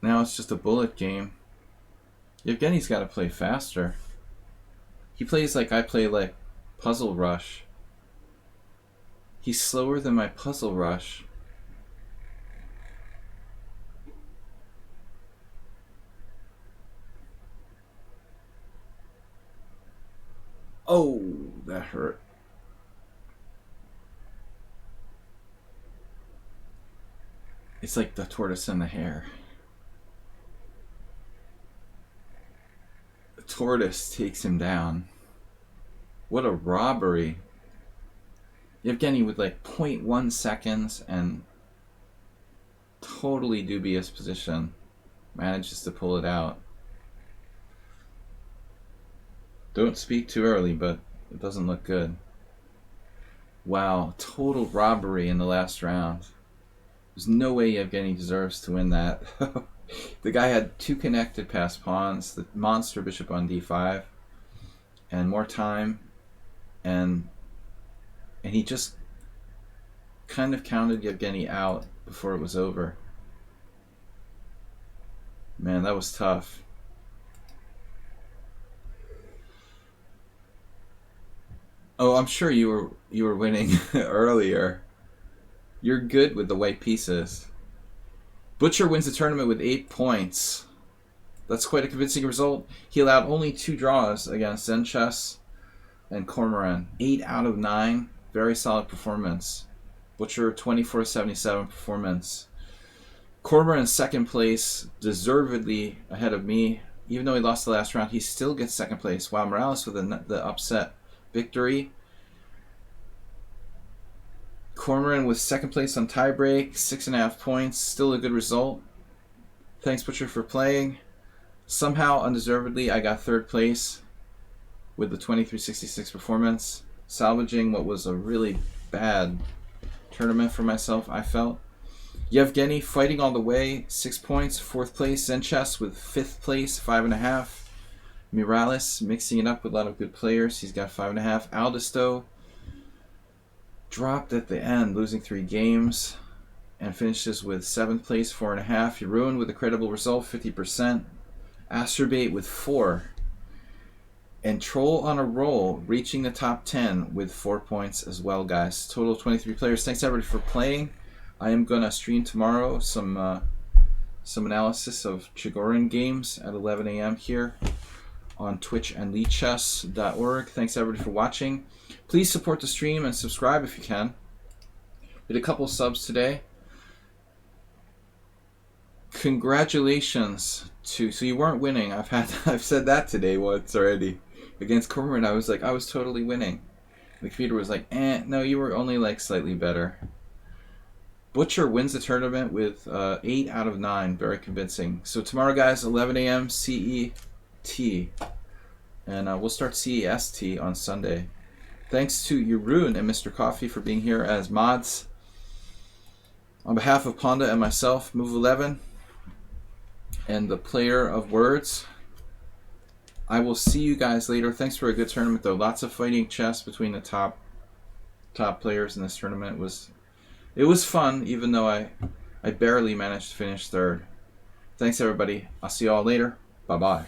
Now it's just a bullet game. Yevgeny's got to play faster. He plays like I play like Puzzle Rush. He's slower than my Puzzle Rush. Oh, that hurt. It's like the tortoise and the hare. The tortoise takes him down. What a robbery. Yevgeny with like 0.1 seconds and totally dubious position manages to pull it out. Don't speak too early, but it doesn't look good. Wow, total robbery in the last round. There's no way Yevgeny deserves to win that. The guy had 2 connected passed pawns, the monster bishop on d5, and more time, and he just kind of counted Yevgeny out before it was over. Man, that was tough. Oh, I'm sure you were winning earlier. You're good with the white pieces. Butcher wins the tournament with 8 points. That's quite a convincing result. He allowed only 2 draws against Zenchess and Cormoran. 8 out of 9. Very solid performance. Butcher 24-77 performance. Cormoran in second place, deservedly ahead of me. Even though he lost the last round, he still gets second place. Wow, Morales with the upset victory. Cormoran with second place on tiebreak, 6.5 points. Still a good result. Thanks, Butcher, for playing. Somehow, undeservedly, I got third place with the 23-66 performance, salvaging what was a really bad tournament for myself, I felt. Yevgeny fighting all the way, 6 points. Fourth place, Zenchess with 5th place, 5.5. Morales mixing it up with a lot of good players. He's got 5.5. Aldisto dropped at the end, losing 3 games, and finishes with 7th place, 4.5. Jeroen with a credible result, 50%. Asterbait with 4. And Troll on a roll, reaching the top 10 with 4 points as well, guys. Total of 23 players. Thanks, everybody, for playing. I am going to stream tomorrow some analysis of Chigorin games at 11 a.m. here on Twitch and LeeChess.org. Thanks, everybody, for watching. Please support the stream and subscribe if you can. Did a couple subs today. Congratulations to... So you weren't winning. I've said that today once already. Against Cormoran, I was like, I was totally winning. The computer was like, no, you were only like slightly better. Butcher wins the tournament with 8 out of 9. Very convincing. So tomorrow, guys, 11 a.m. CET. And we'll start CEST on Sunday. Thanks to Jeroen and Mr. Coffee for being here as mods. On behalf of Pawnda and myself, Move 11, and the Player of Words, I will see you guys later. Thanks for a good tournament, though. Lots of fighting chess between the top players in this tournament. It was fun, even though I barely managed to finish third. Thanks, everybody. I'll see you all later. Bye-bye.